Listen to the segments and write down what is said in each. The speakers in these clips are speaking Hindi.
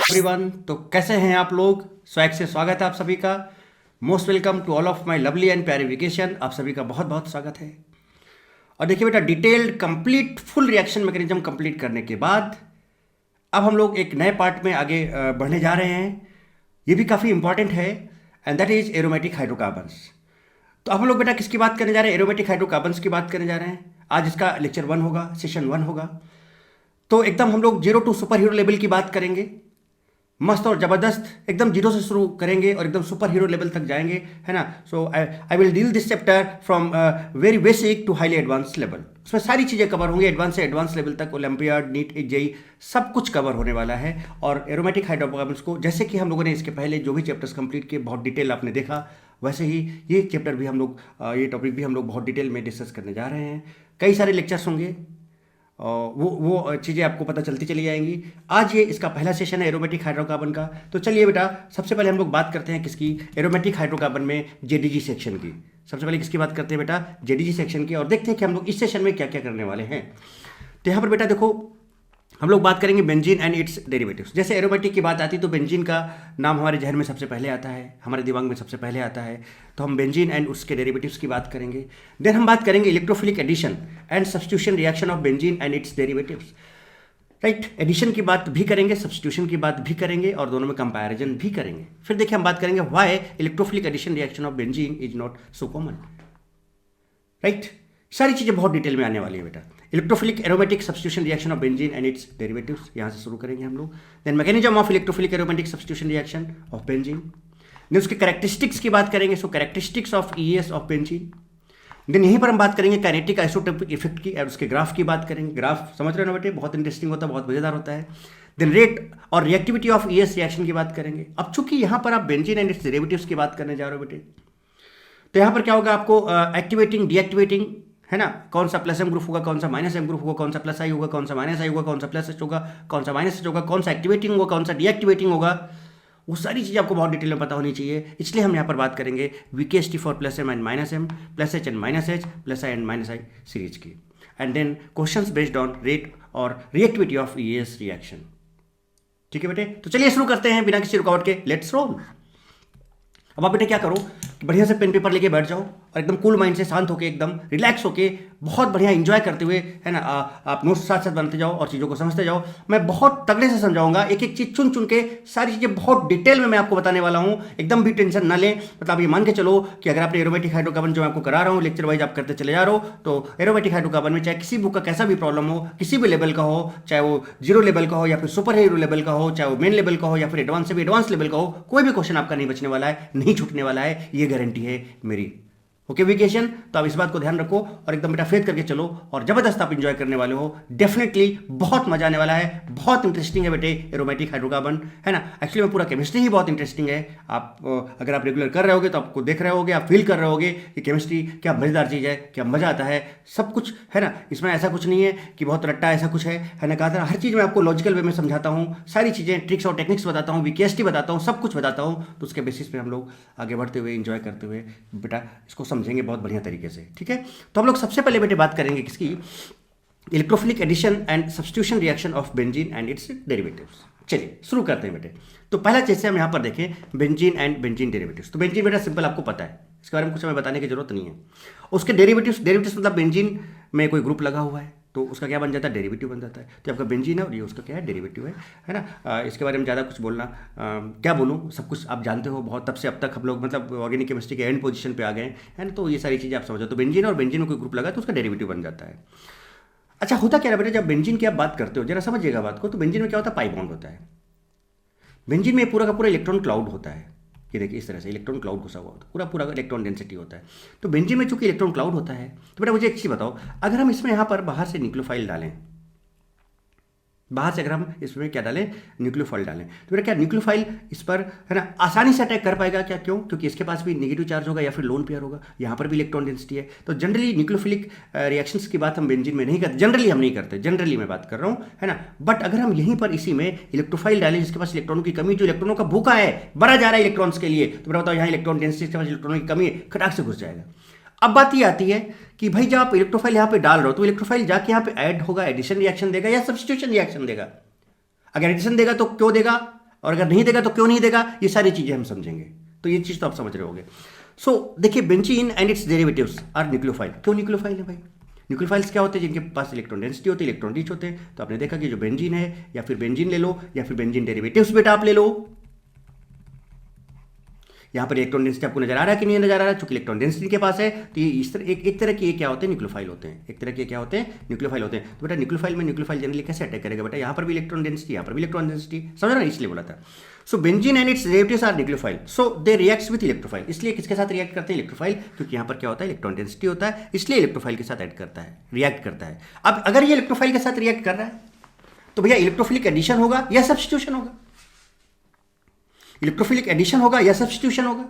एवरीवन, तो कैसे हैं आप लोग। स्वैग से स्वागत है आप सभी का। Most welcome to all of my lovely and प्यारी वेकेशन। आप सभी का बहुत बहुत स्वागत है। और देखिए बेटा, detailed complete full reaction mechanism complete करने के बाद अब हम लोग एक नए पार्ट में आगे बढ़ने जा रहे हैं। ये भी काफ़ी इंपॉर्टेंट है and that is aromatic hydrocarbons. तो अब हम लोग बेटा किसकी बात करने जा रहे हैं? एरोमेटिक हाइड्रोकार्बन्स की बात करने जा रहे हैं। आज इसका लेक्चर 1 होगा, सेशन 1 होगा। तो एकदम हम लोग 0 टू सुपर हीरो लेवल की बात करेंगे। मस्त और ज़बरदस्त, एकदम जीरो से शुरू करेंगे और एकदम सुपर हीरो लेवल तक जाएंगे, है ना। So I will deal this chapter from very basic to highly advance level. उसमें सारी चीज़ें कवर होंगी, एडवांस से एडवांस लेवल तक। ओलंपियाड, नीट, जेई सब कुछ कवर होने वाला है। और एरोमेटिक हाइड्रोकार्बन्स को जैसे कि हम लोगों ने इसके पहले जो भी चैप्टर्स कंप्लीट किए, बहुत डिटेल आपने देखा, वैसे ही ये चैप्टर भी हम लोग ये टॉपिक भी हम लोग बहुत डिटेल में डिस्कस करने जा रहे हैं। कई सारे लेक्चर्स होंगे, वो चीज़ें आपको पता चलती चली जाएंगी। आज ये इसका पहला सेशन है एरोमेटिक हाइड्रोकार्बन का। तो चलिए बेटा, सबसे पहले हम लोग बात करते हैं किसकी? एरोमेटिक हाइड्रोकार्बन में जेडीजी सेक्शन की। सबसे पहले किसकी बात करते हैं बेटा? जेडीजी सेक्शन की। और देखते हैं कि हम लोग इस सेशन में क्या क्या करने वाले हैं। तो यहाँ पर बेटा देखो, हम लोग बात करेंगे बेंजीन एंड इट्स डेरिवेटिव्स। जैसे एरोमेटिक की बात आती है तो बेंजीन का नाम हमारे जहन में सबसे पहले आता है, हमारे दिमाग में सबसे पहले आता है। तो हम बेंजीन एंड उसके डेरिवेटिव्स की बात करेंगे। देन हम बात करेंगे electrophilic addition and substitution reaction of benzene and its derivatives. Right, addition की बात भी करेंगे, सब्स्टिट्यूशन की बात भी करेंगे और दोनों में कंपैरिजन भी करेंगे। फिर देखिए हम बात करेंगे why electrophilic addition reaction of benzene is not so common. Right, सारी चीज़ें बहुत डिटेल में आने वाली है बेटा। Electrophilic aromatic substitution reaction of benzene and its derivatives, यहाँ से शुरू करेंगे हम लोग। Then mechanism of electrophilic aromatic substitution reaction of benzene. Then उसके कैरेक्टरिस्टिक्स की बात करेंगे, so characteristics of ES of benzene. Then यहीं पर हम बात करेंगे काइनेटिक आइसोटोपिक इफेक्ट की और उसके ग्राफ की बात करेंगे। ग्राफ समझ रहे हो ना बेटे, बहुत इंटरेस्टिंग होता है, बहुत मजेदार होता है। देन रेट और रिएक्टिविटी ऑफ ईएस रिएक्शन की बात करेंगे। अब चूंकि यहाँ पर आप बेंजीन एंड इट्स डेरिवेटिव्स की बात करने जा रहे हो बेटे, तो यहाँ पर क्या होगा आपको? एक्टिवेटिंग, डीएक्टिवेटिंग, है ना। कौन सा प्लस एम ग्रुप होगा, कौन सा माइनस एम ग्रुप होगा, कौन सा प्लस आई होगा, कौन सा माइनस आई होगा, कौन सा प्लस एच होगा, कौन सा माइनस एच होगा, कौन सा एक्टिवेटिंग होगा, कौन सा डीएक्टिवेटिंग होगा, वो सारी चीज़ें आपको बहुत डिटेल में पता होनी चाहिए। इसलिए हम यहाँ पर बात करेंगे VKST for plus M and minus M, plus H and minus H, plus I and minus I series की। And then questions based on rate और रिएक्टिविटी ऑफ ईएस रिएक्शन। ठीक है बेटे, तो चलिए शुरू करते हैं बिना किसी रुकावट के। Let's roll. अब आप बेटे क्या करो कि बढ़िया से पेन पेपर लेके बैठ जाओ और एकदम कूल माइंड से, शांत होके, एकदम रिलैक्स होके, बहुत बढ़िया एंजॉय करते हुए, है ना, आप नोट्स साथ साथ बनते जाओ और चीज़ों को समझते जाओ। मैं बहुत तगड़े से समझाऊंगा, एक एक चीज़ चुन चुन के, सारी चीज़ें बहुत डिटेल में मैं आपको बताने वाला हूँ। एकदम भी टेंशन ना लें। मतलब आप ये मान के चलो कि अगर आपने एरोमेटिक हाइड्रोकार्बन जो मैं आपको करा रहा हूँ लेक्चर वाइज आप करते चले जा रहे हो, तो एरोमेटिक हाइड्रोकार्बन में चाहे किसी बुक का कैसा भी प्रॉब्लम हो, किसी भी लेवल का हो, चाहे वो 0 लेवल का हो या फिर सुपर हीरो लेवल का हो, चाहे वो मेन लेवल का हो या फिर एडवांस से भी एडवांस लेवल का हो, कोई भी क्वेश्चन आपका नहीं बचने वाला है, नहीं छूटने वाला है, ये गारंटी है मेरी। ओके वेकेशन, तो आप इस बात को ध्यान रखो और एकदम बेटा फेथ करके चलो और जबरदस्त आप इंजॉय करने वाले हो। डेफिनेटली बहुत मजा आने वाला है, बहुत इंटरेस्टिंग है बेटे एरोमेटिक हाइड्रोकार्बन, है ना। एक्चुअली में पूरा केमिस्ट्री ही बहुत इंटरेस्टिंग है। आप अगर आप रेगुलर कर रहे होगे तो आपको देख रहे होगे, आप फील कर रहे होगे कि केमिस्ट्री क्या मजेदार चीज़ है, क्या मजा आता है, सब कुछ, है ना। इसमें ऐसा कुछ नहीं है कि बहुत रट्टा ऐसा कुछ है ना। कहा था हर चीज़ में आपको लॉजिकल वे में समझाता हूँ, सारी चीज़ें ट्रिक्स और टेक्निक्स बताता हूँ, वीकेएसटी बताता हूँ, सब कुछ बताता हूँ। तो उसके बेसिस पे हम लोग आगे बढ़ते हुए, इंजॉय करते हुए बेटा इसको समझेंगे बहुत बढ़िया तरीके से। ठीक है, तो हम लोग सबसे पहले बेटे बात करेंगे किसकी? Electrophilic addition and substitution reaction of benzene and its derivatives. चलिए शुरू करते हैं बेटे। तो पहला चीज से हम यहाँ पर देखें बेंजीन एंड बेंजीन डेरिवेटिव्स। तो बेंजीन बेटा सिंपल आपको पता है, इसके बारे में कुछ हमें बताने की जरूरत नहीं है। उसके डेरिवेटिव्स, डेरिवेटिव्स मतलब बेंजीन में कोई ग्रुप लगा हुआ है तो उसका क्या बन जाता है? डेरिवेटिव बन जाता है। तो आपका बेंजीन है और ये उसका क्या है? डेरिवेटिव है ना। इसके बारे में ज़्यादा कुछ बोलना, क्या बोलूँ, सब कुछ आप जानते हो बहुत, तब से अब तक हम लोग मतलब ऑर्गेनिक केमिस्ट्री के एंड पोजीशन पे आ गए हैं ना। तो ये सारी चीज़ें आप समझो। तो बेंजीन और बेंजीन में कोई ग्रुप लगा तो उसका डेरिवेटिव बन जाता है। अच्छा, होता क्या है बेटा, जब बेंजीन की आप बात करते हो, जरा समझिएगा बात को। तो बेंजीन में क्या होता है? पाई बॉन्ड होता है। बेंजीन में पूरा का पूरा इलेक्ट्रॉन क्लाउड होता है। ये देखिए इस तरह से इलेक्ट्रॉन क्लाउड घुसा हुआ होता है, पूरा पूरा इलेक्ट्रॉन डेंसिटी होता है। तो बेंजीन में चूंकि इलेक्ट्रॉन क्लाउड होता है, तो बेटा मुझे एक चीज़ बताओ, अगर हम इसमें यहाँ पर बाहर से न्यूक्लियोफाइल डालें, बाहर से अगर हम इसमें क्या डालें? न्यूक्लियोफाइल डालें, तो बेटा क्या न्यूक्लियोफाइल इस पर, है ना, आसानी से अटैक कर पाएगा क्या? क्यों? क्योंकि इसके पास भी नेगेटिव चार्ज होगा या फिर लोन पेयर होगा, यहाँ पर भी इलेक्ट्रॉन डेंसिटी है। तो जनरली न्यूक्लियोफिलिक रिएक्शंस की बात हम बेंजीन में नहीं करते, जनरली हम नहीं करते, जनरली मैं बात कर रहा हूँ, है ना। बट अगर हम यहीं पर इसी में इलेक्ट्रोफाइल डालें जिसके पास इलेक्ट्रॉनों की कमी, जो इलेक्ट्रॉनों का भूखा है, भरा जा रहा है इलेक्ट्रॉन्स के लिए, तो बेटा बताओ यहाँ इलेक्ट्रॉन डेंसिटी के पास इलेक्ट्रॉनों की कमी है, खटाक से घुस जाएगा। अब बात ये आती है कि भाई जब आप इलेक्ट्रोफाइल यहाँ पे डाल रहे हो तो इलेक्ट्रोफाइल जाके यहाँ पे ऐड होगा, एडिशन रिएक्शन देगा या सब्स्टिट्यूशन रिएक्शन देगा? अगर एडिशन देगा तो क्यों देगा? और अगर नहीं देगा तो क्यों नहीं देगा, ये सारी चीज़ें हम समझेंगे। तो ये चीज़ तो आप समझ रहे होंगे। सो देखिए, benzene and its derivatives are nucleophile. क्यों न्यूक्लियोफाइल है भाई? न्यूक्लियोफाइल्स क्या होते हैं? जिनके पास इलेक्ट्रॉन डेंसिटी होती है, इलेक्ट्रॉन रिच होते हैं। तो आपने देखा कि जो बेंजीन है, या फिर बेंजीन ले लो, या फिर बेंजीन डेरिवेटिव्स बेटा आप ले लो, यहाँ पर इलेक्ट्रॉन डेंसिटी आपको नजर आ रहा है कि नहीं नजर आ रहा है? चूंकि इलेक्ट्रॉन डेंसिटी के पास है, तो ये इस तरह एक तरह के ये क्या होते हैं? न्यूक्लियोफाइल होते हैं। एक तरह के क्या होते हैं? न्यूक्लियोफाइल होते हैं। तो बेटा न्यूक्लियोफाइल में न्यूक्लियोफाइल जनरली कैसे अटैक करेगा बेटा? यहाँ पर भी इलेक्ट्रॉन डेंसिटी, यहाँ पर भी इलेक्ट्रॉन डेंसिटी, समझ रहा है? इसलिए बोला था। So benzene and its derivatives are nucleophile, so they reacts with electrophile. इसलिए किसके साथ रिएक्ट करते हैं? इलेक्ट्रोफाइल, क्योंकि यहाँ पर क्या होता है? इलेक्ट्रॉन डेंसिटी होता है, इसलिए इलेक्ट्रोफाइल के साथ ऐड करता है, रिएक्ट करता है। अब अगर ये इलेक्ट्रोफाइल के साथ रिएक्ट कर रहा है, तो भैया इलेक्ट्रोफिलिक एडिशन होगा या सब्स्टिट्यूशन होगा? इलेक्ट्रोफिलिक एडिशन होगा या सब्स्टिट्यूशन होगा?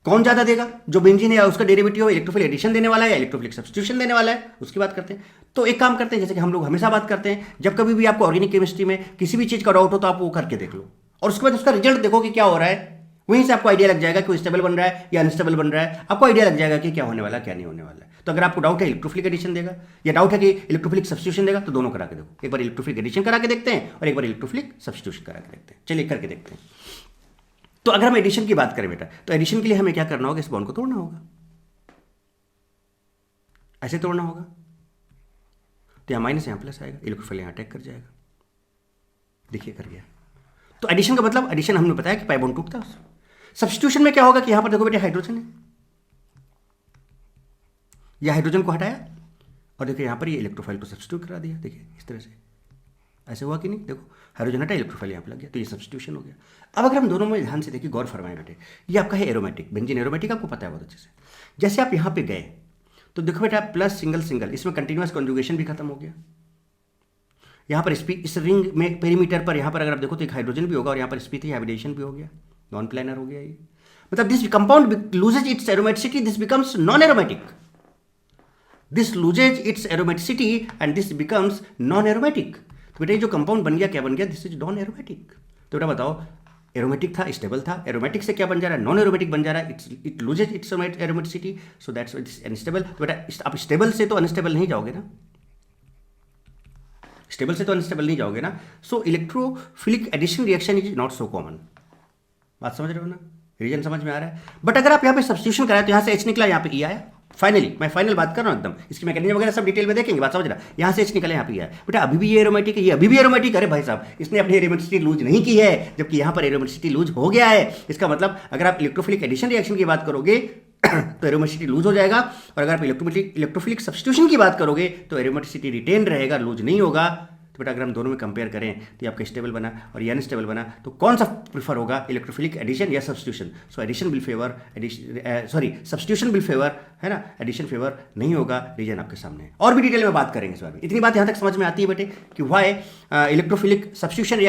कौन ज्यादा देगा? जो बेंजीन है या उसका डेरिवेटिव इलेक्ट्रोफिलिक एडिशन देने वाला है या इलेक्ट्रोफिलिक सब्स्टिट्यूशन देने वाला है, उसकी बात करते हैं। तो एक काम करते हैं, जैसे कि हम लोग हमेशा बात करते हैं, जब कभी भी आपको ऑर्गेनिक केमिस्ट्री में किसी भी चीज का डाउट हो तो आप वो करके देख लो, और उसके बाद उसका रिजल्ट देखो कि क्या हो रहा है। वहीं से आपको आइडिया लग जाएगा कि वो स्टेबल बन रहा है या अनस्टेबल बन रहा है। आपको आइडिया लग जाएगा कि क्या होने वाला है, क्या नहीं होने वाला है। तो अगर आपको डाउट है इलेक्ट्रोफिलिक एडिशन देगा या डाउट है कि इलेक्ट्रोफिलिक सब्स्टिट्यूशन देगा, तो दोनों करा के देखो। एक बार इलेक्ट्रोफिलिक एडिशन करा के देखते हैं और एक बार इलेक्ट्रोफिलिक सब्स्टिट्यूशन करा के देखते हैं। चलिए करके देखते हैं। तो अगर हम एडिशन की बात करें बेटा, तो एडिशन के लिए हमें क्या करना होगा? इस बॉन्ड को तोड़ना होगा, ऐसे तोड़ना होगा। तो यहाँ माइनस, यहाँ प्लस आएगा, इलेक्ट्रोफिल यहाँ अटैक कर जाएगा। देखिए कर गया। तो एडिशन का मतलब, एडिशन हमने बताया कि पाई बॉन्ड टूटता है। सब्स्टिट्यूशन में क्या होगा कि यहाँ पर देखो बेटे हाइड्रोजन है, या हाइड्रोजन को हटाया और देखिए यहाँ पर ये इलेक्ट्रोफाइल को सब्स्टिट्यूट करा दिया। देखिए इस तरह से ऐसे हुआ कि नहीं? देखो हाइड्रोजन हटा, इलेक्ट्रोफाइल यहाँ पर लग गया, तो ये सब्स्टिट्यूशन हो गया। अब अगर हम दोनों में ध्यान से देखिए, गौर फरमाएं बेटे, ये आपका है एरोमेटिक, बेंजीन एरोमेटिक, आपको पता है बहुत अच्छे से। जैसे आप यहाँ पे गए तो देखो बेटा प्लस सिंगल सिंगल, इसमें कंटिन्यूअस कॉन्जुगेशन भी खत्म हो गया। यहाँ पर इस रिंग में पेरीमीटर पर यहाँ पर अगर आप देखो तो एक हाइड्रोजन भी होगा और यहाँ पर sp3 हाइब्रिडेशन भी हो गया, नॉन प्लानर हो गया ये। मतलब this compound loses it's aromaticity, this becomes non aromatic. This loses it's aromaticity and this becomes non aromatic. तो बेटा ये जो कंपाउंड बन गया, क्या बन गया? This is non aromatic. तो बेटा बताओ, एरोमेटिक था, स्टेबल था, एरोमेटिक से क्या बन जा रहा है? नॉन एरोमेटिक बन जा रहा है। It loses it's aromaticity, so that's it's unstable. तो बेटा आप स्टेबल से तो अनस्टेबल नहीं जाओगे ना, स्टेबल से तो अनस्टेबल नहीं जाओगे ना। So electrophilic addition reaction is not so common. बात समझ रहे हो ना? रीजन समझ में आ रहा है। बट अगर आप यहाँ पे सब्स्टिट्यूशन कराए तो यहाँ से H निकला, यहाँ पे E आया। फाइनली मैं फाइनल बात कर रहा हूँ एकदम, इसकी मैकेनिज्म वगैरह सब डिटेल में देखेंगे, बात समझ रहा। यहाँ से H निकला, यहाँ पे आया। बेटा अभी भी ये एरोमेटिक है, ये अभी भी एरोमेटिक। अरे भाई साहब, इसने अपनी एरोमेटिसिटी लूज नहीं की है, जबकि यहाँ पर एरोमेटिसिटी लूज हो गया है। इसका मतलब अगर आप इलेक्ट्रोफिलिक एडिशन रिएक्शन की बात करोगे तो एरोमेटिसिटी लूज हो जाएगा, और अगर आप इलेक्ट्रोफिलिक सब्स्टिट्यूशन की बात करोगे तो एरोमेटिसिटी रिटेन रहेगा, लूज नहीं होगा। तो बेटा अगर हम दोनों में कंपेयर करें तो ये आपका स्टेबल बना और ये अनस्टेबल बना, तो कौन सा प्रीफर होगा? इलेक्ट्रोफिलिक एडिशन या substitution? So addition will favour substitution will favour, है ना, एडिशन फेवर नहीं होगा। रीजन आपके सामने है, और भी डिटेल में बात करेंगे इस बारे में। इतनी बात यहाँ तक समझ में आती है बेटे कि why electrophilic substitution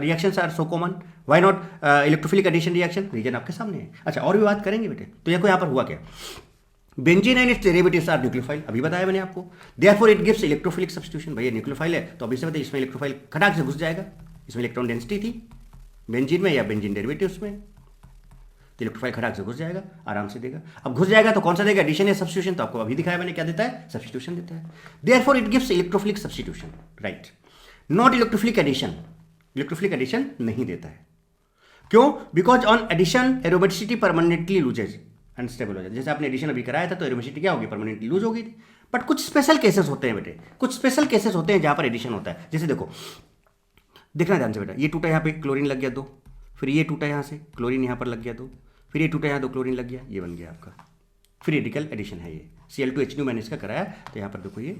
reactions are so common, why not electrophilic addition reaction? Reason आपके सामने है। अच्छा, और भी बात करेंगे बेटे। तो देखो यहाँ पर हुआ क्या, benzene and its derivatives are nucleophile, अभी बताया मैंने आपको। Therefore it gives electrophilic substitution. भैया न्यूक्लियोफाइल है तो अभी से बताइए, इसमें इलेक्ट्रोफाइल खटाक से घुस जाएगा। इसमें इलेक्ट्रॉन डेंसिटी थी बेंजीन में या बेंजीन डेरिवेटिव्स में, तो इलेक्ट्रोफाइल खटाक से घुस जाएगा, आराम से देगा। अब घुस जाएगा तो कौन सा देगा? एडिशन या सब्स्टिट्यूशन? तो आपको अभी दिखाया मैंने, क्या देता है? सब्स्टिट्यूशन देता है। Therefore it gives electrophilic substitution, right, not electrophilic addition. Electrophilic addition नहीं देता है। क्यों? Because on addition aromaticity permanently loses, unstable हो जाए। जैसे आपने एडिशन अभी कराया था तो एरोमेटिसिटी क्या होगी? परमानेंटली लूज हो गई थी। बट कुछ स्पेशल केसेस होते हैं बेटे, कुछ स्पेशल केसेस होते हैं जहां पर एडिशन होता है। जैसे देखो, देखना ध्यान से बेटा, ये टूटा, यहाँ पे क्लोरीन लग गया 2, फिर ये टूटा यहाँ से, क्लोरीन यहाँ पर लग गया 2, फिर ये टूटा यहाँ 2, क्लोरीन लग गया, ये बन गया आपका फ्री रेडिकल एडिशन है ये। Cl2H2 मैंने इसका कराया, तो यहाँ पर देखो ये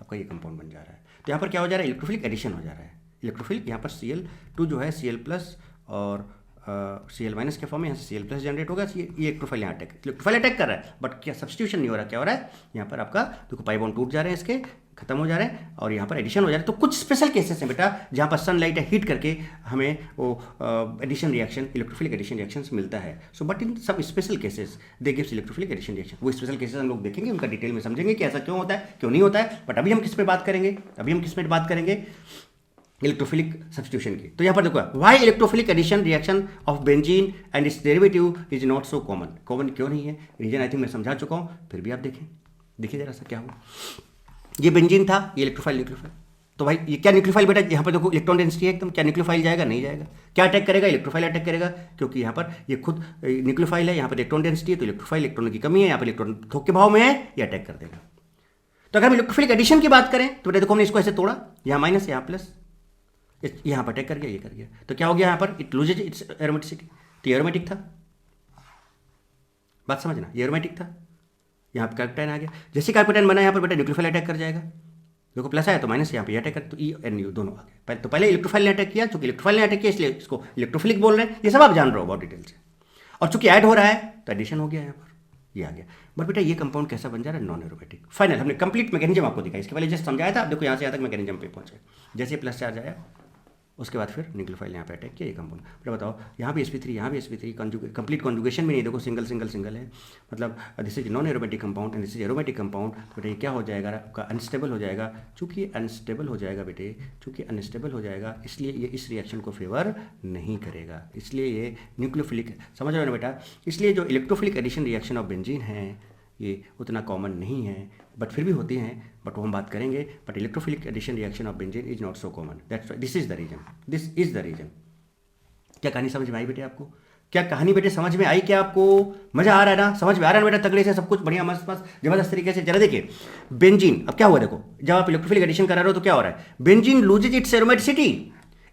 आपका ये कंपाउंड बन जा रहा है। तो यहाँ पर क्या हो जा रहा है? इलेक्ट्रोफिलिक एडिशन हो जा रहा है। इलेक्ट्रोफिलिक यहाँ पर Cl2 जो है Cl+ और Cl- के फॉर्म में, यहाँ से Cl+ जनरेट होगा। ये इलेक्ट्रोफाइल यहाँ इलेक्ट्रोफाइल अटैक कर रहा है, बट क्या सब्स्टिट्यूशन नहीं हो रहा? क्या हो रहा है? यहाँ पर आपका देखो पाई बॉन्ड टूट जा रहे हैं, इसके खत्म हो जा रहे हैं, और यहाँ पर एडिशन हो जा रहा है। तो कुछ स्पेशल केसेस हैं बेटा जहाँ पर सनलाइट हीट करके हमें वो addition reaction, electrophilic addition reaction मिलता है। सो बट इन सब special cases they gives electrophilic addition reaction. वो स्पेशल केसेस हम लोग देखेंगे, उनका डिटेल में समझेंगे कि ऐसा क्यों होता है, क्यों नहीं होता है। बट अभी हम किस पे बात करेंगे? अभी हम किस पे बात करेंगे? इलेक्ट्रोफिलिक सब्स्टिट्यूशन की। तो यहाँ पर देखो, why electrophilic addition reaction of benzene and its derivative is not so common. Common क्यों नहीं है? रीजन आई थिंक मैं समझा चुका हूँ, फिर भी आप देखें, देखिए जरा सा क्या हुआ। ये बेंजीन था, ये इलेक्ट्रोफाइल न्यूक्लियोफाइल, तो भाई ये क्या न्यूक्लियोफाइल बेटा, यहाँ पर देखो इलेक्ट्रॉन डेंसिटी है एकदम, क्या न्यूक्लियोफाइल जाएगा, नहीं जाएगा। क्या अटैक करेगा, इलेक्ट्रोफाइल अटैक करेगा, क्योंकि यहाँ पर ये खुद न्यूक्लियोफाइल है, यहाँ पर इलेक्ट्रॉन डेंसिटी है, तो इलेक्ट्रोफाइल इलेक्ट्रॉन की कमी है, यहाँ पर इलेक्ट्रॉन थोक के भाव में है, ये अटैक कर देगा। तो अगर हम इलेक्ट्रोफिलिक एडिशन की बात करें तो बेटा देखो हमने इसको ऐसे तोड़ा, यहाँ माइनस यहाँ प्लस, यहाँ पर अटैक कर गया, ये कर गया, तो क्या हो गया यहाँ पर, इट लूजेज इट्स एरोमेटिसिटी। तो ये एरोमेटिक था, बात समझना, ये एरोमेटिक था, यहाँ पर कार्पेटाइन आ गया। जैसे कार्पेटाइन बना यहाँ पर बेटा न्यूक्लियोफाइल अटैक कर जाएगा, देखो प्लस आया तो माइनस यहाँ पे अटैक कर, तो ई एन यू दोनों आ गए। तो पहले इलेक्ट्रोफाइल ने अटैक किया, चूंकि इलेक्ट्रोफाइल ने अटैक किया इसलिए इसको इलेक्ट्रोफिलिक बोल रहे हैं, ये सब आप जान रहे हो बहुत डिटेल से। और चूंकि ऐड हो रहा है तो एडिशन हो गया यहाँ पर, ये आ गया। बट बेटा ये कंपाउंड कैसा बन जा रहा है, नॉन एरोमेटिक। फाइनल हमने कंप्लीट मैकेनिज्म आपको दिखाया, इसके पहले जस्ट समझाया था, अब देखो यहाँ से यहाँ तक मैकेनिज्म पे पहुंचे। जैसे प्लस चार्ज आया उसके बाद फिर न्यूक्लियोफाइल यहाँ पे अटैक किया, ये कंपाउंड। बेटा बताओ यहाँ भी sp3, यहाँ भी sp3, कंप्लीट कॉन्जुगेशन भी नहीं, देखो सिंगल सिंगल सिंगल है, मतलब this is non aromatic compound and this is aromatic compound. तो बेटा ये क्या हो जाएगा, आपका अनस्टेबल हो जाएगा। चूंकि अनस्टेबल हो जाएगा बेटे, चूंकि अनस्टेबल हो जाएगा इसलिए ये इस रिएक्शन को फेवर नहीं करेगा, इसलिए ये न्यूक्लियोफिलिक, समझ रहे हो ना बेटा। इसलिए जो electrophilic addition reaction of benzene है ये उतना कॉमन नहीं है, बट फिर भी होती हैं, बट वो हम बात करेंगे। But electrophilic addition reaction of benzene is not so common, that's this is the reason, this is the reason. क्या कहानी समझ में आई बेटे आपको, क्या कहानी बेटे समझ में आई, क्या आपको मजा आ रहा है ना, समझ में आ रहा है ना बेटा, तगड़े से सब कुछ बढ़िया मस्त मस्त जबरदस्त तरीके से। जरा देखिए बेंजीन, अब क्या हुआ देखो, जब आप इलेक्ट्रोफिलिक एडिशन करा रहे हो तो क्या हो रहा है, benzene loses it's aromaticity,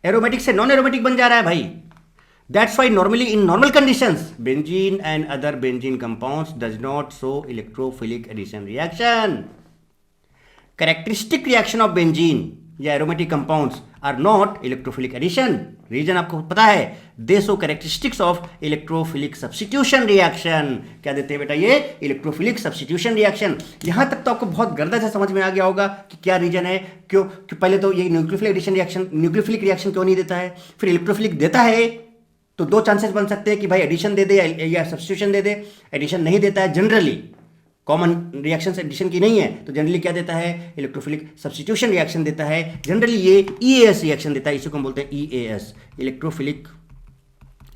aromatic से नॉन एरोमेटिक बन जा रहा है भाई। That's why normally in normal conditions, benzene and other benzene compounds does not show electrophilic addition reaction. Characteristic reaction of benzene या aromatic compounds are not electrophilic addition. Reason आपको पता है, they show characteristics of electrophilic substitution reaction. क्या देते हैं बेटा ये, electrophilic substitution reaction. यहाँ तक तो आपको बहुत गर्दा से समझ में आ गया होगा कि क्या रीजन है, क्यों पहले तो ये nucleophilic addition reaction, nucleophilic reaction क्यों नहीं देता है, फिर इलेक्ट्रोफिलिक देता है। तो दो चांसेस बन सकते हैं कि भाई एडिशन दे दे या सब्स्टिट्यूशन दे दे। एडिशन नहीं देता है जनरली, कॉमन रिएक्शन से एडिशन की नहीं है, तो जनरली क्या देता है, इलेक्ट्रोफिलिक सब्स्टिट्यूशन रिएक्शन देता है। जनरली ये ईएएस रिएक्शन देता है, इसी को हम बोलते हैं ईएएस, इलेक्ट्रोफिलिक,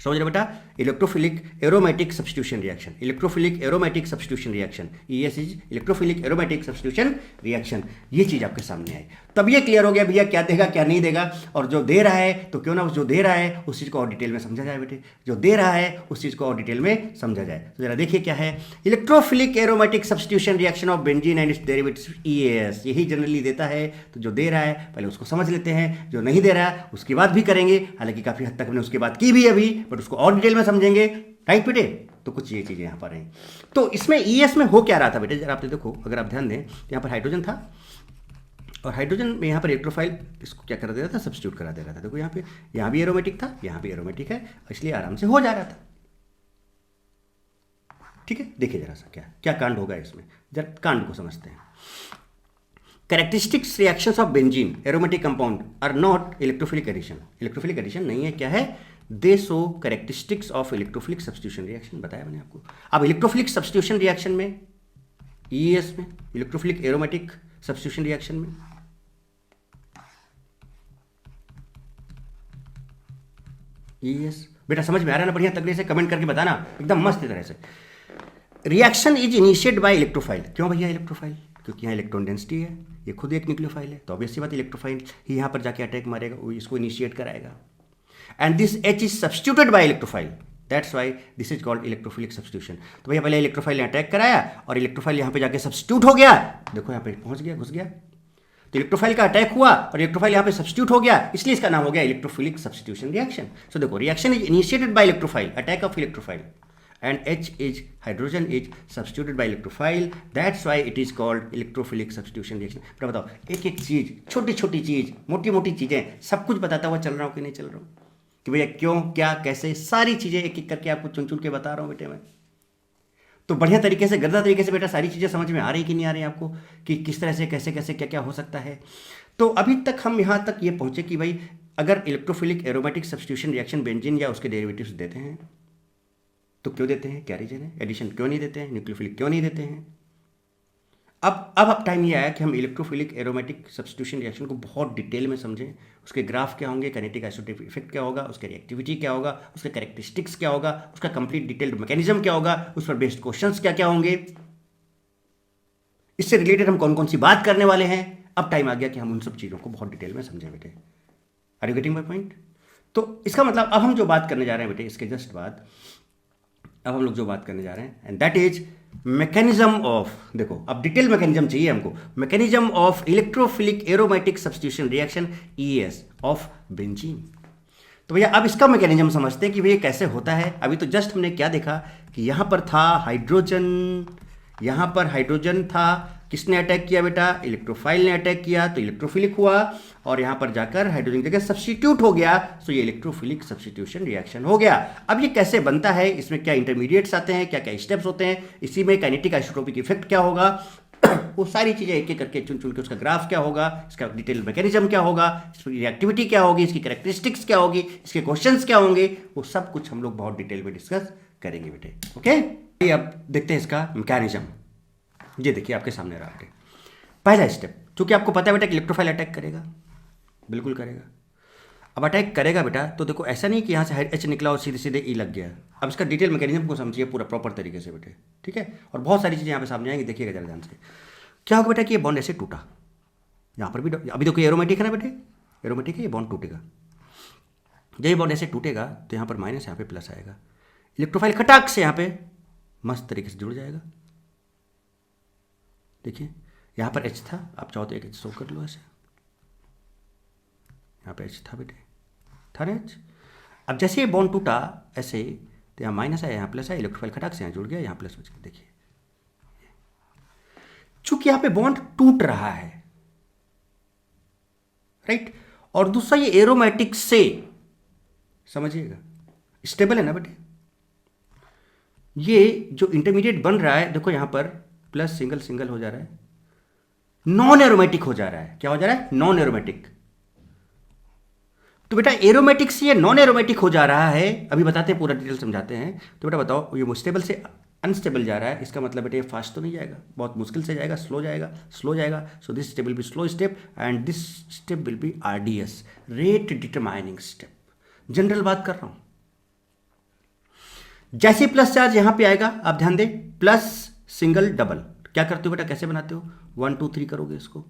समझ रहे बेटा, electrophilic aromatic substitution reaction, electrophilic aromatic substitution reaction, ES is electrophilic aromatic substitution reaction. ये चीज आपके सामने आई, तब ये क्लियर हो गया भैया क्या देगा क्या नहीं देगा, और जो दे रहा है तो क्यों ना जो दे रहा है उस चीज को और डिटेल में समझा जाए बेटे, जो दे रहा है उस चीज को और डिटेल में समझा जाए। तो जरा देखिए क्या है, electrophilic aromatic substitution reaction of benzene and its derivatives EAS, यही जनरली देता है। तो जो दे रहा है पहले उसको समझ लेते हैं, जो नहीं दे रहा है उसकी बात भी करेंगे, हालांकि काफी हद तक हमने उसकी बात की भी अभी, बट उसको और डिटेल में समझेंगे, राइट बेटे। तो कुछ ये चीजें यहाँ पर हैं। तो इसमें ईएस में हो क्या रहा था बेटे, जरा आप देखो, अगर आप ध्यान दें, यहाँ पर हाइड्रोजन था और हाइड्रोजन में यहाँ पर इलेक्ट्रोफाइल इसको क्या करा दे रहा था, सब्स्टिट्यूट करा दे रहा था। देखो यहाँ पे, यहाँ भी एरोमेटिक था, यहाँ भी एरोमेटिक है, इसलिए आराम से हो जा रहा था। ठीक है, देखिए जरा सा क्या क्या कांड होगा इसमें, जरा कांड को समझते हैं। Characteristics reactions of benzene aromatic compound are not electrophilic addition, electrophilic addition नहीं है, क्या है, they show characteristics of electrophilic substitution reaction, बताया मैंने आपको। अब इलेक्ट्रोफिलिक सब्स्टिट्यूशन रिएक्शन में, ईएस में, इलेक्ट्रोफिलिक एरोमेटिक सब्स्टिट्यूशन रिएक्शन में, ईएस बेटा समझ में आ रहा है ना, बढ़िया तगड़े से कमेंट करके बताना एकदम मस्त तरह से। Reaction is initiate bye electrophile, क्यों भैया इलेक्ट्रोफाइल, क्योंकि यहाँ इलेक्ट्रॉन डेंसिटी है, ये खुद एक न्यूक्लियोफाइल है, तो ऑब्वियस सी बात इलेक्ट्रोफाइल ही यहाँ पर जाके अटैक मारेगा, वो इसको इनिशिएट कराएगा। And this H is substituted by electrophile, that's why this is called electrophilic substitution. तो भैया पहले इलेक्ट्रोफाइल ने अटैक कराया और इलेक्ट्रोफाइल यहाँ पे जाके सब्स्टिट्यूट हो गया, देखो यहाँ पे पहुंच गया, घुस गया, तो इलेक्ट्रोफाइल का अटैक हुआ और इलेक्ट्रोफाइल यहाँ पे सब्स्टिट्यूट हो गया, इसलिए इसका नाम हो गया इलेक्ट्रोफिलिक सब्स्टिट्यूशन रिएक्शन। सो देखो, reaction is initiated by electrophile, attack of electrophile, and H is hydrogen is substituted by electrophile, that's why it is called electrophilic substitution reaction। फिर बताओ, एक एक चीज, छोटी छोटी चीज, मोटी मोटी चीजें, सब कुछ बताता हुआ चल रहा हूँ कि नहीं चल रहा हूँ, कि भैया क्यों क्या कैसे, सारी चीजें एक एक करके आपको चुन चुन के बता रहा हूँ बेटे मैं। तो बढ़िया तरीके से, गर्दा तरीके से बेटा सारी चीजें समझ में आ रही कि नहीं आ रही आपको, कि किस तरह से कैसे कैसे क्या क्या हो सकता है। तो अभी तक हम यहाँ तक ये पहुंचे कि भाई अगर electrophilic aromatic substitution reaction benzene या उसके डेरिवेटिव्स देते हैं तो क्यों देते हैं, क्या रीजन है, एडिशन क्यों नहीं देते हैं, न्यूक्लियोफिलिक क्यों नहीं देते हैं। अब टाइम ये आया कि हम इलेक्ट्रोफिलिक एरोमेटिक सब्स्टिट्यूशन रिएक्शन को बहुत डिटेल में समझें, उसके ग्राफ क्या होंगे, काइनेटिक आइसोटोपिक इफेक्ट क्या होगा, उसके रिएक्टिविटी क्या होगा, उसके कैरेक्टरिस्टिक्स क्या होगा, उसका कंप्लीट डिटेल्ड मैकेनिज्म क्या होगा, उस पर बेस्ड क्वेश्चंस क्या क्या होंगे, इससे रिलेटेड हम कौन कौन सी बात करने वाले हैं, अब टाइम आ गया कि हम उन सब चीज़ों को बहुत डिटेल में समझें बेटे। Are you getting my point? तो इसका मतलब अब हम जो बात करने जा रहे हैं बेटे, इसके जस्ट बाद अब हम लोग जो बात करने जा रहे हैं, and that is mechanism of, देखो अब डिटेल मैकेनिज्म चाहिए हमको, mechanism of electrophilic aromatic substitution reaction ES of benzene. तो भैया अब इसका मैकेनिज्म समझते हैं कि भैया कैसे होता है। अभी तो जस्ट हमने क्या देखा कि यहां पर था हाइड्रोजन, यहां पर हाइड्रोजन था, किसने अटैक किया बेटा? इलेक्ट्रोफाइल ने अटैक किया, तो इलेक्ट्रोफिलिक हुआ, और यहां पर जाकर हाइड्रोजन की जगह सब्स्टिट्यूट हो गया, तो ये इलेक्ट्रोफिलिक सब्स्टिट्यूशन रिएक्शन हो गया। अब ये कैसे बनता है, इसमें क्या इंटरमीडिएट्स आते हैं, क्या क्या स्टेप्स होते हैं, इसी में काइनेटिक आइसोट्रोपिक इफेक्ट क्या होगा, वो सारी चीजें एक एक करके चुन चुन के उसका ग्राफ क्या होगा, इसका डिटेल मैकेनिज्म क्या होगा, इसकी रिएक्टिविटी क्या होगी, इसकी कैरेक्टरिस्टिक्स क्या होगी, इसके क्वेश्चंस क्या होंगे, वो सब कुछ हम लोग बहुत डिटेल में डिस्कस करेंगे बेटे। ओके, अब देखते हैं इसका मैकेनिज्म। ये देखिए आपके सामने रहा बेटे। पहला स्टेप, चूंकि आपको पता है बेटा कि इलेक्ट्रोफाइल अटैक करेगा, बिल्कुल करेगा। अब अटैक करेगा बेटा, तो देखो ऐसा नहीं कि यहाँ से H निकला और सीधे सीधे E लग गया। अब इसका डिटेल मैकेनिज्म को समझिए पूरा प्रॉपर तरीके से बेटे, ठीक है। और बहुत सारी चीज़ें यहाँ पे सामने आएंगी, देखिएगा जरा ध्यान से। क्या होगा बेटा कि ये बॉन्ड ऐसे टूटा, यहाँ पर भी अभी देखो एरोमेटिक है ना बेटे, एरोमेटिक है, ये बॉन्ड टूटेगा। जब ये बॉन्ड ऐसे टूटेगा तो यहाँ पर माइनस, यहाँ पे प्लस आएगा, इलेक्ट्रोफाइल खटाक से यहाँ पे मस्त तरीके से जुड़ जाएगा। देखिए यहाँ पर H था, आप चाहो तो एक H शो कर लो ऐसे, यहाँ पे H था बेटे, था ना H। अब जैसे ये बॉन्ड टूटा ऐसे, तो यहाँ माइनस आया, यहाँ प्लस आया, इलेक्ट्रोफाइल खटाक से यहाँ जुड़ गया, यहाँ प्लस बच गया। देखिए चूंकि यहाँ पे बॉन्ड टूट रहा है, राइट, और दूसरा ये एरोमेटिक से, समझिएगा स्टेबल है ना बेटे। ये जो इंटरमीडिएट बन रहा है, देखो यहाँ पर प्लस सिंगल सिंगल हो जा रहा है, नॉन एरोमेटिक हो जा रहा है। क्या हो जा रहा है? Non aromatic. तो बेटा एरोमेटिक से ये नॉन एरोमेटिक हो जा रहा है, अभी बताते हैं, पूरा डिटेल समझाते हैं। तो बेटा बताओ, ये स्टेबल से अनस्टेबल जा रहा है, इसका मतलब बेटा ये फास्ट तो नहीं जाएगा, बहुत मुश्किल से जाएगा, स्लो जाएगा, स्लो जाएगा। So this step will be slow step and this step will be RDS, rate determining step. General बात कर रहा हूं। जैसे प्लस चार्ज यहां पे आएगा, आप ध्यान दें, प्लस सिंगल डबल, क्या करते हो बेटा, कैसे बनाते हो? 1 2 3 करोगे इसको,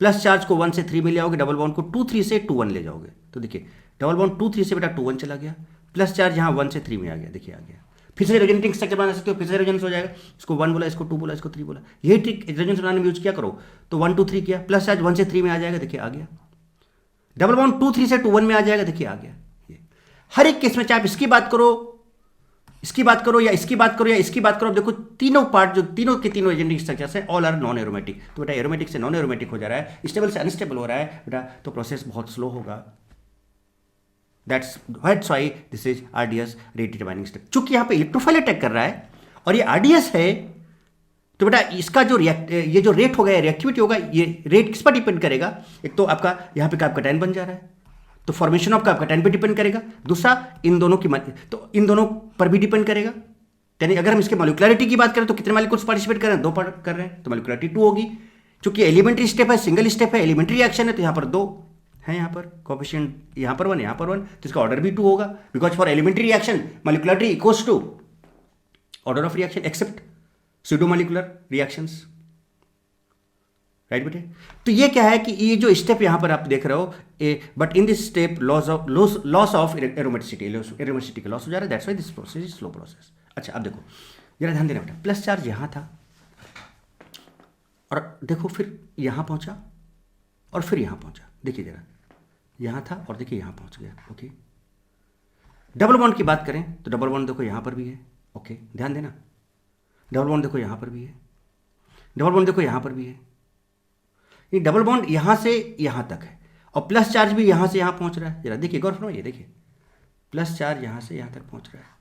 प्लस चार्ज को 1 से 3 में ले आओगे, डबल बॉन्ड को 2 3 से 2 1 ले जाओगे। तो देखिए डबल बॉन्ड 2 3 से बेटा 2 1 चला गया, प्लस चार्ज यहाँ 1 से 3 में आ गया, देखिए आ गया। फिर से रेजोनेटिंग स्ट्रक्चर बना सकते हो, फिर से रेजोनेंस हो जाएगा, इसको 1 बोला, इसको 2 बोला, इसको 3 बोला, यही ट्रिक रेजोनेंस बनाने में यूज किया करो। तो 1 2 3 किया, प्लस चार्ज 1 से 3 में आ जाएगा, देखिए आ गया। डबल बॉन्ड 2 3 से 2 1 में आ जाएगा, देखिए आ गया। ये हर एक केस में, चाहे आप इसकी बात करो, इसकी बात करो, या इसकी बात करो, या इसकी बात करो, देखो तीनों पार्ट, जो तीनों के तीनों एजेंटिक स्ट्रक्चर्स हैं, ऑल आर नॉन एरोमेटिक। तो बेटा एरोमेटिक से नॉन एरोमेटिक हो जा रहा है, स्टेबल से अनस्टेबल हो रहा है बेटा, तो प्रोसेस बहुत स्लो होगा। That's why this is RDS, rate determining step. चूंकि यहाँ पे इलेक्ट्रोफाइल अटैक कर रहा है और ये RDS है, तो बेटा इसका जो ये जो रेट होगा, रिएक्टिविटी होगा, ये रेट किस पर डिपेंड करेगा? एक तो आपका यहाँ पे कैटायन बन जा रहा है, तो फॉर्मेशन ऑफ कैटायन पे डिपेंड करेगा। दूसरा इन दोनों की, तो इन दोनों पर भी डिपेंड करेगा। यानी अगर हम इसके मॉलिक्युलरिटी की बात करें तो कितने मॉलिक्यूल्स पार्टिसिपेट कर रहे हैं? 2 कर रहे हैं, तो मॉलिक्युलरिटी 2 होगी। चूंकि एलिमेंट्री स्टेप है, सिंगल स्टेप है, एलिमेंट्री रिएक्शन है, तो यहाँ पर 2 है, यहाँ पर कोएफिशिएंट यहाँ पर 1, यहाँ पर 1, तो इसका ऑर्डर भी 2 होगा, because for elementary reaction molecularity equals to order of reaction except pseudo molecular reactions, right बेटे। तो ये क्या है कि ये जो स्टेप यहां पर आप देख रहे हो, but in this step loss of aromaticity का लॉस हो जा रहा है, that's why this process is slow process. अच्छा अब देखो जरा ध्यान देना बेटा, प्लस चार्ज यहां था और देखो फिर यहां पहुंचा और फिर यहां पहुंचा, देखिए जरा यहां था और देखिए यहां पहुंच गया। ओके, डबल बॉन्ड की बात करें तो डबल बॉन्ड देखो यहां पर भी है। ओके ध्यान देना, डबल बॉन्ड देखो यहां पर भी है, डबल बॉन्ड देखो यहां पर भी है। ये डबल बॉन्ड यहां से यहां तक है और प्लस चार्ज भी यहां से यहां पहुंच रहा है। जरा देखिए गौर फरमाइए, देखिए प्लस चार्ज यहां से यहां तक पहुंच रहा है।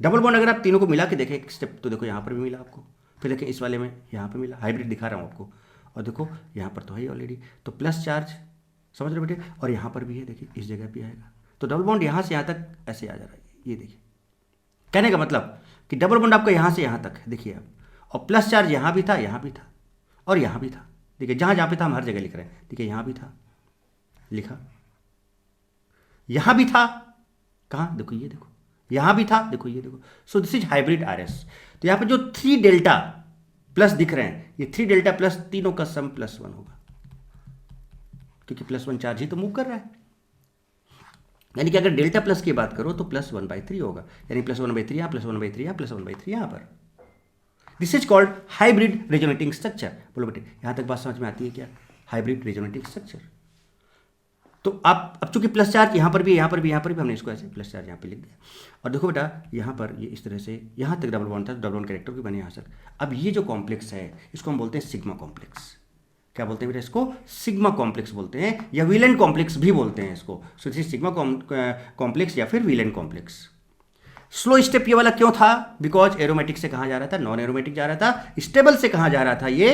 डबल बॉन्ड अगर आप तीनों को मिला के देखें एक स्टेप, तो देखो यहां पर भी मिला आपको, फिर देखिए इस वाले में यहां पे मिला, हाइब्रिड दिखा रहा हूं आपको, और देखो यहां पर तो है ऑलरेडी, तो प्लस चार्ज समझ रहे बेटे, और यहां पर भी है, देखिए इस जगह भी आएगा। तो डबल बॉन्ड यहां से यहां तक ऐसे आ जा रहा है, ये देखिए। कहने का मतलब कि डबल बॉन्ड आपका यहां से यहां तक है, देखिए आप, और प्लस चार्ज यहां भी था, यहां भी था और यहां भी था। देखिए जहां जहां पे था हम हर जगह लिख रहे हैं, देखिए यहां भी था लिखा, यहां भी था, कहां देखो, ये देखो यहां भी था, देखो ये देखो। So this is hybrid RS। तो यहां पे जो 3 डेल्टा प्लस दिख रहे हैं, ये 3 डेल्टा प्लस तीनों का सम +1 होगा। क्योंकि +1 चार्ज ही तो मूव कर रहा है। यानी कि अगर डेल्टा प्लस की बात करो तो +1/3 होगा, यानी +1/3 यहाँ, +1/3 यहाँ, +1/3 यहाँ पर। This is called hybrid resonating structure. बोलो बेटे, यहाँ तक बात समझ में आती है क्या? Hybrid resonating structure. तो आप अब चूंकि प्लस चार्ज यहाँ पर भी, यहाँ पर भी, यहाँ पर भी, हमने इसको ऐसे प्लस चार्ज यहाँ पे लिख दिया। और देखो बेटा, यहाँ पर ये इस तरह से यहाँ तक डबल बॉन्ड था, डबल बॉन्ड कैरेक्टर भी बने यहाँ से। अब ये जो कॉम्प्लेक्स है इसको हम बोलते हैं सिग्मा कॉम्प्लेक्स। क्या बोलते हैं बेटा इसको? सिग्मा कॉम्प्लेक्स बोलते हैं, या विलेन कॉम्प्लेक्स भी बोलते हैं इसको। So this is sigma complex या फिर विलेन कॉम्प्लेक्स। स्लो स्टेप ये वाला क्यों था? बिकॉज एरोमेटिक से कहाँ जा रहा था? नॉन एरोमेटिक जा रहा था। स्टेबल से कहाँ जा रहा था? ये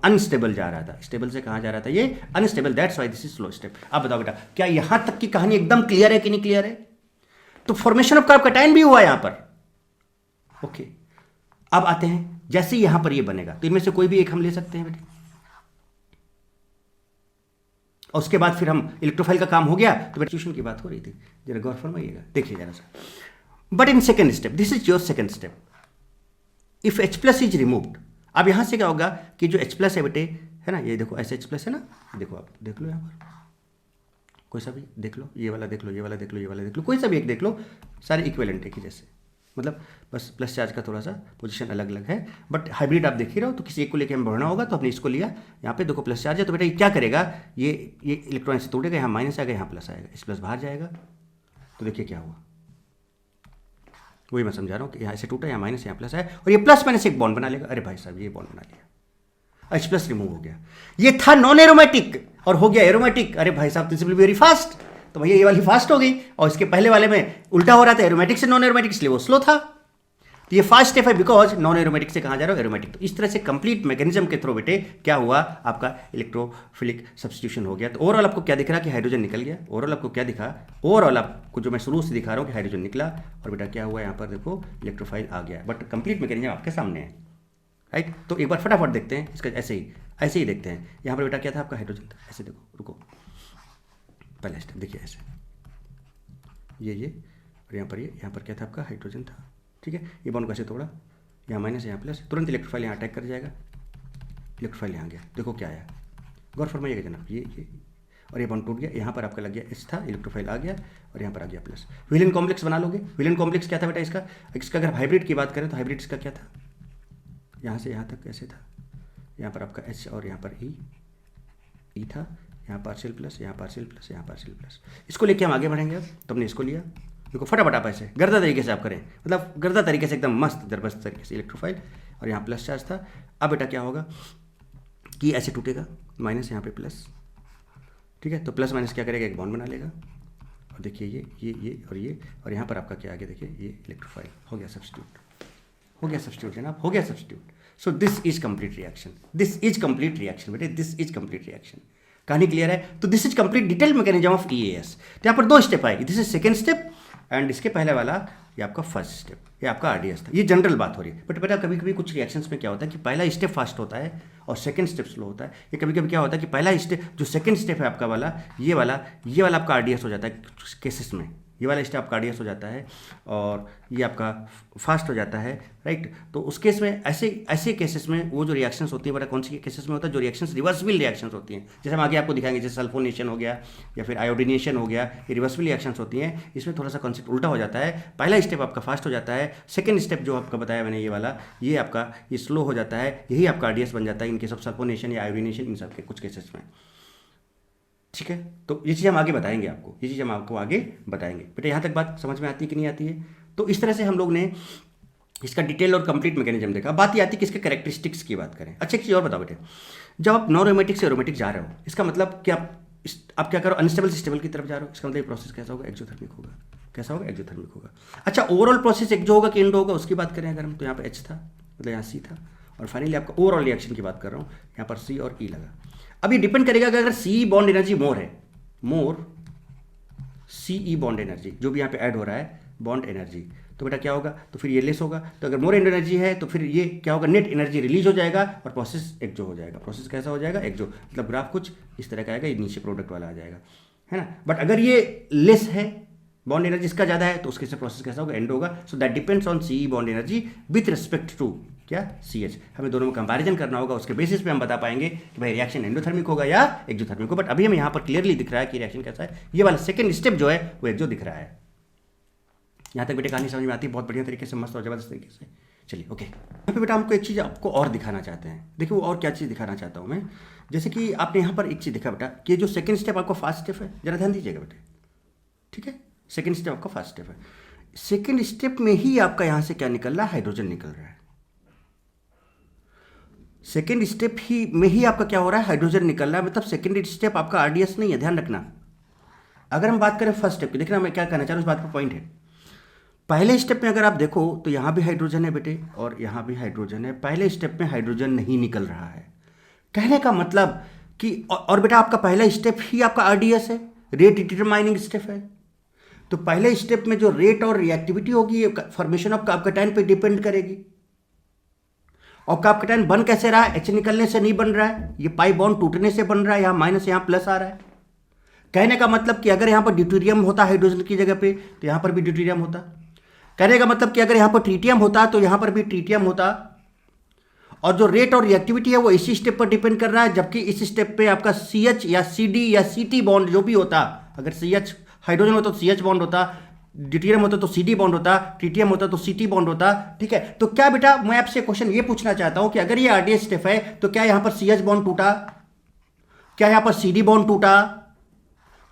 अनस्टेबल जा रहा था। स्टेबल से कहाँ जा रहा था? ये unstable. That's why this is slow step. अब बताओ बेटा, क्या यहां तक की कहानी एकदम क्लियर है कि नहीं क्लियर है? तो फॉर्मेशन ऑफ कार्बोकैटायन भी हुआ यहां पर। ओके, अब आते हैं, जैसे यहां पर ये बनेगा तो इनमें से कोई भी एक हम ले सकते हैं बेटे, और उसके बाद फिर हम इलेक्ट्रोफाइल का काम हो गया। तो ट्यूशन की बात हो रही थी, जरा गौर फरमाइएगा, देखिए जरा सा। But in second step, this is your second step, if H+ is removed. अब यहां से क्या होगा कि जो H+ है बेटे, है ना, ये देखो ऐसे H+ है ना, देखो आप देख लो यहाँ पर, कोई सा भी देख लो, ये वाला देख लो, ये वाला देख लो, ये वाला देख लो, कोई सा भी एक देख लो, सारे इक्विवेलेंट है कि जैसे, मतलब बस प्लस चार्ज का थोड़ा सा पोजीशन अलग अलग है। बट हाइब्रिड आप देख ही रहो, तो किसी एक को लेकर हमें बढ़ना होगा तो हमने इसको लिया। यहाँ पे देखो प्लस चार्ज है, तो बेटा ये क्या करेगा, ये इलेक्ट्रॉन से तोड़ेगा, यहाँ माइनस आएगा, यहाँ प्लस आएगा, इस प्लस बाहर जाएगा। तो देखिए क्या हुआ, वही मैं समझा रहा हूँ कि यहाँ से टूटा, यहाँ माइनस, यहाँ प्लस है, और ये प्लस माइनस एक बॉन्ड बना लेगा। अरे भाई साहब, ये बॉन्ड बना लिया, H+ रिमूव हो गया। ये था नॉन एरोमेटिक और हो गया एरोमेटिक। अरे भाई साहब, this will be very fast. तो भैया ये वाली फास्ट हो गई, और इसके पहले वाले में उल्टा हो रहा था, एरोमेटिक से नॉन एरोमेटिक, इसलिए वो स्लो था। तो ये फास्ट स्टेप है, बिकॉज नॉन एरोमेटिक से कहाँ जा रहा हो, एरोमेटिक। तो इस तरह से कंप्लीट मैकेनिज्म के थ्रू बेटे क्या हुआ, आपका इलेक्ट्रोफिलिक सब्स्टिट्यूशन हो गया। तो ओवरऑल आपको क्या दिख रहा कि हाइड्रोजन निकल गया। ओवरऑल आपको क्या दिखा, ओवरऑल आपको जो मैं शुरू से दिखा रहा हूँ कि हाइड्रोजन निकला, और बेटा क्या हुआ यहाँ पर देखो, इलेक्ट्रोफाइल आ गया। बट कंप्लीट मैकेनिज्म आपके सामने है, राइट। तो एक बार फटाफट देखते हैं इसका, ऐसे ही देखते हैं। यहाँ पर बेटा क्या था, आपका हाइड्रोजन था, ऐसे देखो, रुको, पहला स्टेप देखिए, ऐसे ये और यहाँ पर क्या था, आपका हाइड्रोजन था, ठीक है। ये बॉन्ड को ऐसे तोड़ा, यहाँ माइनस, यहाँ प्लस, तुरंत इलेक्ट्रोफाइल यहाँ अटैक कर जाएगा, इलेक्ट्रोफाइल यहाँ गया, देखो क्या आया, गौर फरमाइएगा जनाब। ये और ये बॉन्ड टूट गया, यहाँ पर आपका लग गया H था, इलेक्ट्रोफाइल आ गया, और यहाँ पर आ गया प्लस। विलेन कॉम्प्लेक्स बना लोगे। विलेन कॉम्प्लेक्स क्या था बेटा इसका अगर हाइब्रिड की बात करें तो हाइब्रिड इसका क्या था, यहाँ से यहाँ तक ऐसे था, यहाँ पर आपका H और यहाँ पर E था, यहाँ पार्शियल प्लस, यहाँ पार्शियल प्लस, यहाँ पार्शियल प्लस। इसको लेके हम आगे बढ़ेंगे। अब तो हमने इसको लिया, देखो फटाफट आप ऐसे गर्दा तरीके से आप करें, मतलब गर्दा तरीके से एकदम मस्त दरबस्त तरीके से इलेक्ट्रोफाइल, और यहाँ प्लस चार्ज था। अब बेटा क्या होगा कि ऐसे टूटेगा, माइनस यहाँ पे प्लस, ठीक है। तो प्लस माइनस क्या करेगा, एक बॉन्ड बना लेगा, और देखिए ये और यहाँ पर आपका क्या आ गया, देखिए ये इलेक्ट्रोफाइल हो गया सब्स्टिट्यूट जनाब, हो गया substitute. So this is complete reaction, this is complete reaction बेटे, दिस इज कंप्लीट रिएक्शन। कहानी क्लियर है? तो this is complete detail mechanism of EAS। तो यहाँ पर 2 स्टेप आएगी, this is second step, and इसके पहले वाला ये आपका फर्स्ट स्टेप, ये आपका RDS था। ये जनरल बात हो रही है, बट बेटा कभी कभी कुछ रिएक्शंस में क्या होता है कि पहला स्टेप फास्ट होता है और सेकंड स्टेप स्लो होता है। ये कभी कभी क्या होता है कि पहला स्टेप, जो सेकंड स्टेप है आपका वाला, ये वाला आपका RDS हो जाता है केसेस में, ये वाला स्टेप आपका RDS हो जाता है, और ये आपका फास्ट हो जाता है, राइट। तो उस केस में ऐसे केसेस में वो जो रिएक्शंस होती है बेटा, कौन सी केसेस में होता है, जो रिएक्शंस रिवर्सिबल रिएक्शंस होती हैं, जैसे हम आगे आपको दिखाएंगे, जैसे सल्फोनेशन हो गया या फिर आयोडिनेशन हो गया, ये रिवर्सिबल रिएक्शंस होती हैं। इसमें थोड़ा सा कॉन्सेप्ट उल्टा हो जाता है, पहला स्टेप आपका फास्ट हो जाता है, सेकंड स्टेप जो आपका बताया मैंने ये वाला, ये आपका ये स्लो हो जाता है, यही आपका RDS बन जाता है इनकेस ऑफ सल्फोनेशन या आयोडिनेशन, इन सब के कुछ केसेस में, ठीक है। तो ये चीज़ हम आगे बताएंगे आपको, ये चीज़ हम आपको आगे बताएंगे। बेटा यहाँ तक बात समझ में आती है कि नहीं आती है? तो इस तरह से हम लोग ने इसका डिटेल और कंप्लीट मैकेनिज्म देखा। बात ये आती है कि इसके कैरेक्टरिस्टिक्स की बात करें। अच्छा एक चीज़ और बताओ बेटे, जब आप नॉन एरोमेटिक से एरोमेटिक जा रहे हो, इसका मतलब कि आप क्या करो, अनस्टेबल से स्टेबल की तरफ जा रहे हो, इसका मतलब ये प्रोसेस कैसा होगा, एक्सोथर्मिक होगा। कैसा होगा, एक्सोथर्मिक होगा। अच्छा ओवरऑल प्रोसेस एक जो होगा कि इंडो होगा, उसकी बात करें अगर हम, तो यहाँ पर H था, मतलब यहाँ C था, और फाइनली आपका ओवरऑल रिएक्शन की बात कर रहा हूँ, यहाँ पर C और E लगा। अब ये डिपेंड करेगा कि अगर CE बॉन्ड एनर्जी मोर है, मोर CE बॉन्ड एनर्जी जो भी यहाँ पे ऐड हो रहा है बॉन्ड एनर्जी, तो बेटा क्या होगा, तो फिर ये लेस होगा। तो अगर मोर एनर्जी है तो फिर ये क्या होगा, नेट एनर्जी रिलीज हो जाएगा और प्रोसेस एक्जो हो जाएगा। प्रोसेस कैसा हो जाएगा, एक्जो, मतलब ग्राफ कुछ इस तरह का आएगा, ये नीचे प्रोडक्ट वाला आ जाएगा, है ना। बट अगर ये लेस है, बॉन्ड एनर्जी इसका ज़्यादा है, तो उसके से प्रोसेस कैसा होगा, एंड होगा। So that depends on CE bond energy with respect to क्या, CH। हमें दोनों में कंपैरिजन करना होगा, उसके बेसिस पे हम बता पाएंगे कि भाई रिएक्शन एंडोथर्मिक होगा या एक्सोथर्मिक होगा। बट अभी हमें यहाँ पर क्लियरली दिख रहा है कि रिएक्शन कैसा है। ये वाला सेकंड स्टेप जो है वो एक्सो दिख रहा है। यहाँ तक बेटे कहानी समझ में आती है बहुत बढ़िया तरीके से, मस्त और जबरदस्त तरीके से। चलिए ओके, यहाँ पे बेटा हमको एक चीज़ आपको और दिखाना चाहते हैं। देखिए वो और क्या चीज़ दिखाना चाहता हूँ मैं, जैसे कि आपने यहाँ पर एक चीज़ देखा बेटा कि जो सेकंड स्टेप आपका फास्ट स्टेप है, जरा ध्यान दीजिएगा बेटे, ठीक है। सेकंड स्टेप आपका फास्ट स्टेप है, सेकंड स्टेप में ही आपका यहाँ से क्या निकल रहा है, हाइड्रोजन निकल रहा है। सेकेंड स्टेप ही में ही आपका क्या हो रहा है, हाइड्रोजन निकल रहा है। मतलब सेकेंड स्टेप आपका RDS नहीं है, ध्यान रखना। अगर हम बात करें फर्स्ट स्टेप की, देखना मैं क्या कहना चाह रहा हूँ, उस बात पर पॉइंट है। पहले स्टेप में अगर आप देखो तो यहाँ भी हाइड्रोजन है बेटे और यहाँ भी हाइड्रोजन है। पहले स्टेप में हाइड्रोजन नहीं निकल रहा है, कहने का मतलब कि और बेटा आपका पहला स्टेप ही आपका RDS है, रेट डिटरमाइनिंग स्टेप है। तो पहले स्टेप में जो रेट और रिएक्टिविटी होगी फॉर्मेशन ऑफ कार्बोकैटायन पे डिपेंड करेगी। और कार्बोकैटायन बन कैसे रहा है, H निकलने से नहीं बन रहा है, ये पाई बॉन्ड टूटने से बन रहा है, यहाँ माइनस यहाँ प्लस आ रहा है। कहने का मतलब कि अगर यहाँ पर ड्यूटेरियम होता हाइड्रोजन की जगह पे तो यहाँ पर भी ड्यूटेरियम होता। कहने का मतलब कि अगर यहाँ पर ट्रीटियम होता तो यहाँ पर भी ट्रीटियम होता। और जो रेट और रिएक्टिविटी है वो इसी स्टेप पर डिपेंड कर रहा है, जबकि इस स्टेप पे आपका CH या CD या CT बॉन्ड जो भी होता, अगर CH हाइड्रोजन होता तो CH बॉन्ड होता, ड्यूटेरियम होता तो CD बॉन्ड होता, ट्रीटियम होता तो CT बॉन्ड होता, ठीक है। तो क्या बेटा मैं आपसे क्वेश्चन ये पूछना चाहता हूं कि अगर ये RDS स्टेप है तो क्या यहां पर CH बॉन्ड टूटा, क्या यहां पर CD बॉन्ड टूटा,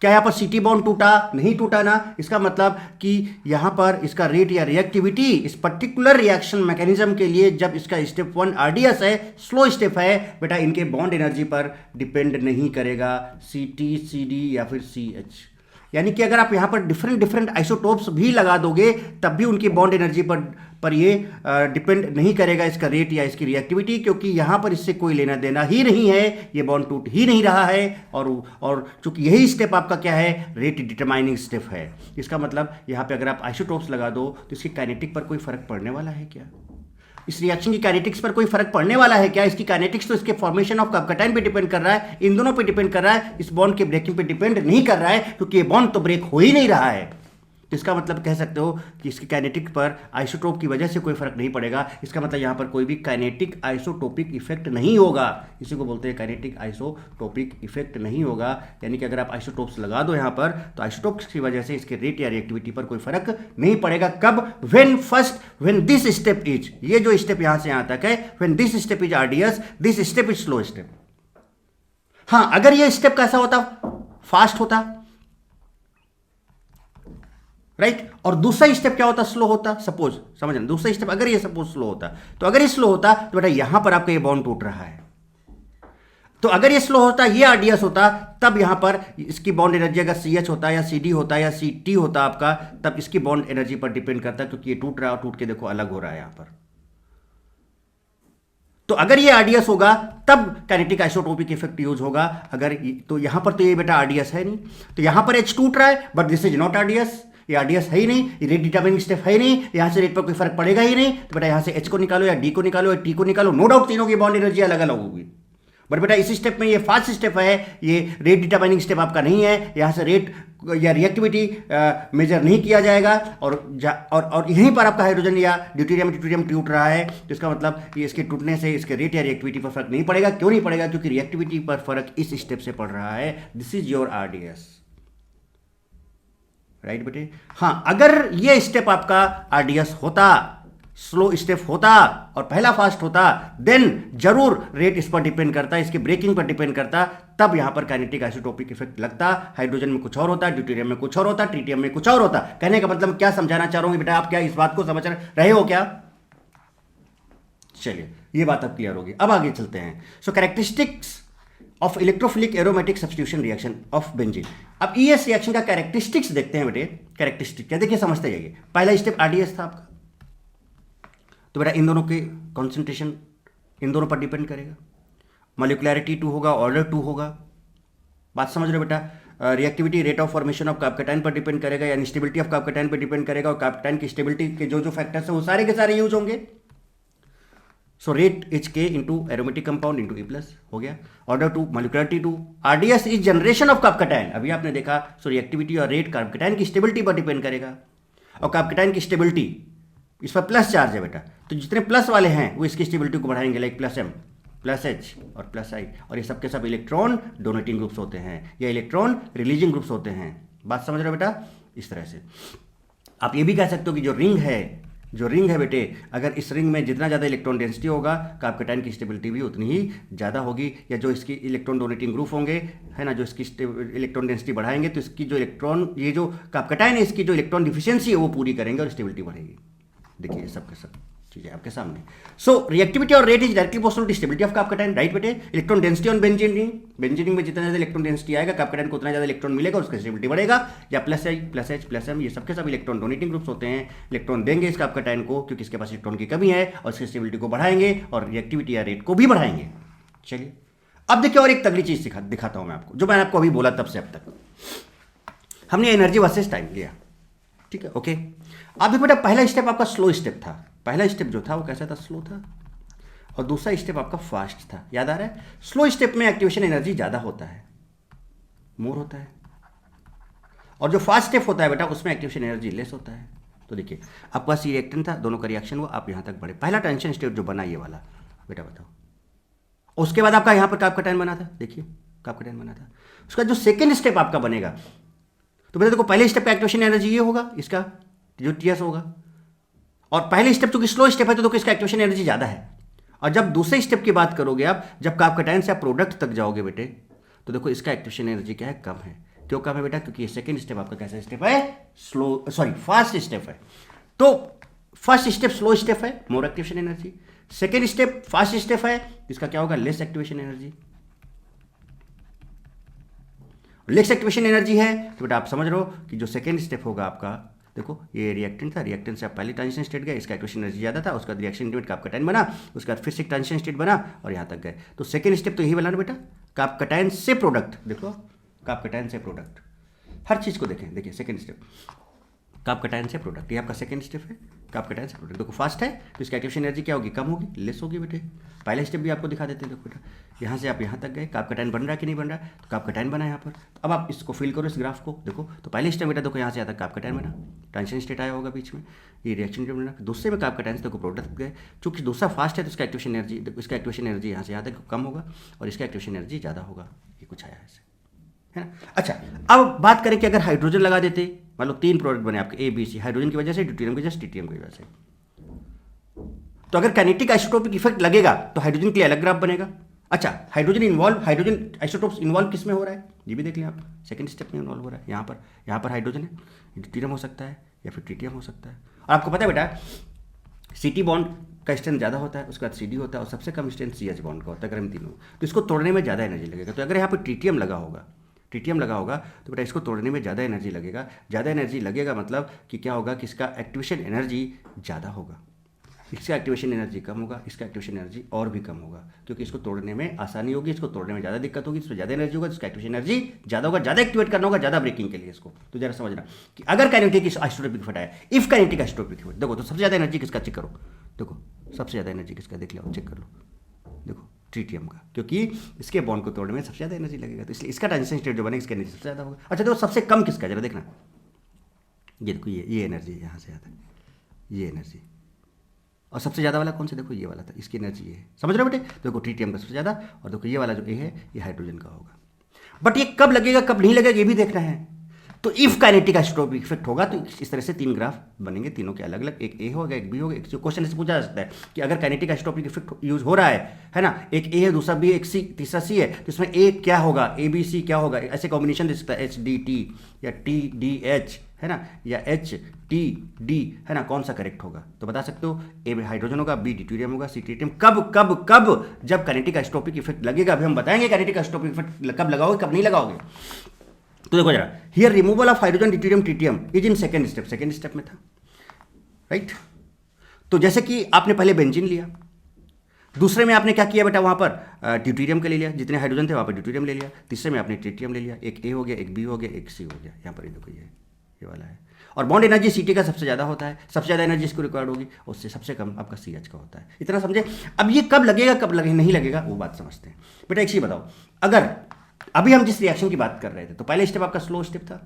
क्या यहां पर CT बॉन्ड टूटा, नहीं टूटा ना। इसका मतलब कि यहां पर इसका रेट या रिएक्टिविटी इस पर्टिकुलर रिएक्शन मैकेनिज्म के लिए, जब इसका स्टेप 1 RDS है, स्लो स्टेप है बेटा, इनके बॉन्ड एनर्जी पर डिपेंड नहीं करेगा CT CD या फिर CH। यानी कि अगर आप यहाँ पर डिफरेंट आइसोटोप्स भी लगा दोगे तब भी उनकी बॉन्ड एनर्जी पर ये डिपेंड नहीं करेगा इसका रेट या इसकी रिएक्टिविटी, क्योंकि यहाँ पर इससे कोई लेना देना ही नहीं है, ये बॉन्ड टूट ही नहीं रहा है। और चूंकि यही स्टेप आपका क्या है, रेट डिटरमाइनिंग स्टेप है। इसका मतलब यहाँ पे अगर आप आइसोटोप्स लगा दो तो इसकी काइनेटिक पर कोई फर्क पड़ने वाला है क्या, इस रिएक्शन की काइनेटिक्स पर कोई फर्क पड़ने वाला है क्या? इसकी काइनेटिक्स तो इसके फॉर्मेशन ऑफ कार्बोकैटायन पे डिपेंड कर रहा है, इन दोनों पे डिपेंड कर रहा है, इस बॉन्ड के ब्रेकिंग पे डिपेंड नहीं कर रहा है, क्योंकि ये बॉन्ड तो ब्रेक हो ही नहीं रहा है। तो इसका मतलब कह सकते हो कि इसकी काइनेटिक पर आइसोटोप की वजह से कोई फर्क नहीं पड़ेगा। इसका मतलब यहाँ पर कोई भी काइनेटिक आइसोटोपिक इफेक्ट नहीं होगा। इसी को बोलते हैं काइनेटिक आइसोटोपिक इफेक्ट नहीं होगा। यानी कि अगर आप आइसोटोप्स लगा दो यहाँ पर तो आइसोटोप्स की वजह से इसके रेट या रिएक्टिविटी पर कोई फर्क नहीं पड़ेगा। कब? व्हेन दिस स्टेप इज, ये जो स्टेप यहाँ से यहाँ तक है, when this step is RDS, this step is slow step. हाँ, अगर ये स्टेप कैसा होता, फास्ट होता, राइट, और दूसरा स्टेप क्या होता, स्लो होता। सपोज समझना, दूसरा स्टेप अगर ये सपोज स्लो होता, तो अगर ये स्लो होता तो बेटा यहां पर आपका ये बॉन्ड टूट रहा है, तो अगर ये स्लो होता, ये RDS होता, तब यहां पर इसकी बॉन्ड एनर्जी अगर CH होता या CD होता या CT होता आपका, तब इसकी बॉन्ड एनर्जी पर डिपेंड करता है, क्योंकि ये टूट रहा है और टूट के देखो अलग हो रहा है यहां पर। तो अगर ये RDS होगा तब काइनेटिक आइसोटोपिक इफेक्ट यूज होगा। अगर तो यहां पर तो ये बेटा RDS है नहीं, तो यहां पर H टूट रहा है, but this is not RDS, ये RDS है ही नहीं, ये रेट डिटरमाइनिंग स्टेप है ही नहीं, यहां से रेट पर कोई फर्क पड़ेगा ही नहीं। तो बेटा यहां से H को निकालो या D को निकालो या T को निकालो, नो डाउट तीनों की बॉन्ड एनर्जी अलग अलग होगी। बट बेटा इस स्टेप में ये फास्ट स्टेप है, ये रेट डिटरमाइनिंग स्टेप आपका नहीं है, यहां से रेट या रिएक्टिविटी मेजर नहीं किया जाएगा, और यहीं पर आपका हाइड्रोजन या ड्यूटेरियम टूट रहा है। तो इसका मतलब ये इसके टूटने से इसके रेट या रिएक्टिविटी पर फर्क नहीं पड़ेगा। क्यों नहीं पड़ेगा? क्योंकि रिएक्टिविटी पर फर्क इस स्टेप से पड़ रहा है। This is your RDS, right बेटे। हाँ, अगर ये स्टेप आपका RDS होता, स्लो स्टेप होता और पहला फास्ट होता, देन जरूर रेट इस पर डिपेंड करता, इसके ब्रेकिंग पर डिपेंड करता, तब यहां पर काइनेटिक आइसोटोपिक इफेक्ट लगता। हाइड्रोजन में कुछ और होता, ड्यूटेरियम में कुछ और होता, ट्रीटियम में कुछ और होता। कहने का मतलब क्या समझाना चाह रहा हूं बेटा, आप क्या इस बात को समझ रहे हो क्या? चलिए, ये बात अब क्लियर होगी। अब आगे चलते हैं। So characteristics of electrophilic aromatic substitution reaction of benzene. अब ES रिएक्शन का कैरेक्टरिस्टिक्स देखते हैं बेटे। कैरेक्टरिस्टिक क्या, देखिए समझते जाइए। पहला स्टेप RDS था आपका, तो बेटा इन दोनों के कॉन्सेंट्रेशन इन दोनों पर डिपेंड करेगा। मॉलिक्युलैरिटी 2 होगा, ऑर्डर 2 होगा। बात समझ रहे हो बेटा? Reactivity rate of formation of carbocation पर डिपेंड करेगा, यानी स्टेबिलिटी ऑफ कार्बोकैटायन पर डिपेंड करेगा, और कार्बोकैटायन की स्टेबिलिटी के जो फैक्टर्स हैं वो सारे के सारे यूज होंगे। So rate is K into aromatic compound into E+ हो गया। Order 2, मॉलिक्युलरिटी 2। RDS is generation of carbocation, अभी आपने देखा। सो रिएक्टिविटी और रेट कार्बोकैटायन की स्टेबिलिटी पर डिपेंड करेगा, और कार्बोकैटायन की स्टेबिलिटी इस पर प्लस चार्ज है बेटा, तो जितने प्लस वाले हैं वो इसकी स्टेबिलिटी को बढ़ाएंगे, like plus M, plus H और प्लस आई, और ये सबके सब इलेक्ट्रॉन डोनेटिंग ग्रुप्स होते हैं या इलेक्ट्रॉन रिलीजिंग ग्रुप्स होते हैं। बात समझ रहे हो बेटा? इस तरह से आप ये भी कह सकते हो कि जो रिंग है बेटे, अगर इस रिंग में जितना ज़्यादा इलेक्ट्रॉन डेंसिटी होगा कार्बोकेटाइन की स्टेबिलिटी भी उतनी ही ज़्यादा होगी, या जो इसकी इलेक्ट्रॉन डोनेटिंग ग्रुप होंगे, है ना, जो इसकी इलेक्ट्रॉन डेंसिटी बढ़ाएंगे तो इसकी जो इलेक्ट्रॉन, ये जो कार्बोकेटाइन है इसकी जो इलेक्ट्रॉन डिफिशियंसी है वो पूरी करेंगे और स्टेबिलिटी बढ़ेगी। देखिए ये सब के सब चीज़ें आपके सामने। सो रिएक्टिविटी और rate is directly proportional to stability of carbocation, right बेटे। Electron density on benzene ring में जितना ज़्यादा इलेक्ट्रॉन डेंसिटी आएगा कार्बोकेटाइन को उतना ज़्यादा इलेक्ट्रॉन मिलेगा, उसका स्टेबिलिटी बढ़ेगा। या plus I, plus H, plus M, ये सबके सब इलेक्ट्रॉन डोनेटिंग ग्रुप्स होते हैं, इलेक्ट्रॉन देंगे इस कार्बोकेटाइन को क्योंकि इसके पास इलेक्ट्रॉन की कमी है, और इसकी स्टेबिलिटी को बढ़ाएंगे और रिएक्टिविटी या रेट को भी बढ़ाएंगे। चलिए अब देखिए और एक तगड़ी चीज़ दिखाता हूँ मैं आपको, जो मैंने आपको अभी बोला तब से अब तक। हमने एनर्जी वर्सेस टाइम लिया, ठीक है, ओके। अभी बेटा पहला स्टेप आपका स्लो स्टेप था, पहला स्टेप जो था वो कैसा था, स्लो था, और दूसरा स्टेप आपका फास्ट था, याद आ रहा है? स्लो स्टेप में एक्टिवेशन एनर्जी ज़्यादा होता है, मोर होता है, और जो फास्ट स्टेप होता है बेटा उसमें एक्टिवेशन एनर्जी लेस होता है। तो देखिए आपके पास ये रिएक्टेंट था, दोनों का रिएक्शन हुआ, आप यहाँ तक बढ़े, पहला ट्रांजिशन स्टेट जो बना ये वाला, बेटा बताओ। उसके बाद आपका यहाँ पर कार्बोकेटाइन बना था, देखिए कार्बोकेटाइन बना था। उसका जो सेकेंड स्टेप आपका बनेगा, तो बेटा देखो पहले स्टेप का एक्टिवेशन एनर्जी ये होगा, इसका जो टीएस होगा, और पहले स्टेप चूंकि स्लो स्टेप है तो इसका एक्टिवेशन एनर्जी ज़्यादा है। और जब दूसरे स्टेप की बात करोगे आप, जब कार्बोकेटाइन से आप प्रोडक्ट तक जाओगे बेटे, तो देखो इसका एक्टिवेशन एनर्जी क्या है, कम है। क्यों कम है बेटा? क्योंकि ये सेकंड स्टेप आपका कैसा स्टेप है, फास्ट स्टेप है। तो फर्स्ट स्टेप स्लो स्टेप है, more activation energy. Second step fast step है, इसका क्या होगा, less activation energy. Less activation energy है तो बेटा आप समझ रहे हो कि जो सेकेंड स्टेप होगा आपका, देखो ये रिएक्टेंट था, रिएक्टेंट से आप पहले ट्रांजिशन स्टेट गए, इसका एक्टिवेशन एनर्जी ज़्यादा था, उसका रिएक्शन इंटीमेट कार्बोकेटाइन बना, उसके बाद फिर से ट्रांजिशन स्टेट बना और यहाँ तक गए। तो सेकेंड स्टेप तो यही बना ना बेटा, कार्बोकेटाइन से प्रोडक्ट, देखो कार्बोकेटाइन से प्रोडक्ट, हर चीज़ को देखें, देखिए सेकेंड स्टेप कार्बोकेटाइन से प्रोडक्ट, ये आपका सेकंड स्टेप है, कार्बोकेटाइन से प्रोडक्ट। देखो फास्ट है तो इसकी एक्टिवेशन एनर्जी क्या होगी, कम होगी, लेस होगी बेटे। पहला स्टेप भी आपको दिखा देते हैं, देखो बेटा यहाँ से आप यहाँ तक गए, कार्बोकेटाइन बन रहा है कि नहीं बन रहा है, तो कार्बोकेटाइन बना यहाँ पर। अब आप इसको फिल करो, इस ग्राफ को देखो, तो पहले स्टेप बेटा देखो यहाँ से आता कार्बोकेटाइन बना, ट्रांजिशन स्टेट आया होगा बीच में, ये रिएक्शन जो बना, दूसरे में कार्बोकेटाइन से देखो प्रोडक्ट गए, चूँकि दूसरा फास्ट है तो इसका एक्टिवेशन एनर्जी, इसका एक्टिवेशन एनर्जी यहाँ से यहाँ तक कम होगा और इसका एक्टिवेशन एनर्जी ज़्यादा होगा, ये कुछ आया ऐसे, है ना। अच्छा अब बात करें कि अगर हाइड्रोजन लगा देते, मान लो 3 प्रोडक्ट बने आपके ए बी सी, हाइड्रोजन की वजह से, ड्यूटेरियम की वजह से, ट्रिटियम की वजह से, तो अगर काइनेटिक आइसोटोपिक इफेक्ट लगेगा तो हाइड्रोजन के लिए अलग ग्राफ बनेगा। अच्छा हाइड्रोजन आइसोटोप्स इन्वॉल्व किस में हो रहा है, ये भी देख लें आप, सेकंड स्टेप में इन्वॉल्व हो रहा है, यहाँ पर हाइड्रोजन है, ड्यूटेरियम हो सकता है या फिर ट्रिटियम हो सकता है। और आपको पता है बेटा सी बॉन्ड का स्ट्रेंथ ज़्यादा होता है, उसके बाद सी होता है, और सबसे कम स्ट्रेंथ सी बॉन्ड का होता है, अगर हम तीनों, तो इसको तोड़ने में ज़्यादा एनर्जी लगेगा। तो अगर यहाँ पर ट्रिटियम लगा होगा तो बेटा इसको तोड़ने में ज़्यादा एनर्जी लगेगा, मतलब कि क्या होगा कि इसका एक्टिवेशन एनर्जी ज़्यादा होगा, इसका एक्टिवेशन एनर्जी कम होगा, इसका एक्टिवेशन एनर्जी और भी कम होगा, क्योंकि इसको तोड़ने में आसानी होगी, इसको तोड़ने में ज़्यादा दिक्कत होगी, इसमें ज़्यादा एनर्जी होगा, इसका एक्टिवेशन एनर्जी ज़्यादा होगा, ज़्यादा एक्टिवेट करना होगा, ज़्यादा ब्रेकिंग के लिए इसको। तो जरा समझना कि अगर काइनेटिक आइसोटोपिक इफेक्ट है, इफ काइनेटिक आइसोटोपिक इफेक्ट, देखो तो सबसे ज़्यादा एनर्जी किसका, चेक करो, देखो सबसे ज़्यादा एनर्जी किसका, देख लो, चेक कर लो, देखो ट्रिटियम का, क्योंकि इसके बॉन्ड को तोड़ने में सबसे ज़्यादा एनर्जी लगेगा, तो इसलिए इसका ट्रांजिशन स्टेट जो बनेगा इसका एनर्जी सबसे ज़्यादा होगा। अच्छा देखो सबसे कम किसका, जरा देखना, ये देखो ये एनर्जी यहाँ से आता है, ये एनर्जी, और सबसे ज़्यादा वाला कौन सा, देखो ये वाला था, इसकी एनर्जी ये है, समझ रहे हो बेटे, देखो ट्रिटियम का सबसे ज़्यादा, और देखो ये वाला जो ए है ये हाइड्रोजन का होगा। बट ये कब लगेगा कब नहीं लगेगा ये भी देखना है। तो इफ काइनेटिक आइसोटोपिक इफेक्ट होगा तो इस तरह से 3 ग्राफ बनेंगे, तीनों के अलग अलग, एक ए होगा एक बी होगा। एक क्वेश्चन ऐसे पूछा जा सकता है कि अगर काइनेटिक आइसोटोपिक इफेक्ट यूज हो रहा है ना, एक ए है दूसरा बी एक सी तीसरा सी है, तो इसमें ए क्या होगा, ए बी सी क्या होगा, ऐसे कॉम्बिनेशन दे सकता है, एच डी टी या टी डी एच, है ना, या एच टी डी, है ना, कौन सा करेक्ट होगा। तो बता सकते हो ए में हाइड्रोजन होगा, बी ड्यूटेरियम होगा, सी ट्रिटियम। कब जब काइनेटिक आइसोटोपिक इफेक्ट लगेगा, अभी हम बताएंगे काइनेटिक आइसोटोपिक इफेक्ट कब लगाओगे कब नहीं लगाओगे। तो देखो जरा, here removal of hydrogen deuterium tritium is in second step में था, राइट। तो जैसे कि आपने पहले बेंजीन लिया, दूसरे में आपने क्या किया बेटा, वहाँ पर ड्यूटेरियम के ले लिया, जितने हाइड्रोजन थे वहाँ पर ड्यूटेरियम ले लिया, तीसरे में आपने ट्रिटियम ले लिया, एक ए हो गया एक बी हो गया एक सी हो गया, यहाँ पर ये देखो ये वाला है। और बॉन्ड एनर्जी सी टी का सबसे ज़्यादा होता है, सबसे ज़्यादा एनर्जी इसको रिक्वायर्ड होगी, उससे सबसे कम आपका सी एच का होता है। इतना समझे। अब ये कब लगेगा कब नहीं लगेगा वो बात समझते हैं। बेटा एक चीज़ बताओ, अगर अभी हम जिस रिएक्शन की बात कर रहे थे तो पहले स्टेप आपका स्लो स्टेप था,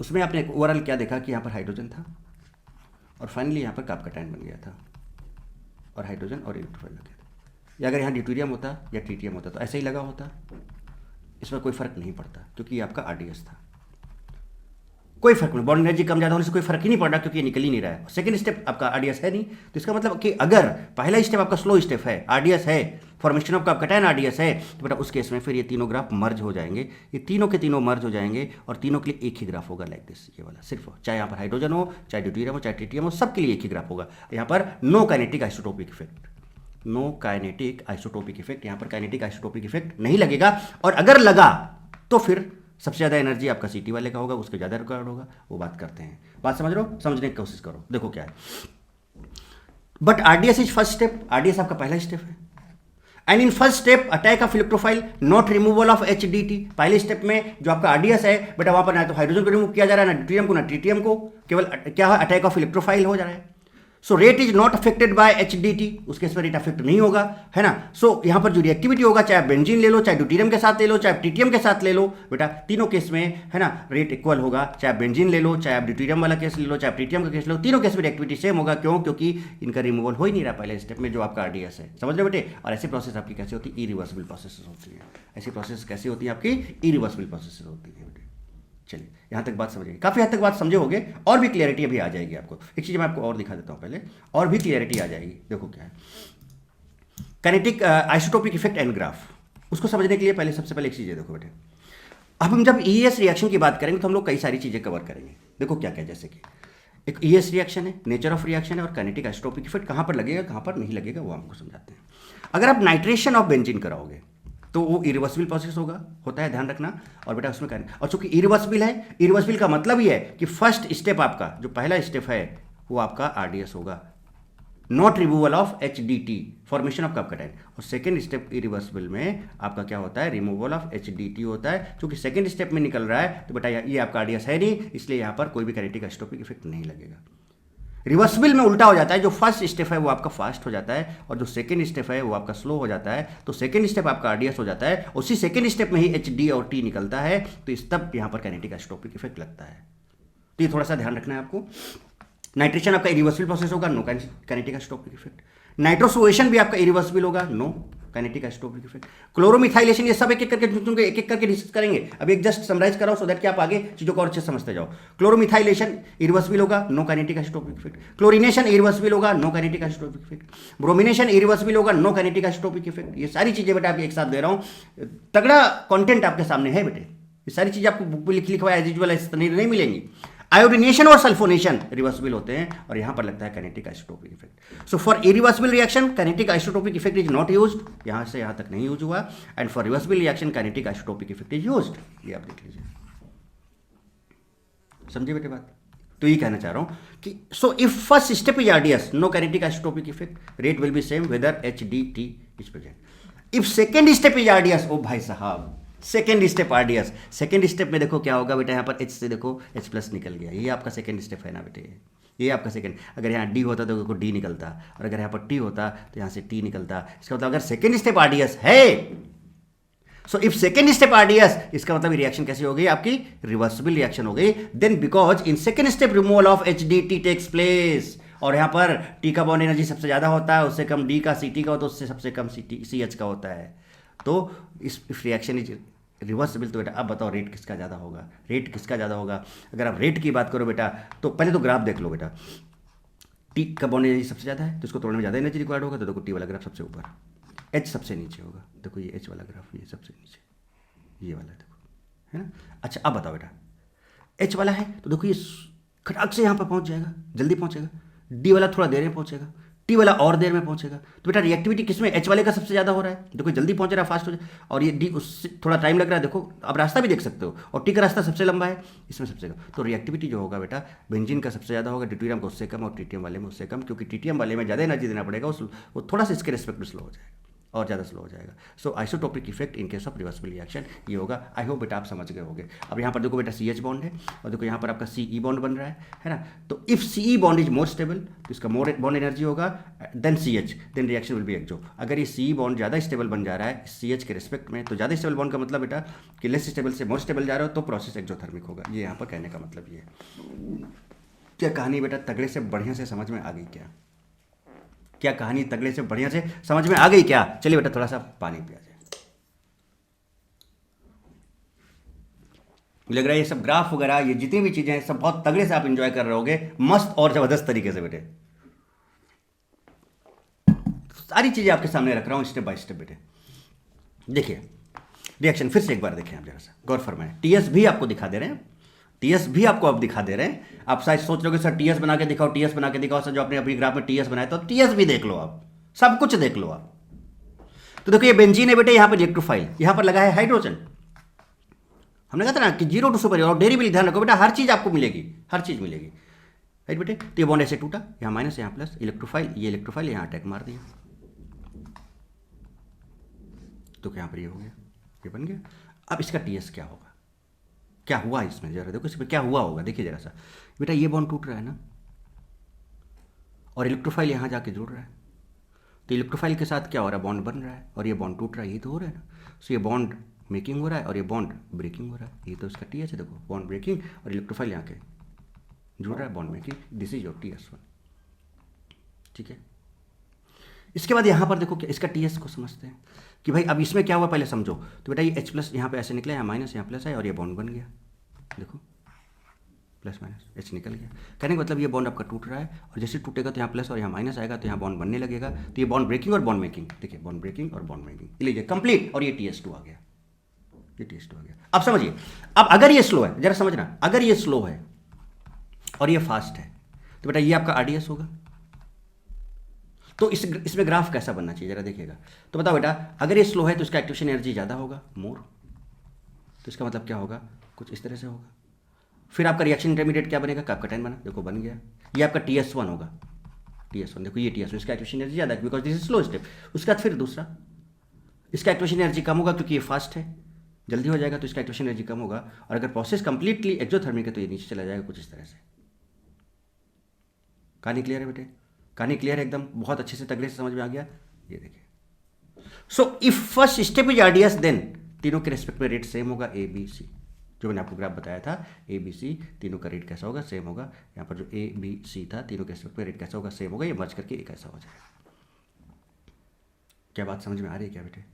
उसमें आपने ओवरऑल क्या देखा कि यहाँ पर हाइड्रोजन था और फाइनली यहाँ पर कार्बोकैटायन बन गया था और हाइड्रोजन और इलेक्ट्रोफाइल लग गया था। या अगर यहाँ ड्यूटेरियम होता या ट्रीटियम होता तो ऐसे ही लगा होता, इसमें कोई फर्क नहीं पड़ता क्योंकि ये आपका आरडीएस था। कोई फर्क नहीं, बॉन्ड एनर्जी कम ज़्यादा होने से कोई फर्क ही नहीं पड़ रहा क्योंकि ये निकल ही नहीं रहा है। सेकंड स्टेप आपका आरडीएस है नहीं, तो इसका मतलब कि अगर पहला स्टेप आपका स्लो स्टेप है, आरडीएस है, फॉर्मेशन ऑफ कार्बोकैटायन आरडीएस है, तो बेटा उस केस में फिर ये तीनों ग्राफ मर्ज हो जाएंगे, ये तीनों के तीनों मर्ज हो जाएंगे और तीनों के लिए एक ही ग्राफ होगा लाइक दिस, ये वाला सिर्फ, चाहे यहाँ पर हाइड्रोजन हो, चाहे ड्यूटेरियम हो, चाहे ट्रिटियम हो, सबके लिए एक ही ग्राफ होगा। यहाँ पर no kinetic isotopic effect, no kinetic isotopic effect, यहाँ पर काइनेटिक आइसोटोपिक इफेक्ट नहीं लगेगा। और अगर लगा तो फिर सबसे ज़्यादा एनर्जी आपका सीटी वाले का होगा, उसके ज़्यादा रिकॉर्ड होगा, वो बात करते हैं। बात समझ रहे हो? समझने की कोशिश करो। देखो क्या है, but RDS is first step, RDS आपका पहला स्टेप है। And in first step attack of electrophile not removal of HDT. पहले स्टेप में जो आपका आरडीएस है बेटा, वहां पर ना तो हाइड्रोजन को रिमूव किया जा रहा है, ना ड्यूटेरियम को, ना ट्रिटियम को, केवल क्या है, अटैक ऑफ इलेक्ट्रोफाइल हो जा रहा है। So rate is not affected by HDT, उसके इस पर रेट अफेक्ट नहीं होगा, है ना। सो यहां पर जो रिएक्टिविटी होगा, चाहे बेंजीन ले लो, चाहे ड्यूटेरियम के साथ ले लो, चाहे ट्रिटियम के साथ ले लो, बेटा तीनों केस में, है ना, रेट इक्वल होगा। चाहे बेंजीन ले लो, चाहे आप ड्यूटेरियम वाला केस ले लो, चाहे ट्रिटियम का केस ले लो, तीनों केस में रिएक्टिविटी सेम होगा। क्यों? क्योंकि इनका रिमूवल हो ही नहीं रहा पहले स्टेप में जो आपका आरडीएस है। समझ रहे बेटे? और ऐसी प्रोसेस आपकी कैसे होती है? इरिवर्सिबल प्रोसेस होती है। ऐसी प्रोसेस कैसी होती है आपकी? इरिवर्सिबल प्रोसेस होती है बेटे। चलिए यहाँ तक बात समझिए, काफ़ी हद तक बात समझे होगे, और भी क्लियरिटी अभी आ जाएगी आपको। एक चीज़ मैं आपको और दिखा देता हूँ पहले, और भी क्लियरिटी आ जाएगी। देखो क्या है, kinetic isotopic effect and graph, उसको समझने के लिए पहले सबसे पहले एक चीज़ है, देखो बेटे, अब हम जब ईएस रिएक्शन की बात करेंगे तो हम लोग कई सारी चीज़ें कवर करेंगे। देखो क्या क्या, जैसे कि एक ईएस रिएक्शन है, नेचर ऑफ रिएक्शन है, और काइनेटिक आइसोटोपिक इफेक्ट कहाँ पर लगेगा, कहाँ पर नहीं लगेगा, वो हमको समझाते हैं। अगर आप नाइट्रेशन ऑफ बेंजीन कराओगे तो वो इरिवर्सिबल प्रोसेस होता है, ध्यान रखना। और बेटा उसमें करना, और चूंकि इरिवर्सिबल है, इरिवर्सिबल का मतलब ही है कि फर्स्ट स्टेप आपका, जो पहला स्टेप है, वो आपका आरडीएस होगा, not removal of HDT, formation of carbocation. और सेकंड स्टेप इरिवर्सिबल में आपका क्या होता है? रिमूवल ऑफ एचडीटी होता है। चूंकि सेकंड स्टेप में निकल रहा है तो बेटा ये आपका आरडीएस है नहीं, इसलिए यहाँ पर कोई भी काइनेटिक आइसोटोपिक इफेक्ट नहीं लगेगा। रिवर्सिबल में उल्टा हो जाता है, जो फर्स्ट स्टेप है वो आपका फास्ट हो जाता है और जो सेकंड स्टेप है वो आपका स्लो हो जाता है। तो सेकंड स्टेप आपका आरडीएस हो जाता है, उसी सेकंड स्टेप में ही एच डी और टी निकलता है, तो इस तब यहाँ पर काइनेटिक आइसोटोपिक इफेक्ट लगता है। तो ये थोड़ा सा ध्यान रखना है आपको। नाइट्रेशन आपका इरिवर्सिबल प्रोसेस होगा, no kinetic isotopic effect. Nitrosation भी आपका इरिवर्सिबल होगा, नो काइनेटिक आइसोटोपिक इफेक्ट। क्लोरोमिथाइलेशन, ये सब एक एक करके डिस्कस करेंगे। अभी एक जस्ट समराइज कराओ सो दैट कि आप आगे चीजों को और अच्छे समझते जाओ। क्लोरोमिथाइलेशन इरिवर्सिबल होगा, no kinetic isotopic effect. Chlorination irreversible होगा, no kinetic isotopic effect. Bromination irreversible होगा, नो काइनेटिक आइसोटोपिक इफेक्ट। ये सारी चीजें बेटा आपको एक साथ दे रहा हूं, तगड़ा कंटेंट आपके सामने है बेटे। ये सारी चीजें आपको बुक में लिखा एज यूजुअल नहीं मिलेंगी। आयोडीनेशन और सल्फोनेशन रिवर्सिबल होते हैं और यहां पर लगता है kinetic isotopic effect. So for irreversible reaction kinetic isotopic effect is not used, यहां से यहां तक नहीं यूज हुआ। And for reversible reaction kinetic isotopic effect is used, ये आप देख लीजिए। समझे बेटे बात? तो ये कहना चाह रहा हूं कि so if first step is RDS, no kinetic isotopic effect, rate will be same whether H D T is present. If second step is RDS, ओ भाई साहब, second step RDS, second step में देखो क्या होगा बेटा, यहाँ पर H से देखो H प्लस निकल गया, ये आपका सेकेंड स्टेप है ना बेटे, ये आपका सेकेंड। अगर यहाँ D होता तो देखो D निकलता, और अगर यहाँ पर T होता तो यहाँ से T निकलता। इसका मतलब अगर सेकेंड स्टेप आरडीएस है, so if second step RDS, इसका मतलब रिएक्शन कैसी हो गई आपकी? रिवर्सिबल रिएक्शन हो गई। Then because in second step removal of HDT takes place, और यहाँ पर T का बॉन्ड एनर्जी सबसे ज़्यादा होता है, उससे कम D का, CT का हो तो उससे सबसे कम CH का होता है। तो इस रिएक्शन इज रिवर्सिबल। तो बेटा अब बताओ रेट किसका ज़्यादा होगा? रेट किसका ज़्यादा होगा? अगर आप रेट की बात करो बेटा, तो पहले तो ग्राफ देख लो बेटा, टी का बॉन्ड एनर्जी सबसे ज़्यादा है तो इसको तोड़ने में ज़्यादा एनर्जी रिक्वायर्ड होगा, तो देखो टी वाला ग्राफ सबसे ऊपर, एच सबसे नीचे होगा। देखो ये एच वाला ग्राफ, ये सबसे नीचे, ये वाला देखो, है ना। अच्छा अब बताओ बेटा, एच वाला है तो देखो ये खटाक से यहाँ पर पहुँच जाएगा, जल्दी पहुँचेगा। डी वाला थोड़ा देर में पहुँचेगा, टी वाला और देर में पहुंचेगा। तो बेटा रिएक्टिविटी किसमें? एच वाले का सबसे ज़्यादा हो रहा है, देखो जल्दी पहुंच रहा है, फास्ट हो जाए, और ये डी उससे थोड़ा टाइम लग रहा है। देखो आप रास्ता भी देख सकते हो, और टी का रास्ता सबसे लंबा है, इसमें सबसे कम। तो रिएक्टिविटी जो होगा बेटा, बेंजीन का सबसे ज़्यादा होगा, ड्यूटेरियम का उससे कम, और ट्रिटियम वाले में उससे कम, क्योंकि ट्रिटियम वाले में ज़्यादा एनर्जी देना पड़ेगा, वो थोड़ा सा इसके रेस्पेक्ट में स्लो हो जाएगा और ज़्यादा स्लो हो जाएगा। So isotopic effect in case of reversible reaction ये होगा। आई होप बेटा आप समझ गए होंगे। अब यहाँ पर देखो बेटा CH बॉन्ड है, और देखो यहाँ पर आपका CE बॉन्ड बन रहा है ना। तो if CE bond is more stable तो इसका मोर बॉन्ड एनर्जी होगा then CH, then reaction will be exo. अगर ये CE बॉन्ड ज़्यादा स्टेबल बन जा रहा है CH के रिस्पेक्ट में, तो ज़्यादा स्टेबल बॉन्ड का मतलब बेटा कि लेस स्टेबल से मोर स्टेबल जा रहा हो तो प्रोसेस एक्सोथर्मिक होगा। ये यहाँ पर कहने का मतलब ये है। क्या कहानी बेटा तगड़े से बढ़िया से समझ में आ गई क्या? क्या कहानी तगड़े से बढ़िया से समझ में आ गई क्या? चलिए बेटा थोड़ा सा पानी पिया जाए। लग रहा है ये सब ग्राफ वगैरह ये जितनी भी चीजें हैं सब बहुत तगड़े से आप एंजॉय कर रहे होगे, मस्त और जबरदस्त तरीके से बेटे। सारी चीजें आपके सामने रख रहा हूं स्टेप बाय स्टेप बेटे। देखिए रिएक्शन फिर से एक बार देखें आप, जरा सा गौर फरमाएं। टीएस भी आपको दिखा दे रहे हैं, टीएस भी आपको अब दिखा दे रहे हैं। आप शायद सोच रहे हो सर टीएस बना के दिखाओ, टीएस बना के दिखाओ सर, जो आपने अभी ग्राफ में टीएस बनाया तो टीएस भी देख लो, आप सब कुछ देख लो आप। तो देखो ये बेंजीन है बेटे, यहां पर इलेक्ट्रोफाइल, यहां पर लगा है हाइड्रोजन। हमने कहा था ना कि 0 to सुपर और डेरिवेटिव ध्यान रखो बेटा, हर चीज आपको मिलेगी, हर चीज मिलेगी, राइट बेटे। तो ये बॉन्ड ऐसे टूटा, यहाँ माइनस यहाँ प्लस, इलेक्ट्रोफाइल यहाँ अटैक मार दिया, तो यहाँ पर ये हो गया, ये बन गया। अब इसका टीएस क्या होगा, क्या हुआ इसमें, जरा देखो इसमें क्या हुआ होगा। देखिए जरा सा बेटा, ये बॉन्ड टूट रहा है ना, और इलेक्ट्रोफाइल यहाँ जाके जुड़ रहा है, तो इलेक्ट्रोफाइल के साथ क्या हो रहा है, बॉन्ड बन रहा है, और ये बॉन्ड टूट रहा है, ये तो हो रहा है ना। सो ये बॉन्ड मेकिंग हो रहा है और ये बॉन्ड ब्रेकिंग हो रहा है, ये तो इसका टीएस है। देखो बॉन्ड ब्रेकिंग और इलेक्ट्रोफाइल यहाँ के जुड़ रहा है, bond making, this is your TS one, ठीक है। इसके बाद यहाँ पर देखो क्या, इसका टीएस को समझते हैं कि भाई अब इसमें क्या हुआ पहले समझो। तो बेटा ये H प्लस यहाँ पे ऐसे निकला, यहाँ माइनस यहाँ प्लस है, और ये बॉन्ड बन गया, देखो प्लस माइनस H निकल गया। कहने का मतलब ये बॉन्ड आपका टूट रहा है, और जैसे टूटेगा तो यहाँ प्लस और यहाँ माइनस आएगा, तो यहाँ बॉन्ड बनने लगेगा। तो ये बॉन्ड ब्रेकिंग और बॉन्ड मेकिंग, देखिए बॉन्ड ब्रेकिंग और बॉन्ड मेकिंग, लीजिए कंप्लीट, और ये टीएस2 आ गया, ये टीएस2 आ गया। अब समझिए, अब अगर ये स्लो है, जरा समझना, अगर ये स्लो है और ये फास्ट है, तो बेटा ये आपका आरडीएस होगा। तो इसमें ग्राफ कैसा बनना चाहिए जरा देखिएगा। तो बताओ बेटा, अगर ये स्लो है तो इसका एक्टिवेशन एनर्जी ज़्यादा होगा, मोर, तो इसका मतलब क्या होगा, कुछ इस तरह से होगा। फिर आपका रिएक्शन इंटरमीडिएट क्या बनेगा, आपका 10 बना, देखो बन गया। ये आपका टीएस1 होगा, टीएस1 देखो, ये टीएस1, इसका एक्टिवेशन एनर्जी ज़्यादा है because this is slow step. उसके बाद फिर दूसरा, इसका एक्टिवेशन एनर्जी कम होगा क्योंकि ये फास्ट है, जल्दी हो जाएगा, तो इसका एक्टिवेशन एनर्जी कम होगा। और अगर प्रोसेस कंप्लीटली एक्सोथर्मिक है तो ये नीचे चला जाएगा, कुछ इस तरह से। कहानी क्लियर है बेटे, कहानी क्लियर है एकदम, बहुत अच्छे से तगड़े से समझ में आ गया। ये देखिए, so if first step is RDS then तीनों के रेस्पेक्ट में रेट सेम होगा, ए बी सी, जो मैंने आपको ग्राफ बताया था, ए बी सी तीनों का रेट कैसा होगा, सेम होगा। यहाँ पर जो ए बी सी था तीनों के रेस्पेक्ट में रेट कैसा होगा, सेम होगा, ये मर्ज करके एक ऐसा हो जाएगा। क्या बात समझ में आ रही है क्या बेटे,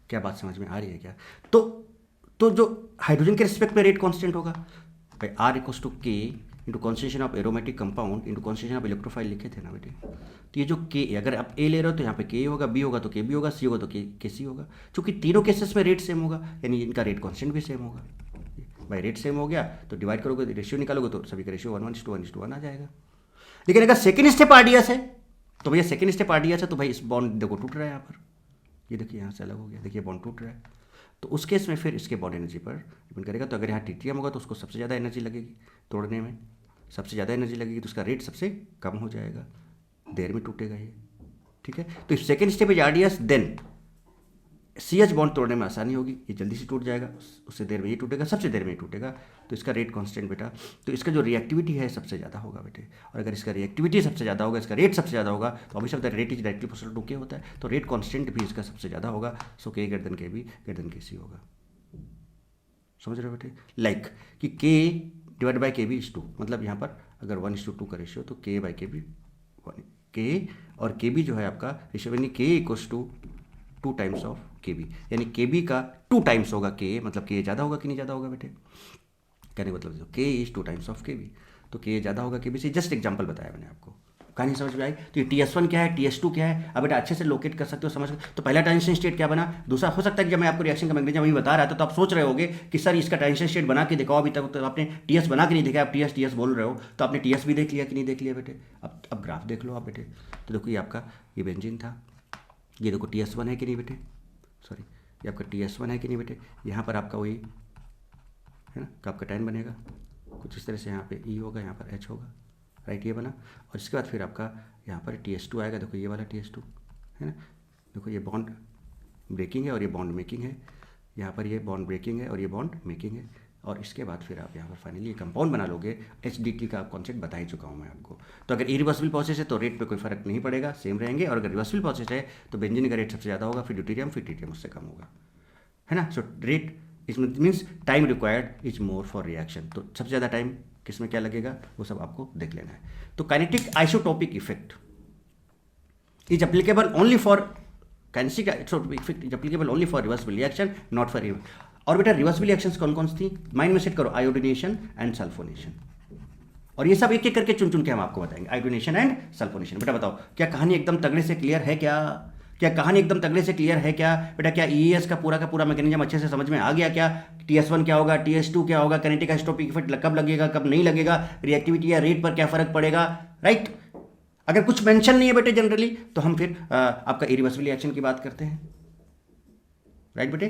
क्या बात समझ में आ रही है क्या? तो जो हाइड्रोजन के रिस्पेक्ट में रेट कांस्टेंट होगा भाई, आर इक्वल्स टू के into concentration of aromatic compound into concentration of electrophile लिखे थे ना बेटे। तो ये जो के, अगर आप ए ले रहे हो तो यहाँ पे के होगा, बी होगा तो के बी होगा, सी होगा तो के सी होगा। चूंकि तीनों केसेस में रेट सेम होगा, यानी इनका रेट कांस्टेंट भी सेम होगा। भाई रेट सेम हो गया तो डिवाइड करोगे, रेशियो निकालोगे तो सभी का रेशियो 1:1:1 आ जाएगा। लेकिन अगर सेकेंड स्टेप आरडीएस है तो भैया, सेकेंड स्टेप आरडीएस है तो भाई इस बॉन्ड देखो टूट रहा है, यहाँ पर ये देखिए यहाँ से अलग हो गया, देखिए बॉन्ड टूट रहा है। तो उस केस में फिर इसके बॉन्ड एनर्जी पर डिपेंड करेगा। तो अगर यहाँ ट्रिटियम होगा तो उसको सबसे ज़्यादा एनर्जी लगेगी तोड़ने में, सबसे ज़्यादा एनर्जी लगेगी, तो उसका रेट सबसे कम हो जाएगा, देर में टूटेगा ये, ठीक है। तो if second step is RDS then CH bond तोड़ने में आसानी होगी, ये जल्दी से टूट जाएगा, उससे देर में ये टूटेगा, सबसे देर में ये टूटेगा। तो इसका रेट कांस्टेंट बेटा, तो इसका जो रिएक्टिविटी है सबसे ज़्यादा होगा बेटे। और अगर इसका रिएक्टिविटी सबसे ज़्यादा होगा, इसका रेट सबसे ज़्यादा होगा, तो ऑब्वियसली होता है rate is directly proportional to K होता है, तो रेट कांस्टेंट भी इसका सबसे ज़्यादा होगा। सो के ग्रेटर देन के बी ग्रेटर देन के सी होगा। समझ रहे हो बेटे, लाइक कि के डिवाइड बाई के बी इज 2, मतलब यहाँ पर अगर 1:2 का रेशियो तो के बाई के बी 1, के और के बी जो है आपका रेशियो, यानी के इक्वल्स टू 2 टाइम्स ऑफ के बी, यानी के बी का 2 टाइम्स होगा के, मतलब के ज़्यादा होगा कि नहीं ज़्यादा होगा बेटे, कहने का मतलब के इज 2 टाइम्स ऑफ के बी, तो के ज़्यादा होगा के बी से। जस्ट एग्जांपल बताया मैंने आपको, कहानी समझ में आई। तो ये TS1 क्या है, TS2 क्या है, अब बेटा अच्छे से लोकेट कर सकते हो, समझ। तो पहला ट्रांजिशन स्टेट क्या बना, दूसरा हो सकता है कि जब मैं आपको रिएक्शन का मैकेनिज्म अभी बता रहा था तो आप सोच रहे होगे कि सर इसका ट्रांजिशन स्टेट बना के दिखाओ, अभी तक तो आपने TS बना के नहीं देखा, आप TS बोल रहे हो, तो आपने TS भी देख लिया कि नहीं देख लिया बेटे। अब ग्राफ देख लो आप बेटे, तो देखो ये आपका ये बेंजीन था, ये देखो TS1 है कि नहीं बेटे, सॉरी ये आपका TS1 है कि नहीं बेटे। यहाँ पर आपका वही है ना, तो आपका 10 बनेगा कुछ इस तरह से, यहाँ पे E होगा, यहाँ पर H होगा, राइट, ये बना। और इसके बाद फिर आपका यहाँ पर TS2 आएगा, देखो ये वाला TS2 है ना, देखो ये बॉन्ड ब्रेकिंग है और ये बॉन्ड मेकिंग है, यहाँ पर ये बॉन्ड ब्रेकिंग है और ये बॉन्ड मेकिंग है। और इसके बाद फिर आप यहाँ पर फाइनली ये कंपाउंड बना लोगे। HDT का कॉन्सेप्ट बता ही चुका हूँ मैं आपको। तो अगर इरिवर्सिबल प्रोसेस है तो रेट पे कोई फर्क नहीं पड़ेगा, सेम रहेंगे, और अगर रिवर्सिबल प्रोसेस है तो बेंजीन का रेट सबसे ज़्यादा होगा, फिर ड्यूटेरियम, फिर ट्रिटियम उससे कम होगा, है ना। So rate is means time required is more for reaction. तो सबसे ज़्यादा टाइम किस में क्या लगेगा वो सब आपको देख लेना है। तो kinetic isotopic effect is applicable only for kinetic isotopic effect is applicable only for reversible reaction, not for. और बेटा रिवर्सिबल रिएक्शंस कौन कौन सी थी, माइंड में सेट करो, आयोडीनेशन एंड सल्फोनेशन। और ये सब एक एक करके चुन चुन के हम आपको बताएंगे, आयोडीनेशन एंड सल्फोनेशन। बेटा बताओ क्या कहानी एकदम तगड़े से क्लियर है क्या कहानी एकदम तगड़े से क्लियर है क्या बेटा? क्या ईएस का पूरा मैकेनिज्म अच्छे से समझ में आ गया क्या? TS1 क्या होगा, TS2 क्या होगा, काइनेटिक आइसोटोपिक इफेक्ट कब लगेगा कब नहीं लगेगा, रिएक्टिविटी या रेट पर क्या फर्क पड़ेगा, राइट? अगर कुछ मेंशन नहीं है बेटे जनरली तो हम फिर आपका इरिवर्सिबल रिएक्शन की बात करते हैं, राइट बेटे?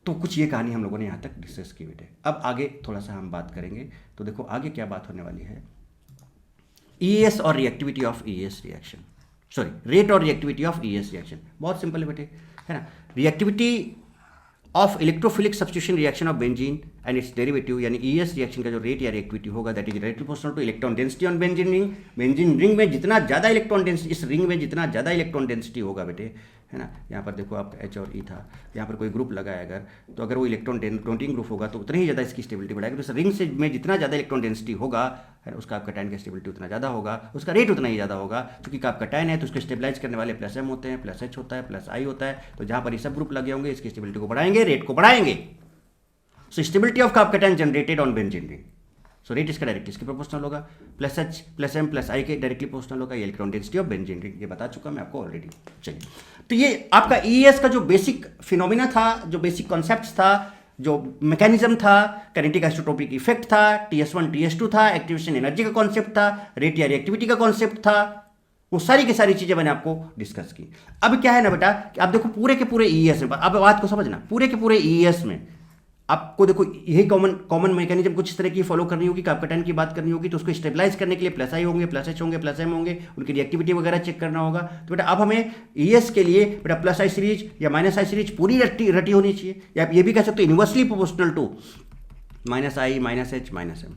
तो कुछ ये कहानी हम लोगों ने यहाँ तक डिस्कस की बेटे। अब आगे थोड़ा सा हम बात करेंगे। तो देखो आगे क्या बात होने वाली है, ईएस और reactivity of ES reaction, sorry rate और रिएक्टिविटी ऑफ ईएस रिएक्शन। बहुत सिंपल है बेटे, है ना? Reactivity of electrophilic substitution reaction of benzene and its derivative, यानी ईएस रिएक्शन का जो रेट या रिएक्टिविटी होगा that is directly proportional to electron density on benzene ring. Benzene ring में जितना ज़्यादा इलेक्ट्रॉन डेंसिटी, इस रिंग में जितना ज़्यादा इलेक्ट्रॉन डेंसिटी होगा बेटे, है ना? यहाँ पर देखो आपका H और E था, यहाँ पर कोई ग्रुप लगा है अगर, तो अगर वो इलेक्ट्रॉन डोनेटिंग ग्रुप होगा तो उतनी ही ज़्यादा इसकी स्टेबिलिटी बढ़ाएगी। तो इस रिंग से में जितना ज़्यादा इलेक्ट्रॉन डेंसिटी होगा, है ना, उसका आपका कैटायन की स्टेबिलिटी उतना ज़्यादा होगा, उसका रेट उतना ही ज़्यादा होगा। क्योंकि आपका कैटायन है तो उसको स्टेबलाइज करने वाले प्लस M होते हैं, प्लस H होता है, प्लस I होता है। तो जहाँ पर ये सब ग्रुप लगे होंगे इसकी स्टेबिलिटी को बढ़ाएंगे, रेट को बढ़ाएंगे। So stability of cation generated on benzene ring, so rate इसका डायरेक्टली इसके प्रोपोर्शनल होगा, plus H plus M plus I के डायरेक्टली प्रोपोर्शनल होगा। ये electron density of benzene ring, ये बता चुका मैं आपको ऑलरेडी। चलिए, तो ये आपका ES का जो बेसिक फिनोमिना था, जो बेसिक कॉन्सेप्ट था, जो मैकेनिज्म था, काइनेटिक आइसोटोपिक इफेक्ट था, TS1 TS2 था, एक्टिवेशन एनर्जी का कॉन्सेप्ट था, रेट या रिएक्टिविटी का कॉन्सेप्ट था, वो सारी की सारी चीजें मैंने आपको डिस्कस की। अब क्या है ना बेटा कि आप देखो पूरे के पूरे ES में, अब बात को समझना, पूरे के पूरे ES में आपको देखो यही कॉमन मैकेनिज्म कुछ इस तरह की फॉलो करनी होगी कि आप कैटायन की बात करनी होगी तो उसको स्टेबलाइज करने के लिए प्लस I होंगे, प्लस H होंगे, प्लस M होंगे, उनकी रिएक्टिविटी वगैरह चेक करना होगा। तो बेटा अब हमें ES के लिए बेटा प्लस I सीरीज या माइनस I सीरीज पूरी रटी होनी चाहिए, या आप ये भी कह सकते हो inversely proportional to minus I minus H minus M,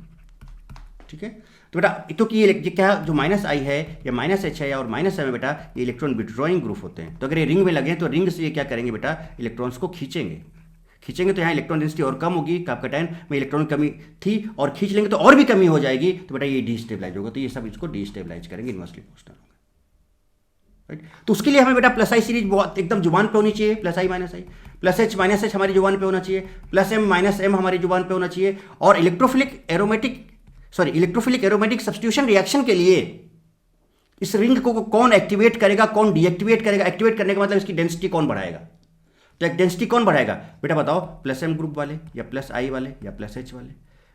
ठीक है? तो बेटा क्योंकि ये क्या जो माइनस I है या माइनस H है और माइनस M है बेटा, ये इलेक्ट्रॉन विड्रॉइंग ग्रुप होते हैं। तो अगर ये रिंग में लगे तो रिंग से ये क्या करेंगे बेटा, इलेक्ट्रॉन्स को खींचेंगे तो यहाँ इलेक्ट्रॉन डेंसिटी और कम होगी, कैटायन में इलेक्ट्रॉन कमी थी और खींच लेंगे तो और भी कमी हो जाएगी, तो बेटा ये डिस्टेबलाइज होगा। तो ये सब इसको डिस्टेबलाइज करेंगे, इनवर्सली प्रोपोर्शनल होगा, राइट? तो उसके लिए हमें बेटा प्लस I सीरीज बहुत एकदम जुबान पे होनी चाहिए, plus I minus I, plus H minus H हमारी जुबान पे होना चाहिए, प्लस M माइनस M हमारी जुबान पे होना चाहिए। और इलेक्ट्रोफिलिक एरोमेटिक सब्स्टिट्यूशन रिएक्शन के लिए इस रिंग को कौन एक्टिवेट करेगा, कौन डीएक्टिवेट करेगा? एक्टिवेट करने का मतलब इसकी डेंसिटी कौन बढ़ाएगा? तो एक डेंसिटी कौन बढ़ाएगा बेटा बताओ, प्लस M ग्रुप वाले या प्लस I वाले या प्लस H वाले।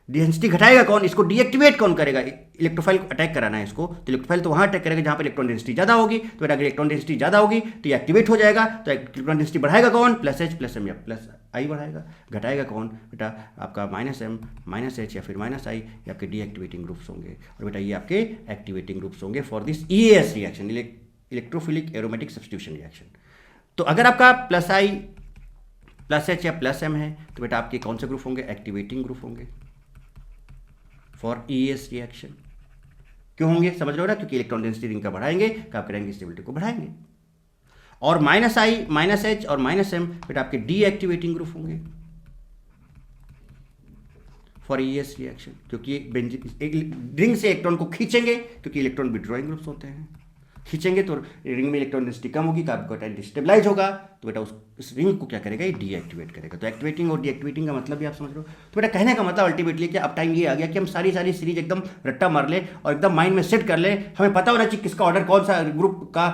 डेंसिटी घटाएगा कौन, इसको डीएक्टिवेट कौन करेगा? इलेक्ट्रोफाइल को अटैक कराना है इसको, तो इलेक्ट्रोफाइल तो वहां अटैक करेगा जहां पर इलेक्ट्रॉन डेंसिटी ज्यादा होगी। तो बेटा अगर इलेक्ट्रॉन डेंसिटी ज्यादा होगी तो ये एक्टिवेट हो जाएगा। तो इलेक्ट्रॉन डेंसिटी बढ़ाएगा कौन, प्लस H प्लस M या प्लस I बढ़ाएगा। घटाएगा कौन बेटा, आपका माइनस M माइनस H या फिर माइनस I, ये आपके डीएक्टिवेटिंग ग्रुप्स होंगे। और बेटा ये आपके एक्टिवेटिंग ग्रुप्स होंगे for this EAS reaction, electrophilic aromatic substitution reaction. तो अगर आपका प्लस I प्लस H या प्लस M है तो बेटा आपके कौन से ग्रुप होंगे, एक्टिवेटिंग ग्रुप होंगे फॉर ES रिएक्शन। क्यों होंगे समझ रहे हो ना, क्योंकि इलेक्ट्रॉन डेंसिटी रिंग का बढ़ाएंगे, कैटायन की स्टेबिलिटी को बढ़ाएंगे। और माइनस I माइनस H और माइनस M बेटा आपके डीएक्टिवेटिंग ग्रुप होंगे फॉर ES रिएक्शन, क्योंकि रिंग से इलेक्ट्रॉन को खींचेंगे, क्योंकि इलेक्ट्रॉन विड्रॉइंग ग्रुप्स होते हैं। खींचेंगे तो रिंग में इलेक्ट्रॉन डेंसिटी कम होगी, कैटायन डिस्टेबलाइज होगा, तो बेटा इस रिंग को क्या करेगा, ये डीएक्टिवेट करेगा। तो एक्टिवेटिंग और डीएक्टिवेटिंग का मतलब भी आप समझ रहे हो। तो बेटा कहने का मतलब अल्टीमेटली कि अब टाइम ये आ गया कि हम सारी सीरीज एकदम रट्टा मार ले और एकदम माइंड में सेट कर ले। हमें पता होना चाहिए किसका ऑर्डर, कौन सा ग्रुप का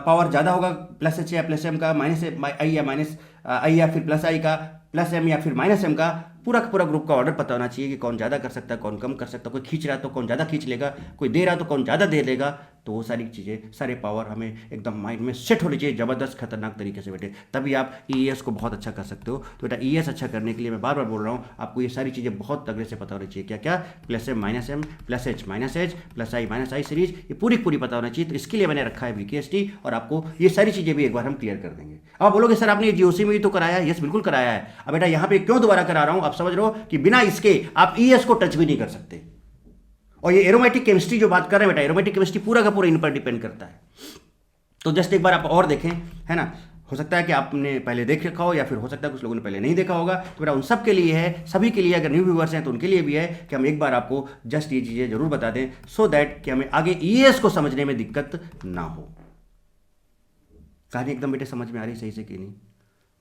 पावर ज़्यादा होगा, प्लस H या प्लस M का, माइनस I या माइनस I या फिर प्लस I का, प्लस M या फिर माइनस M का। पूरा ग्रुप का ऑर्डर पता होना चाहिए कि कौन ज़्यादा कर सकता है, कौन कम कर सकता है, कोई खींच रहा है तो कौन ज़्यादा खींच लेगा, कोई दे रहा है तो कौन ज़्यादा दे लेगा। तो वो सारी चीज़ें, सारे पावर हमें एकदम माइंड में सेट होनी चाहिए ज़बरदस्त खतरनाक तरीके से बेटे, तभी आप ES को बहुत अच्छा कर सकते हो। तो बेटा ES अच्छा करने के लिए मैं बार बार बोल रहा हूँ, आपको ये सारी चीज़ें बहुत तगड़े से पता होनी चाहिए। क्या क्या, plus M minus M, plus H minus H, plus I minus I series, ये पूरी पता होना चाहिए। तो इसके लिए मैंने रखा है VKST, और आपको ये सारी चीज़ें भी एक बार हम क्लियर कर देंगे। अब आप बोलोगे सर आपने GOC में भी तो कराया है, यस बिल्कुल कराया है। अब बेटा यहाँ पे क्यों दोबारा करा रहा हूँ, आप समझ रहे हो कि बिना इसके आप ES को टच भी नहीं कर सकते। और ये एरोमेटिक केमिस्ट्री जो बात कर रहे हैं बेटा, एरोमेटिक केमिस्ट्री पूरा का पूरा इन पर डिपेंड करता है। तो जस्ट एक बार आप और देखें, है ना, हो सकता है कि आपने पहले देख रखा हो या फिर हो सकता है कुछ लोगों ने पहले नहीं देखा होगा। तो बेटा उन सब के लिए है, सभी के लिए, अगर न्यू व्यूवर्स हैं तो उनके लिए भी है कि हम एक बार आपको जस्ट ये चीज़ें जरूर बता दें, सो दैट कि हमें आगे ईएएस को समझने में दिक्कत ना हो। कहानी एकदम बेटे समझ में आ रही सही से कि नहीं?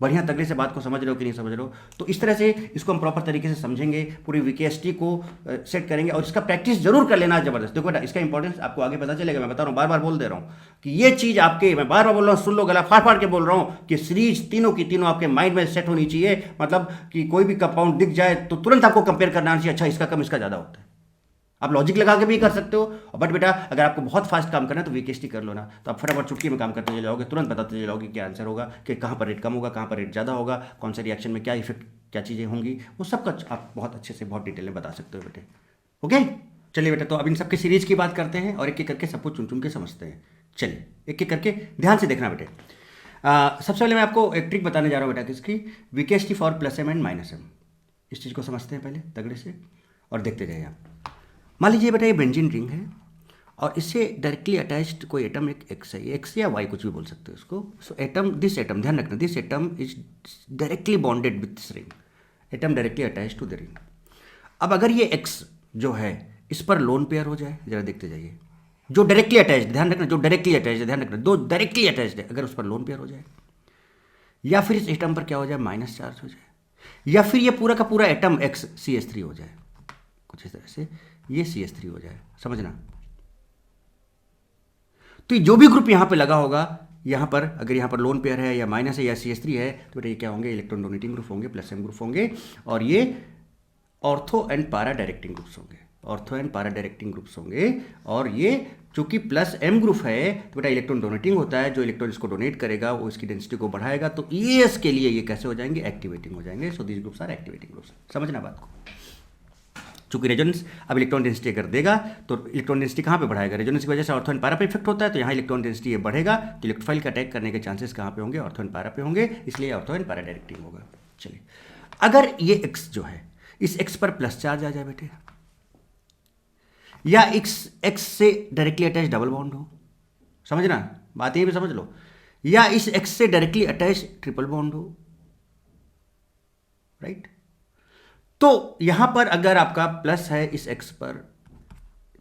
बढ़िया तगड़े से बात को समझ रहे हो कि नहीं समझ रहे हो? तो इस तरह से इसको हम प्रॉपर तरीके से समझेंगे, पूरी वीकेएसटी को सेट करेंगे और इसका प्रैक्टिस जरूर कर लेना जबरदस्त। देखो बेटा इसका इंपॉर्टेंस आपको आगे पता चलेगा। मैं बता रहा हूँ, बार बार बोल दे रहा हूँ कि ये चीज़ आपके, मैं बार बार बोल रहा हूँ, सुन लो, गला फाड़ फाड़ के बोल रहा हूँ कि सीरीज तीनों की तीनों आपके माइंड में सेट होनी चाहिए। मतलब कि कोई भी कंपाउंड दिख जाए तो तुरंत आपको कंपेयर करना चाहिए, अच्छा इसका कम इसका ज़्यादा होता है। आप लॉजिक लगा के भी कर सकते हो, बट बेटा अगर आपको बहुत फास्ट काम करना है तो वीकेएसटी कर लो ना, तो आप फटाफट चुटकी में काम करते चले जाओगे, तुरंत बताते चले जाओगे क्या आंसर होगा, कि कहाँ पर रेट कम होगा, कहाँ पर रेट ज़्यादा होगा, कौन से रिएक्शन में क्या इफेक्ट, क्या चीज़ें होंगी, वो सब का आप बहुत अच्छे से बहुत डिटेल में बता सकते हो बेटे। ओके चलिए बेटा, तो अब इन सबके सीरीज की बात करते हैं और एक एक करके सबको चुन चुन के समझते हैं। चलिए एक एक करके ध्यान से देखना बेटे। सबसे पहले मैं आपको एक ट्रिक बताने जा रहा हूँ बेटा, किसकी, VKST for plus M and minus M. इस चीज़ को समझते हैं पहले तगड़े से और देखते जाइए आप। मान लीजिए बेटा ये बेंजीन रिंग है और इससे डायरेक्टली अटैच्ड कोई एटम एक एक्स है, एक्स या वाई कुछ भी बोल सकते हो इसको। सो एटम, दिस एटम, ध्यान रखना, this atom is directly bonded with this ring, atom directly attached to the ring. अब अगर ये एक्स जो है इस पर लोन पेयर हो जाए, जरा देखते जाइए, जो डायरेक्टली अटैच्ड, ध्यान रखना, जो डायरेक्टली अटैच्ड है, ध्यान रखना, दो डायरेक्टली अटैच्ड है, अगर उस पर लोन पेयर हो जाए, या फिर इस एटम पर क्या हो जाए, माइनस चार्ज हो जाए, या फिर ये पूरा का पूरा एटम एक्स CH3 हो जाए, कुछ इस तरह से ये CH3 हो जाए, समझना। तो जो भी ग्रुप यहां पे लगा होगा, यहां पर अगर यहां पर लोन पेयर है या माइनस है या CH3 है, तो बेटा ये क्या होंगे, इलेक्ट्रॉन डोनेटिंग ग्रुप होंगे, प्लस एम ग्रुप होंगे, और ये ortho and para directing groups होंगे, ortho and para directing groups होंगे। और ये चूंकि प्लस एम ग्रुप है तो बेटा इलेक्ट्रॉन डोनेटिंग होता है, जो इलेक्ट्रॉन इसको डोनेट करेगा वो इसकी डेंसिटी को बढ़ाएगा, तो ES के लिए ये कैसे हो जाएंगे, एक्टिवेटिंग हो जाएंगे। So these groups are activating groups, समझना बात को। चूंकि रेजोनेंस अब इलेक्ट्रॉन डेंसिटी अगर देगा तो इलेक्ट्रॉन डेंसिटी कहाँ पे बढ़ाएगा, रेजोनेंस की वजह से ऑर्थो एंड पारा पे इफेक्ट होता है, तो यहाँ इलेक्ट्रॉन डेंसिटी ये बढ़ेगा, तो इलेक्ट्रोफाइल का अटैक करने के चांसेस कहाँ पे होंगे, ऑर्थो एंड पारा पे होंगे, इसलिए ऑर्थो एंड पारा डायरेक्टिंग होगा। चलिए अगर ये एक्स जो है इस एक्स पर प्लस चार्ज आ जाए बेटे, या एक्स से डायरेक्टली अटैच डबल बॉन्ड हो, समझना बात, ये भी समझ लो, या इस एक्स से डायरेक्टली अटैच ट्रिपल बॉन्ड हो, राइट। तो यहां पर अगर आपका प्लस है, इस एक्स पर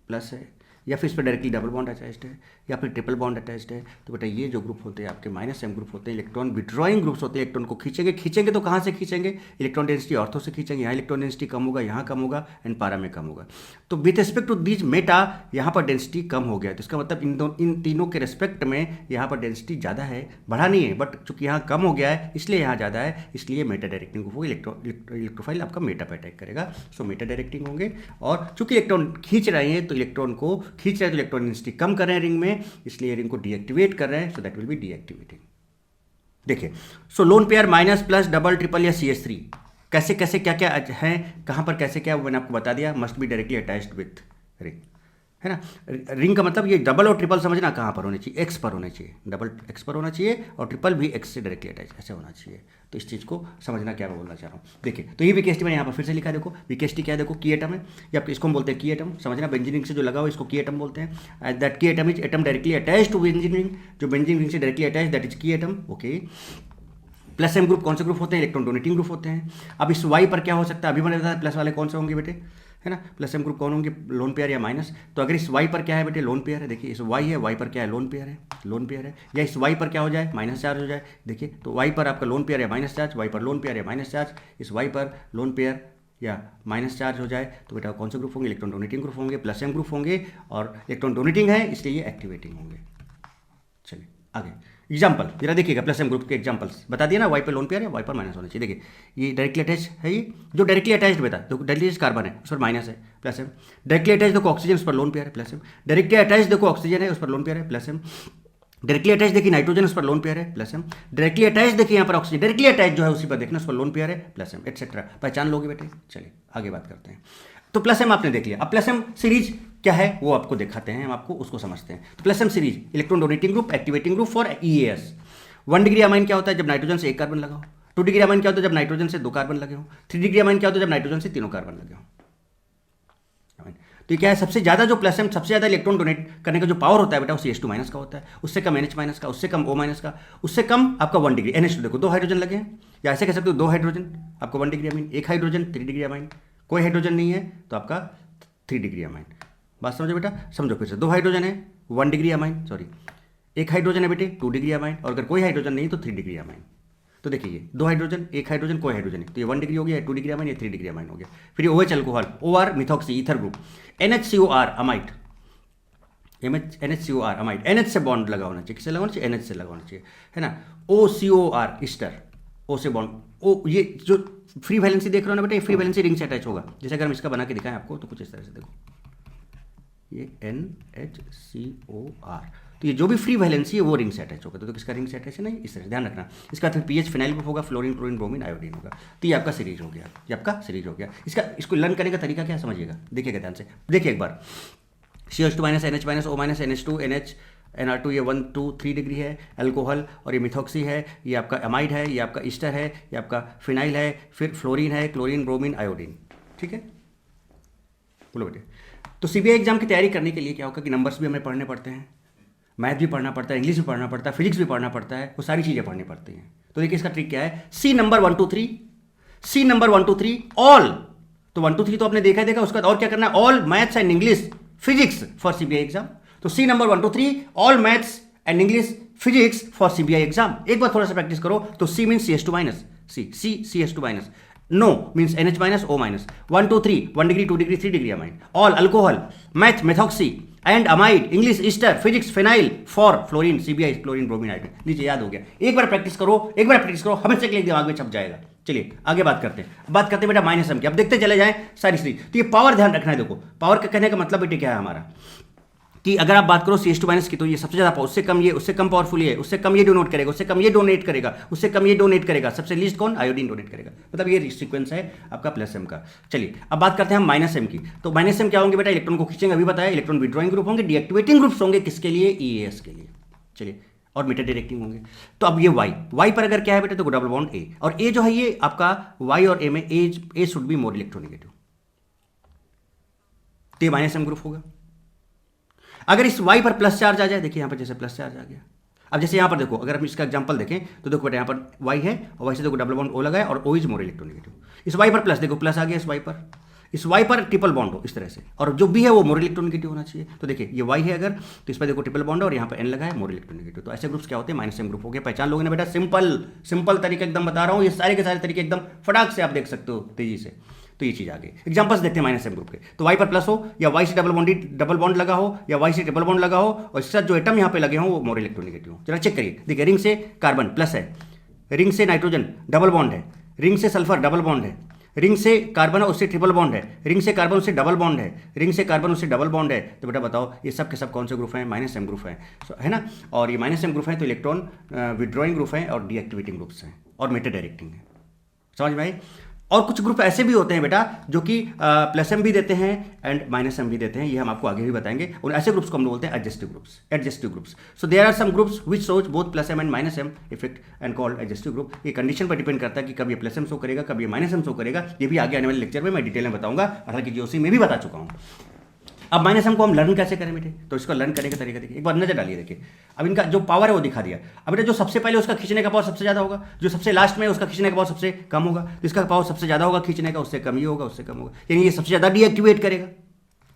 प्लस है, या फिर इस पर डायरेक्टली डबल बॉन्ड अटैच्ड है, या फिर ट्रिपल बॉन्ड अटैच्ड है, तो बेटा ये जो ग्रुप होते हैं आपके माइनस एम ग्रुप होते हैं, इलेक्ट्रॉन विड्रॉइंग ग्रुप्स होते हैं, इलेक्ट्रॉन को खींचेंगे तो कहाँ से खींचेंगे, इलेक्ट्रॉन डेंसिटी ऑर्थो से खींचेंगे, यहाँ इलेक्ट्रॉन डेंसिटी कम होगा, यहाँ कम होगा, एंड पारा में कम होगा। तो with respect to these meta यहाँ पर डेंसिटी कम हो गया, तो इसका मतलब इन तीनों के रिस्पेक्ट में यहाँ पर डेंसिटी ज़्यादा है, बढ़ा नहीं है, बट चूंकि यहाँ कम हो गया है इसलिए यहाँ ज़्यादा है, इसलिए मेटा डायरेक्टिंग ग्रुप होगा, इलेक्ट्रोफाइल आपका मेटा पे अटैक करेगा। सो मेटा डायरेक्टिंग होंगे, और चूंकि इलेक्ट्रॉन खींच रहे हैं तो इलेक्ट्रॉन को खींच रहे हैं तो इलेक्ट्रॉन डेंसिटी कम कर रहे हैं रिंग में, इसलिए रिंग को डीएक्टिवेट कर रहे हैं, so that will be deactivating. देखिए, so lone pair minus plus double triple या CH3 कैसे कैसे क्या क्या है, कहां पर कैसे क्या, वो मैंने आपको बता दिया, must be directly attached with ring, है ना। रिंग का मतलब ये डबल और ट्रिपल समझना कहां पर होने चाहिए, एक्स पर होना चाहिए, डबल एक्स पर होना चाहिए और ट्रिपल भी एक्स से डायरेक्टली अटैच ऐसे होना चाहिए। तो इस चीज़ को समझना क्या मैं बोलना चाह रहा हूँ। देखिए, तो ये वीकेएसटी मैंने यहाँ पर फिर से लिखा है, देखो वीकेएसटी क्या है, देखो की एटम है, या इसको हम बोलते हैं की एटम, समझना, बेंजीन रिंग से जो लगा हो इसको की एटम बोलते हैं। That key atom is atom directly attach to benzene ring, जो बेंजीन रिंग से directly attach, that is key atom. Okay, plus M group कौन से ग्रुप होते हैं, इलेक्ट्रॉन डोनेटिंग ग्रुप होते हैं। अब इस वाई पर क्या हो सकता है, अभी मैंने बताया प्लस वाले कौन से होंगे बेटे, है ना, प्लस एम ग्रुप कौन होंगे, लोन पेयर या माइनस। तो अगर इस वाई पर क्या है बेटे, लोन पेयर है, देखिए इस वाई है, वाई पर क्या है, लोन पेयर है, लोन पेयर है, या इस वाई पर क्या हो जाए, माइनस चार्ज हो जाए, देखिए तो वाई पर आपका लोन पेयर या माइनस चार्ज, वाई पर लोन पेयर या माइनस चार्ज, इस वाई पर लोन पेयर या माइनस चार्ज हो जाए, तो बेटा कौन से ग्रुप होंगे, इलेक्ट्रॉन डोनेटिंग ग्रुप होंगे, प्लस एम ग्रुप होंगे, और इलेक्ट्रॉन डोनेटिंग है इसलिए ये एक्टिवेटिंग होंगे। चलिए आगे एग्जाम्पल जरा देखिएगा, प्लस एम ग्रुप के एग्जाम्पल्स बता दिया ना, वाई पर लोन पेयर है, वाई पर माइनस होना चाहिए। देखिए ये डायरेक्टली अटैच है, ये जो डायरेक्टली अटैच्ड बेटा, जो डायरेक्टली अटैच कार्बन है उस पर माइनस है, प्लस एम। डायरेक्टली अटैच देखो ऑक्सीजन, उस पर लोन पेयर है, प्लस एम। डायरेक्टली अटैच देखो ऑक्सीजन है, उस पर लोन पेयर है, प्लस एम। डायरेक्टली अटैच देखिए नाइट्रोजन, उस पर लोन पेयर है, प्लस एम। डायरेक्टली अटैच देखिए यहाँ पर ऑक्सीजन, डायरेक्टली अटैच जो है उसी पर देखना, उस पर लोन पेयर है, प्लस एम, एटसेट्रा। पहचान लोगे बेटे। चलिए आगे बात करते हैं। तो प्लस एम आपने देख लिया, अब प्लस एम सीरीज क्या है वो आपको दिखाते हैं, हम आपको उसको समझते हैं। तो plus M series, electron donating group, activating group for EAS। 1 degree amine क्या होता है, जब नाइट्रोजन से 1 कार्बन लगा हो। 2 डिग्री अमाइन क्या होता है, जब नाइट्रोजन से 2 कार्बन लगे हो। 3 डिग्री अमाइन क्या होता है, जब नाइट्रोजन से 3 कार्बन लगे हो। तो ये क्या है, सबसे ज़्यादा जो प्लस एम, सबसे ज़्यादा इलेक्ट्रॉन डोनेट करने का जो पावर होता है बेटा, वो CH2 माइनस का होता है। उससे कम NH माइनस का, उससे कम O माइनस का, उससे कम आपका 1 डिग्री। NH2 देखो 2 हाइड्रोजन लगे हैं, या ऐसे कह सकते हो 2 हाइड्रोजन आपको 1 degree amine, 1 hydrogen 3 degree amine, कोई हाइड्रोजन नहीं है तो आपका 3 डिग्री अमीन। बात समझो बेटा, समझो फिर से, 2 हाइड्रोजन है 1 डिग्री अमीन, सॉरी 1 हाइड्रोजन है बेटे 2 डिग्री अमीन, और अगर कोई हाइड्रोजन नहीं तो 3 डिग्री अमीन। तो देखिए ये 2 हाइड्रोजन, 1 हाइड्रोजन, कोई हाइड्रोजन नहीं, तो ये 1 डिग्री हो गया, 2 डिग्री अमाइन, ये 3 डिग्री अमाइन हो गया। फिर ये OH alcohol, OR methoxy ether group, NHCOR amide, NHCOR amide, NH से बॉन्ड लगा होना चाहिए, किससे लगा होना चाहिए, NH से लगा होना चाहिए, है ना। OCOR ईस्टर, O से बॉन्ड, O, ये जो फ्री वैलेंसी देख रहे हो ना बेटा, ये फ्री वैलेंसी रिंग से अटैच होगा। जैसे अगर हम इसका बना के दिखाएं आपको तो कुछ इस तरह से देखो, ये NHCOR, तो ये जो भी फ्री वैलेंसी है वो रिंग से अटैच होगा। तो किसका रिंग से अटैच है, नहीं इस तरह से ध्यान रखना। इसका फिर पीएच फिनाइल ग्रुप होगा, फ्लोरीन, क्लोरीन, ब्रोमीन, आयोडीन होगा। तो ये आपका सीरीज हो गया, ये आपका सीरीज हो गया। इसको लर्न करने का तरीका क्या समझिएगा, देखिएगा ध्यान से, देखिए एक बार, CH2 minus NH minus O minus NH2 NH NR2, ये 1 2 3 डिग्री है अल्कोहल, और ये मिथॉक्सी है, ये आपका अमाइड है, ये आपका ईस्टर है, ये आपका फिनाइल है, फिर फ्लोरीन है, क्लोरीन, ब्रोमीन, आयोडीन। ठीक है, बोलो बेटे। तो CBI एग्जाम की तैयारी करने के लिए क्या होगा कि नंबर्स भी हमें पढ़ने पड़ते हैं, मैथ भी पढ़ना पड़ता है, इंग्लिश भी पढ़ना पड़ता है, फिजिक्स भी पढ़ना पड़ता है, वो सारी चीज़ें पढ़नी पड़ती हैं। तो देखिए इसका ट्रिक क्या है, C number 1 2 3, C number 1 2 3 all, तो 1 2 3 तो आपने देखा देखा, उसका और क्या करना है, all maths and English physics for CBI exam. तो C number 1 2 3 all maths and English physics for CBI exam. एक बार थोड़ा सा प्रैक्टिस करो, तो C means CH2 minus, C CH2 minus, no means NH minus O minus, 1 2 3 1 degree 2 degree 3 degree amide, all alcohol, math methoxy and amide, English ester, physics phenyl for fluorine, CBI chlorine, bromine, iodine. नीचे याद हो गया, एक बार प्रैक्टिस करो, एक बार प्रैक्टिस करो, हमेशा के लिए दिमाग में छप जाएगा। चलिए आगे बात करते हैं बेटा माइनस एम की। अब देखते चले जाएं सारी चीज। तो ये पावर ध्यान रखना है, देखो पावर का कहने का मतलब बेटे क्या है हमारा, कि अगर आप बात करो CH2 माइनस की, तो ये सबसे ज़्यादा, उससे कम ये, उससे कम पावरफुल ये, उससे कम ये डोनेट करेगा, उससे कम ये डोनेट करेगा, उससे कम ये डोनेट करेगा, सबसे लीस्ट कौन, आयोडीन डोनेट करेगा। मतलब ये सीक्वेंस है आपका प्लस एम का। चलिए अब बात करते हैं हम माइनस एम की। तो माइनस एम क्या होंगे बेटा, इलेक्ट्रॉन को खींचेंगे, अभी बताया, इलेक्ट्रॉन विड्रॉइंग ग्रुप होंगे, डीएक्टिवेटिंग ग्रुप्स होंगे, किसके लिए, EAS के लिए। चलिए, और मीटर डायरेक्टिंग होंगे। तो अब ये Y पर अगर क्या है बेटा, तो डबल बॉन्ड A, और A जो है ये आपका Y और A में A should be more electronegative, तो ये माइनस एम ग्रुप होगा। अगर इस Y पर प्लस चार्ज आ जाए, देखिए यहाँ पर जैसे प्लस चार्ज आ गया। अब जैसे यहाँ पर देखो, अगर हम इसका एग्जांपल देखें तो देखो बेटा यहाँ पर Y है, और Y से देखो डबल बॉन्ड O लगा है, और O इज मोर इलेक्ट्रोनेगेटिव। इस Y पर प्लस, देखो प्लस आ गया इस Y पर ट्रिपल बॉन्ड हो इस तरह से, और जो भी है वो मोर इलेक्ट्रोनेगेटिव होना चाहिए। तो देखिए ये Y है अगर, तो इस पर देखो ट्रिपल बॉन्ड और यहाँ पर N लगा है, मोर इलेक्ट्रोनेगेटिव। तो ऐसे ग्रुप्स क्या होते हैं, माइनस एम ग्रुप हो गया। पहचान लोगे ना बेटा, सिंपल तरीके एकदम बता रहा हूँ, ये सारे के सारे तरीके एकदम फटाक से आप देख सकते हो तेजी से। तो ये चीज़ आ गई। एग्जांपल्स देखते हैं माइनस एम ग्रुप के। तो Y पर प्लस हो, या Y से डबल बॉन्ड लगा हो, या Y से ट्रिपल बॉन्ड लगा हो, और इसके साथ जो एटम यहाँ पे लगे हो वो मोर इलेक्ट्रोनेगेटिव हो। जरा चेक करिए, देखिए रिंग से कार्बन प्लस है, रिंग से नाइट्रोजन डबल बॉन्ड है, रिंग से सल्फर डबल बॉन्ड है, रिंग से कार्बन उससे ट्रिपल बॉन्ड है, रिंग से कार्बन उससे डबल बॉन्ड है, रिंग से कार्बन उससे डबल बॉन्ड है। तो बेटा बताओ ये सब के सब कौन से ग्रुप हैं, माइनस एम ग्रुप हैं, है ना। और ये माइनस एम ग्रुप है तो इलेक्ट्रॉन विड्रॉइंग ग्रुप है और डीएक्टिवेटिंग ग्रुप्स हैं, और मीटर डायरेक्टिंग है। समझ में आई। और कुछ ग्रुप ऐसे भी होते हैं बेटा जो कि प्लस एम भी देते हैं एंड माइनस एम भी देते हैं, ये हम आपको आगे भी बताएंगे। और ऐसे ग्रुप्स को हम बोलते हैं adjustive groups. So there are some groups which shows both plus M and minus M effect and called adjustive group. ये कंडीशन पर डिपेंड करता है कि कब ये प्लस एम शो करेगा, कब ये माइनस एम शो करेगा। ये भी आगे आने वाले लेक्चर में मैं डिटेल में बताऊंगा, हालांकि जीओसी में भी बता चुका हूँ। अब माइनस एम को हम लर्न कैसे करें बेटे, तो इसको लर्न करने का तरीका देखिए, एक बार नजर डालिए। देखिए अब इनका जो पावर है वो दिखा दिया। अब बेटा जो सबसे पहले उसका खींचने का पावर सबसे ज्यादा होगा, जो सबसे लास्ट में उसका खींचने का पावर सबसे कम होगा। तो इसका पावर सबसे ज्यादा होगा खींचने का, उससे कम ही होगा, उससे कम होगा, यानी ये सबसे ज्यादा डीएक्टिवेट करेगा,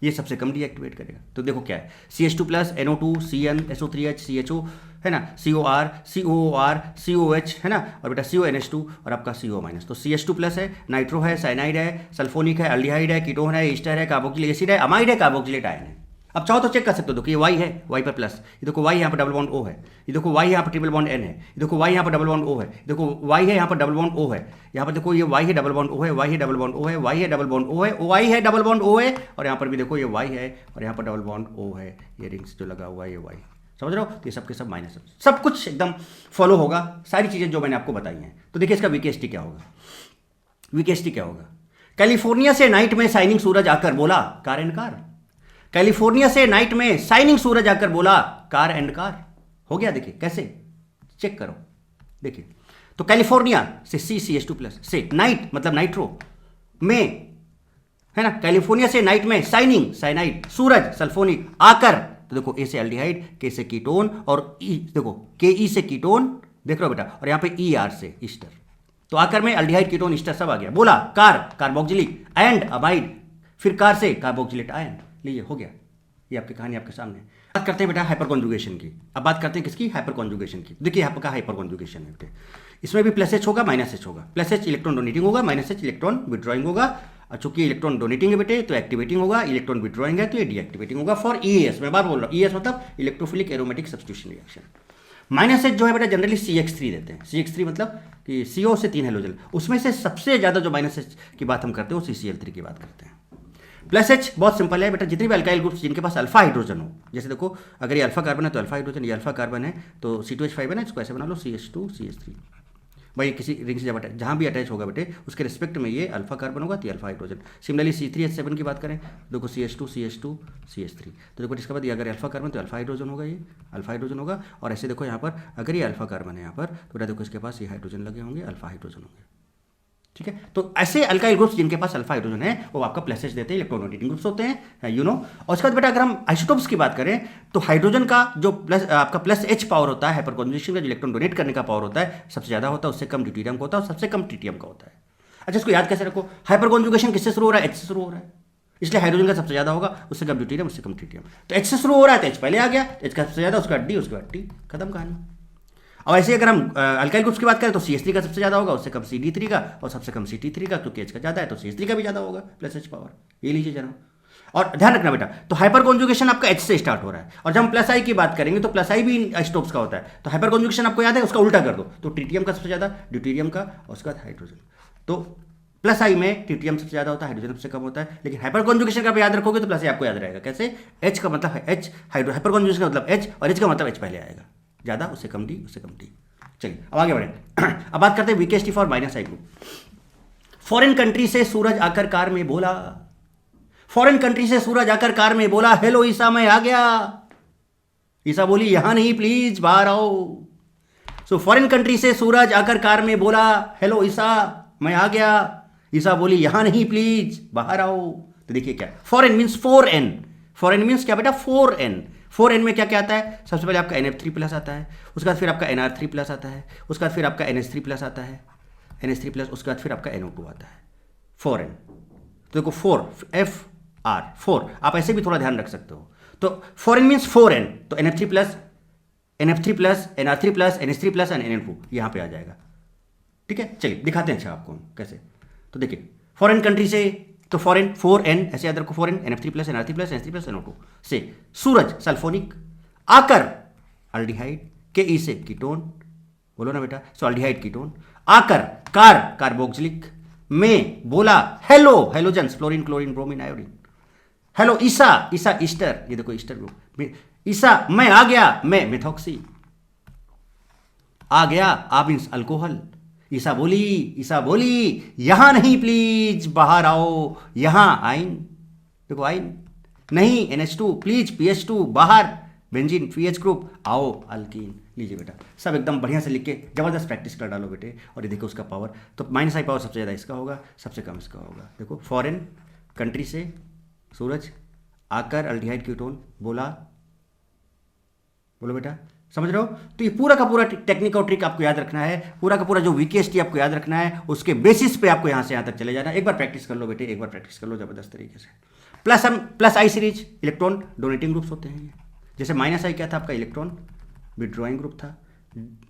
ये सबसे कम डीएक्टिवेट करेगा। तो देखो क्या है, CH2 plus NO2 CN SO3H CHO है ना, COR COOR COH है ना, और बेटा CONH2 और आपका CO माइनस। तो CH2 प्लस है, नाइट्रो है, साइनाइड है, सल्फोनिक है, अल्डिहाइड है, कीटोन है, ईस्टर है, कार्बोक्सिलिक एसिड है, अमाइड है, कार्बोक्सिलेट आयन है। अब चाहो तो चेक कर सकते हो, देखो ये Y है, Y पर प्लस, ये देखो Y यहाँ पर डबल बॉन्ड O है, ये देखो Y यहाँ पर ट्रिपल बॉन्ड N है, ये देखो Y यहाँ पर डबल बॉन्ड O है, देखो Y है यहाँ पर डबल बॉन्ड O है, यहाँ पर देखो ये Y है डबल बॉन्ड O है, Y है डबल बॉन्ड O है, Y है डबल बॉन्ड O है, Y है डबल बॉन्ड O है, और यहाँ पर भी देखो ये Y है और यहाँ पर डबल बॉन्ड O है, ये रिंग्स जो लगा हुआ है ये Y। समझ रहे हो, तो ये सब के सब माइनस, सब कुछ एकदम फॉलो होगा, सारी चीजें जो मैंने आपको बताई हैं। तो देखिए इसका VKST क्या होगा, VKST क्या होगा। कैलिफोर्निया से नाइट में शाइनिंग सूरज आकर बोला कार एंड कार, कैलिफोर्निया से नाइट में शाइनिंग सूरज आकर बोला कार एंड कार। हो गया, देखिए कैसे, चेक करो। देखिए तो कैलिफोर्निया से CH2 प्लस से नाइट मतलब नाइट्रो में है ना। कैलिफोर्निया से नाइट में साइनिंग, साइनाइड। सूरज, सल्फोनिक। आकर, तो देखो ए से एल्डिहाइड, के से कीटोन, और ई देखो के ई से कीटोन, देख रहे हो बेटा, और यहाँ पे ई आर से ईस्टर। तो आकर में एल्डिहाइड, कीटोन, ईस्टर सब आ गया। बोला कार, कार्बोक्सिलिक, एंड अमाइड, फिर कार से कार्बोक्सिलेट आयन। लीजिए हो गया, ये आपकी कहानी आपके सामने। बात करते हैं बेटा हाइपर कॉन्जुगेशन की। अब बात करते हैं किसकी, हाइपर कॉन्जुगेशन की। देखिए आपका हाइपर कॉन्जुगेशन है बेटे, इसमें भी प्लस एच होगा माइनस एच होगा। प्लस एच इलेक्ट्रॉन डोनेटिंग होगा, माइनस एच इलेक्ट्रॉन विड्रॉइंग होगा। और चूंकि इलेक्ट्रॉन डोनेटिंग है बेटे तो एक्टिवेटिंग होगा, इलेक्ट्रॉन विड्रॉइंग है तो ये डीएक्टिवेटिंग होगा फॉर ईएस। मैं बार बोल रहा हूँ, ईएस मतलब electrophilic aromatic substitution reaction. Minus H जो है बेटा जनरली CH3 देते हैं। CH3 मतलब कि CO से 3 हेलोजन, उसमें से सबसे ज्यादा जो माइनस एच की बात हम करते हैं वो CCl3 की बात करते हैं। प्लस एच बहुत सिंपल है बेटा, जितने भी अल्काइल ग्रुप्स जिनके पास अल्फा हाइड्रोजन हो, जैसे देखो अगर ये अल्फा कार्बन है तो अल्फा हाइड्रोजन, ये अल्फा कार्बन है तो C2H5 है ना, इसको ऐसे बना लो CH2 CH3। भाई किसी रिंग से जब जहाँ भी अटैच होगा बेटे उसके रिस्पेक्ट में ये अल्फा कार्बन होगा तो ये अल्फा हाइड्रोजन। सिमिलरली C3H7 की बात करें, देखो CH2 CH2 CH3, तो देखो इसके बाद ये अगर अल्फा कार्बन तो अल्फा हाइड्रोजन होगा, ये अल्फा हाइड्रोजन होगा। और ऐसे देखो यहाँ पर अगर ये अल्फा कार्बन है यहाँ पर तो बेटा देखो इसके पास ये हाइड्रोजन लगे होंगे, अल्फा हाइड्रोजन होंगे। ठीक है, तो ऐसे अल्काइल ग्रुप्स जिनके पास अल्फा हाइड्रोजन है वो आपका प्लस एच देते हैं, इलेक्ट्रॉन डोनेटिंग ग्रुप्स होते हैं, यू नो। और उसके बाद बेटा अगर हम आइसोटोप्स की बात करें तो हाइड्रोजन का जो प्लस आपका प्लस एच पावर होता है, हाइपर कॉन्जुगेशन का जो इलेक्ट्रॉन डोनेट करने का पावर होता है सबसे ज्यादा होता है, उससे कम ड्यूटेरियम का होता है और सबसे कम ट्रिटियम का होता है। अच्छा इसको याद कैसे रखो, हाइपर कॉन्जुगेशन किससे शुरू हो रहा है, एच से शुरू हो रहा है, इसलिए हाइड्रोजन का सबसे ज्यादा होगा, उससे कम ड्यूटेरियम, उससे कम ट्रिटियम। तो एच से शुरू हो रहा है तो एच पहले आ गया, एच का सबसे ज्यादा, उसके बाद डी, उसके बाद टी, खत्म कहानी। और ऐसे अगर हम अल्काइल ग्रुप्स की बात करें तो CH3 का सबसे ज्यादा होगा, उससे कम CD3 का, और सबसे कम CT3 का, क्योंकि H का ज्यादा है तो CH3 का भी ज्यादा होगा प्लस H पावर। ये लीजिए जरा, और ध्यान रखना बेटा, तो हाइपर कॉन्जुगेशन आपका H से स्टार्ट हो रहा है, और जब हम प्लस आई की बात करेंगे तो प्लस आई भी आइसोटोप्स का होता है। तो हाइपर कॉन्जुगेशन आपको याद है, उसका उल्टा कर दो, तो ट्रिटियम का सबसे ज्यादा, ड्यूटेरियम का, और उसके बाद हाइड्रोजन। तो प्लस आई में ट्रिटियम सबसे ज्यादा होता है, हाइड्रोजन सबसे कम होता है। लेकिन हाइपर कॉन्जुगेशन का आप याद रखोगे तो प्लस आई आपको याद रहेगा कैसे, H का मतलब है H, हाइपर कॉन्जुगेशन का मतलब H, और H का मतलब H पहले आएगा, ज्यादा उससे कम डी, उससे कम डी। चलिए अब आगे बढ़े। अब बात करते हैं weakest for minus I group. Foreign country से सूरज आकर कार में बोला, फॉरेन कंट्री से सूरज आकर कार में बोला, हेलो ईसा मैं आ गया। ईसा बोली यहां नहीं प्लीज बाहर आओ। सो फॉरेन कंट्री से सूरज आकर कार में बोला, हेलो ईसा मैं आ गया। ईसा बोली यहां नहीं प्लीज बाहर आओ। तो देखिए क्या, foreign means 4n, foreign means क्या बेटा 4n। 4n में क्या क्या आता है, सबसे पहले आपका NF3 प्लस आता है, उसके बाद फिर आपका NR3 प्लस आता है, उसके बाद फिर आपका NH3 प्लस आता है, NH3 प्लस, उसके बाद फिर आपका NO2 आता है। 4n, तो देखो 4 4 आप ऐसे भी थोड़ा ध्यान रख सकते हो। तो 4n मीन्स 4n, तो NF3 plus, NF3 plus, NR3 plus, NH3 plus and NN2 यहाँ पे आ जाएगा। ठीक है, चलिए दिखाते हैं अच्छा आपको कैसे। तो देखिए फॉरेन कंट्री से, तो फॉरेन 4n ऐसे याद रखो, 4n NF3 plus, NR3 plus, NH3 plus, NO2 से सूरज सल्फोनिक, आकर अल्डिहाइड, के ई से कीटोन, बोलो ना बेटा, सो अल्डिहाइड कीटोन, आकर कार कार्बोक्सिलिक, में बोला halo halogens, fluorine chlorine bromine iodine. Halo ईसा, ईसा ईस्टर, ये देखो ईस्टर ग्रुप। ईसा मैं आ गया, मैं मिथॉक्सी, आ गया आ मीन्स अल्कोहल। ईसा बोली यहां नहीं प्लीज बाहर आओ, यहां आइन, देखो आइन नहीं, NH2 प्लीज, PH2 बाहर, बेंजीन पीएच ग्रुप, आओ अल्कीन। लीजिए बेटा सब एकदम बढ़िया से लिख के जबरदस्त प्रैक्टिस कर डालो बेटे। और ये देखो उसका पावर, तो माइनस आई पावर सबसे ज़्यादा इसका होगा, सबसे कम इसका होगा। देखो फॉरेन कंट्री से सूरज आकर अल्डिहाइड कीटोन बोला, बोलो बेटा समझ रहे हो। तो ये पूरा का पूरा टेक्निक और ट्रिक आपको याद रखना है, पूरा का पूरा जो वीकेएसटी आपको याद रखना है, उसके बेसिस पे आपको यहाँ से यहाँ तक चले जाना है। एक बार प्रैक्टिस कर लो बेटे, एक बार प्रैक्टिस कर लो जबरदस्त तरीके से। प्लस आई सीरीज इलेक्ट्रॉन डोनेटिंग ग्रुप्स होते हैं ये। जैसे माइनस आई क्या था आपका, इलेक्ट्रॉन विड्रॉइंग ग्रुप था,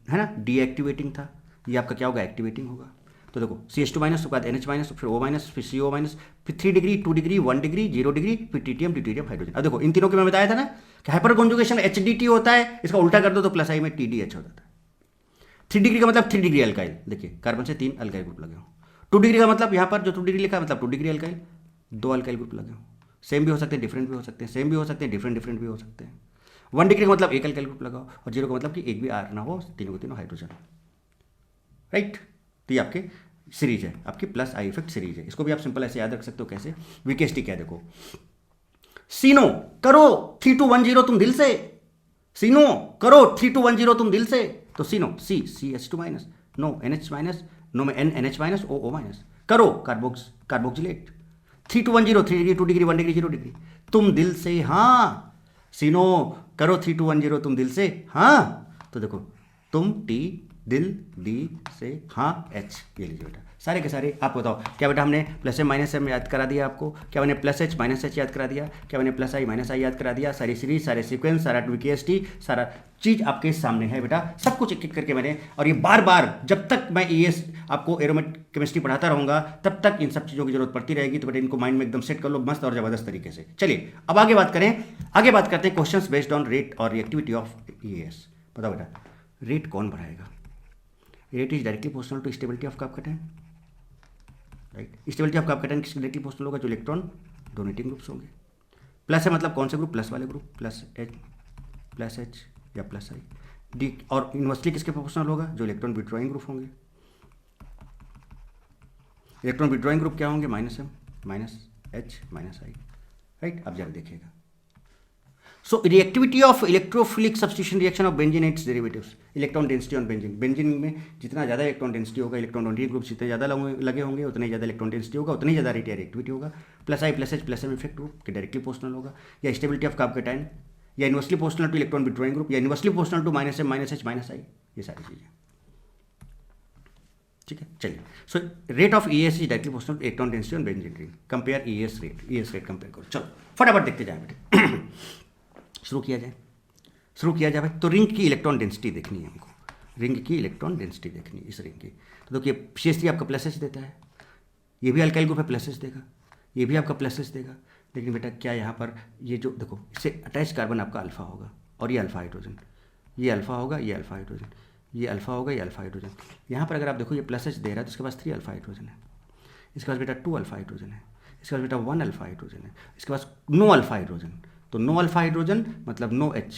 है ना, डीएक्टिवेटिंग था। ये आपका क्या होगा, एक्टिवेटिंग होगा। तो देखो CH2 माइनस, उसके बाद NH माइनस, फिर O माइनस, फिर CO माइनस, फिर 3 डिग्री, 2 डिग्री, 1 डिग्री, 0 डिग्री, फिर ट्रिटियम, ड्यूटेरियम, हाइड्रोजन। अब देखो इन तीनों के मैं बताया था ना कि हाइपर कॉन्जुगेशन HDT होता है, इसका उल्टा कर दो तो प्लस आई में TDH हो जाता है। 3 डिग्री का मतलब 3 डिग्री अल्काइल, देखिए कार्बन से 3 अल्काइल ग्रुप लगे हो। 2 डिग्री का मतलब यहाँ पर जो 2 डिग्री लिखा है मतलब 2 डिग्री अल्काइल, 2 अल्काइल ग्रुप लगे हो। सेम भी हो सकते हैं, डिफरेंट भी हो सकते हैं, सेम भी हो सकते हैं, डिफरेंट भी हो सकते हैं। 1 डिग्री का मतलब 1 अल्काइल ग्रुप लगाओ, और 0 का मतलब कि एक भी R ना हो, तीनों के तीनों हाइड्रोजन, राइट। तो ये आपके सीरीज है, आपकी प्लस आई इफेक्ट सीरीज है। इसको भी आप सिंपल ऐसे याद रख सकते हो कैसे, वीकेएसटी क्या देखो, सीनो करो 3210 तुम दिल से, सीनो करो 3210 तुम दिल से। तो C no CH2 minus, no NH minus, no में NH माइनस, O माइनस, करो carboxylate, 3210, 3 degree, 2 degree, 1 degree, 0 degree. तुम दिल से हाँ, सीनो करो 3210 तुम दिल से हाँ। तो देखो तुम टी दिल दी से हाँ एच, ये लीजिए बेटा सारे के सारे। आप बताओ क्या बेटा हमने प्लस एम माइनस एम याद करा दिया आपको, क्या मैंने प्लस एच माइनस एच याद करा दिया, क्या मैंने प्लस आई माइनस आई याद करा दिया, सारी सीरीज, सारे सीक्वेंस, सारा VKST, सारा चीज़ आपके सामने है बेटा, सब कुछ एक एक करके मैंने। और ये बार बार जब तक मैं ES आपको एरोमेट केमिस्ट्री पढ़ाता रहूँगा तब तक इन सब चीज़ों की जरूरत पड़ती रहेगी। तो बेटा इनको माइंड में एकदम सेट कर लो मस्त और ज़बरदस्त तरीके से। चलिए अब आगे बात करें, आगे बात करते हैं क्वेश्चंस बेस्ड ऑन रेट और रिएक्टिविटी ऑफ ES। बताओ बेटा रेट कौन बढ़ाएगा? Rate is directly proportional to stability of cation, right. Stability of cation किसके डायरेक्टली प्रोपोर्शनल होगा? जो इलेक्ट्रॉन डोनेटिंग ग्रुप्स होंगे। प्लस है मतलब कौन से ग्रुप? प्लस वाले ग्रुप, प्लस एच या प्लस आई। डी और इनवर्सली किसके प्रोपोर्शनल होगा? जो इलेक्ट्रॉन विड्रॉइंग ग्रुप होंगे। इलेक्ट्रॉन विड्रॉइंग ग्रुप क्या होंगे? Minus M minus H minus I, right. अब जरा देखिएगा, so reactivity of electrophilic substitution reaction of benzene and its derivatives, electron density on benzene. Benzene में जितना ज़्यादा इलेक्ट्रॉन डेंसिटी होगा, इलेक्ट्रॉन डोनेटिंग ग्रुप जितने ज़्यादा लगे होंगे उतने ज़्यादा इलेक्ट्रॉन डेंसिटी होगा, उतनी ज़्यादा रेट या रिएक्टिविटी होगा। Plus I plus H plus M effect group के डायरेक्टली प्रोपोर्शनल होगा, या स्टेबिलिटी ऑफ कैटायन, या inversely proportional to electron withdrawing group, या inversely proportional to minus M minus H minus I, ये सारी चीज़ें, ठीक है। चलिए, so rate of ES is directly proportional to electron density on benzene ring. Compare ES rate compare करो। चलो फटाफट देखते जाए बेटे, शुरू किया जाए भाई। तो रिंग की इलेक्ट्रॉन डेंसिटी देखनी है हमको, रिंग की इलेक्ट्रॉन डेंसिटी देखनी है इस रिंग की। तो देखिए CH3 आपका प्लस एच देता है, ये भी अल्काइल ग्रुप है प्लस एच देगा, ये भी आपका प्लस एच देगा। लेकिन बेटा क्या यहाँ पर ये जो देखो इससे अटैच कार्बन आपका अल्फा होगा और ये अल्फा हाइड्रोजन, ये अल्फा होगा, ये अल्फा हाइड्रोजन, ये अल्फा होगा, ये अल्फा हाइड्रोजन। यहाँ पर अगर आप देखो ये प्लस एच दे रहा है तो इसके पास 3 अल्फा हाइड्रोजन है, इसके पास बेटा 2 अल्फा हाइड्रोजन है, इसके पास बेटा 1 अल्फा हाइड्रोजन है, इसके पास नो अल्फा हाइड्रोजन। तो नो अल्फा हाइड्रोजन मतलब no H,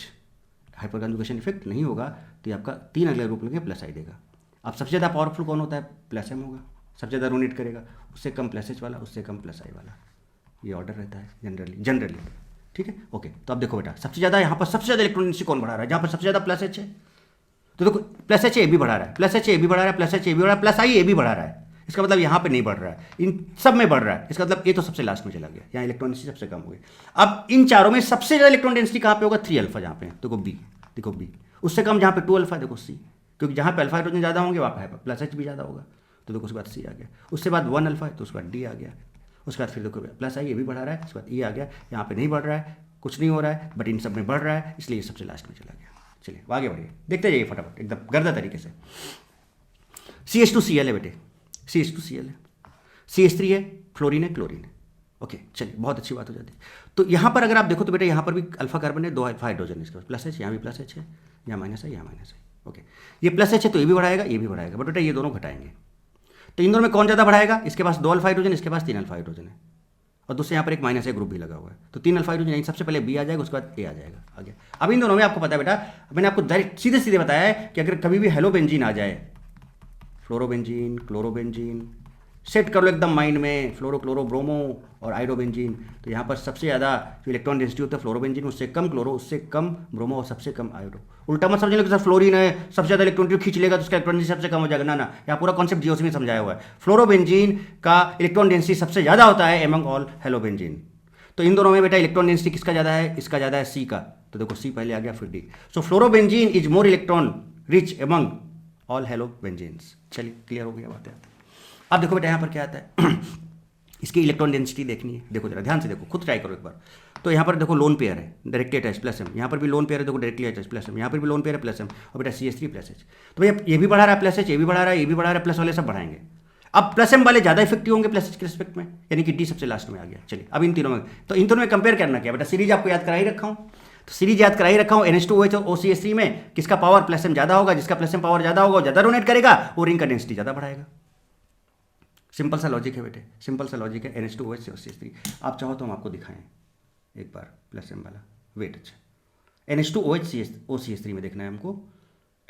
hyperconjugation effect नहीं होगा। तो ये आपका 3 अगले ग्रुप लेंगे प्लस आई देगा। अब सबसे ज़्यादा पावरफुल कौन होता है? प्लस एम होगा, सबसे ज़्यादा रोनेट करेगा, उससे कम प्लस एच वाला, उससे कम प्लस आई वाला, ये ऑर्डर रहता है जनरली, ठीक है। ओके, तो अब देखो बेटा सबसे ज़्यादा यहाँ पर सबसे ज़्यादा इलेक्ट्रॉन डेंसिटी कौन बढ़ा रहा है? जहाँ पर सबसे ज़्यादा प्लस एच है, तो देखो प्लस एच ए भी बढ़ा रहा है, प्लस एच ए भी बढ़ा रहा है, प्लस एच ए भी बढ़ा रहा है, प्लस आई ए भी बढ़ा रहा है। इसका मतलब यहाँ पे नहीं बढ़ रहा है, इन सब में बढ़ रहा है। इसका मतलब ये तो सबसे लास्ट में चला गया, यहाँ इलेक्ट्रॉन डेंसिटी सबसे कम हो गई। अब इन चारों में सबसे ज़्यादा इलेक्ट्रॉन डेंसिटी कहाँ पे होगा? 3 अल्फा, जहाँ पे देखो बी, देखो बी। उससे कम जहाँ पे 2 अल्फा, देखो सी, क्योंकि जहाँ पे अल्फा हाइड्रोजन ज़्यादा होंगे वहाँ पे प्लस एच भी ज़्यादा होगा, तो देखो उसके बाद सी आ गया। उसके बाद 1 अल्फा है तो उसके बाद डी आ गया। उसके बाद फिर देखो प्लस आई ये भी बढ़ा रहा है, उसके बाद ई आ गया। यहाँ पे नहीं बढ़ रहा है, कुछ नहीं हो रहा है, बट इन सब में बढ़ रहा है, इसलिए ये सबसे लास्ट में चला गया। चलिए आगे बढ़िए, देखते जाइए फटाफट एकदम गर्दा तरीके से। CH2Cl है बेटे, CH2Cl है, CH3 है, फ्लोरीन है, क्लोरीन है। ओके चलिए, बहुत अच्छी बात हो जाती है। तो यहाँ पर अगर आप देखो तो बेटा यहाँ पर भी अल्फा कार्बन है, 2 अल्फा हाइड्रोजन है, इसके पास प्लस एच, यहाँ भी प्लस एच है, यहाँ माइनस है, यहाँ माइनस है। ओके, ये प्लस एच है तो ये भी बढ़ाएगा, ये भी बढ़ाएगा, बट बेटा ये दोनों घटाएंगे। तो इन दोनों में कौन ज़्यादा बढ़ाएगा? इसके पास 2 अल्फा हाइड्रोजन, इसके पास 3 अल्फा हाइड्रोजन है, और दूसरे यहाँ पर एक माइनस ए ग्रुप भी लगा हुआ है। तो 3 अल्फा हाइड्रोजन सबसे पहले बी आ जाएगा, उसके बाद ए आ जाएगा आगे। अब इन दोनों में आपको पता है बेटा, मैंने आपको डायरेक्ट सीधे सीधे बताया है कि अगर कभी भी हेलोबेंजीन आ जाए, फ्लोरोबेंजीन, क्लोरोबेंजीन, सेट कर लो एकदम माइंड में, फ्लोरो क्लोरो ब्रोमो और आइडोबेंजीन, तो यहाँ पर सबसे ज़्यादा जो इलेक्ट्रॉन डेंसिटी होता है फ्लोरोबेंजीन, उससे कम क्लोरो, उससे कम ब्रोमो और सबसे कम आइडो। उल्टा मत समझने लगे सर फ्लोरीन है सबसे ज़्यादा इलेक्ट्रॉन खींच लेगा तो उसका इलेक्ट्रॉन डेंसिटी सबसे कम हो जाएगा, ना ना, यहाँ पूरा कॉन्सेप्ट जीओसी में समझाया हुआ है। फ्लोरोबेंजीन का इलेक्ट्रॉन डेंसिटी सबसे ज़्यादा होता है एमंग ऑल हेलोबेंजीन। तो इन दोनों में बेटा इलेक्ट्रॉन डेंसिटी किसका ज़्यादा है? इसका ज़्यादा है, सी का। तो देखो सी पहले आ गया फिर D. So fluorobenzene is more electron rich among all halobenzenes. चलिए क्लियर हो गया बात है। अब देखो बेटा यहाँ पर क्या आता है इसकी इलेक्ट्रॉन डेंसिटी देखनी है, देखो जरा ध्यान से देखो, खुद ट्राई करो एक बार। तो यहाँ पर देखो लोन पेयर है, डायरेक्टली अटैच प्लस एम, यहाँ पर भी लोन पेयर है, देखो डायरेक्टली अटैच प्लस एम, यहाँ पर भी लोन पेयर है प्लस एम, और बेटा CH3 प्लस एच। तो भैया ये भी बढ़ा रहा है प्लस एच, ये भी बढ़ा रहा है, ये भी बढ़ा रहा है, प्लस वाले सब बढ़ाएंगे। अब प्लस एम वाले ज़्यादा इफेक्टिव होंगे प्लस एच के रिस्पेक्ट में, यानी कि डी सबसे लास्ट में आ गया। चलिए अब इन तीनों में, तो इन दोनों में कंपेयर करना क्या बेटा, सीरीज आपको याद करा ही रखा हूँ। तो सीरीज याद करा ही रखा हूँ, NH2OH और OCH3 में किसका पावर प्लस एम ज़्यादा होगा, जिसका प्लस एम पावर ज़्यादा होगा, ज़्यादा डोनेट करेगा, वो रिंग का डेंसिटी ज़्यादा बढ़ाएगा। सिंपल सा लॉजिक है बेटे, सिंपल सा लॉजिक है। NH2OH से OCH3, आप चाहो तो हम आपको दिखाएं एक बार प्लस एम वाला, वेट अच्छा। NH2OH OCH3 में देखना है हमको,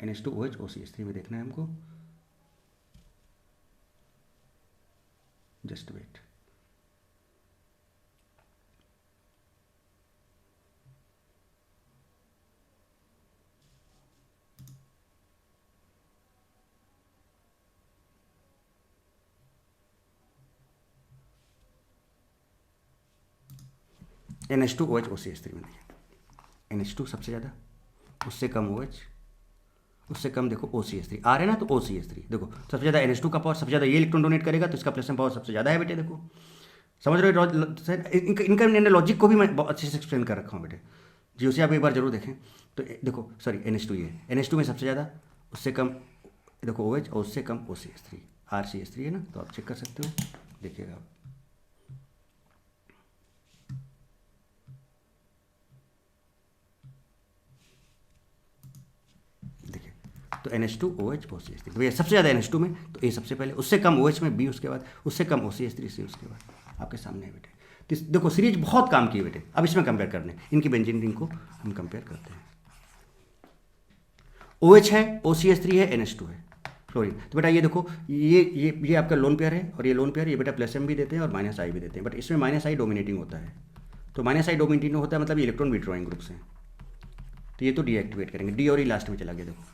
NH2OH OCH3 में देखना है हमको, जस्ट वेट। NH2OH OCH3 में देखिए NH2 सबसे ज़्यादा, उससे कम OH, उससे कम देखो OCH3, R है ना तो OCH3 देखो सबसे ज़्यादा NH2 का पावर सबसे ज़्यादा ये इलेक्ट्रॉन डोनेट करेगा तो इसका प्लस पावर सबसे ज़्यादा है बेटे। देखो समझ रहे हो इनका मैंने लॉजिक को भी मैं बहुत अच्छे से एक्सप्लेन कर रखा हूँ बेटे, जी उसे आप एक बार जरूर देखें। तो देखो सॉरी NH2 ये NH2 में सबसे ज़्यादा, उससे कम देखो OH और उससे कम OCH3, RCH3 है ना, तो आप चेक कर सकते हो, देखिएगा आप। देखिए तो NH2OH OCH3 तो ये सबसे ज़्यादा NH2 में, तो A सबसे पहले, उससे कम OH में B उसके बाद, उससे कम OCH3 C उसके बाद, आपके सामने है बेटे। तो देखो सीरीज बहुत काम की है बेटे। अब इसमें कंपेयर करने इनकी बेंजीन रिंग को हम कंपेयर करते हैं। OH है, OCH3 है, NH2 है, फ्लोरीन। तो बेटा ये देखो ये आपका लोन पेयर है और ये लोन पेयर, ये बेटा प्लस M भी देते हैं और माइनस I भी देते हैं, बट इसमें माइनस I डोमिनेटिंग होता है। तो माइनस I डोमिनेटिंग होता है मतलब ये इलेक्ट्रॉन विड्रॉइंग ग्रुप से, तो ये तो डीएक्टिवेट करेंगे, डी और ई लास्ट में चला गया। देखो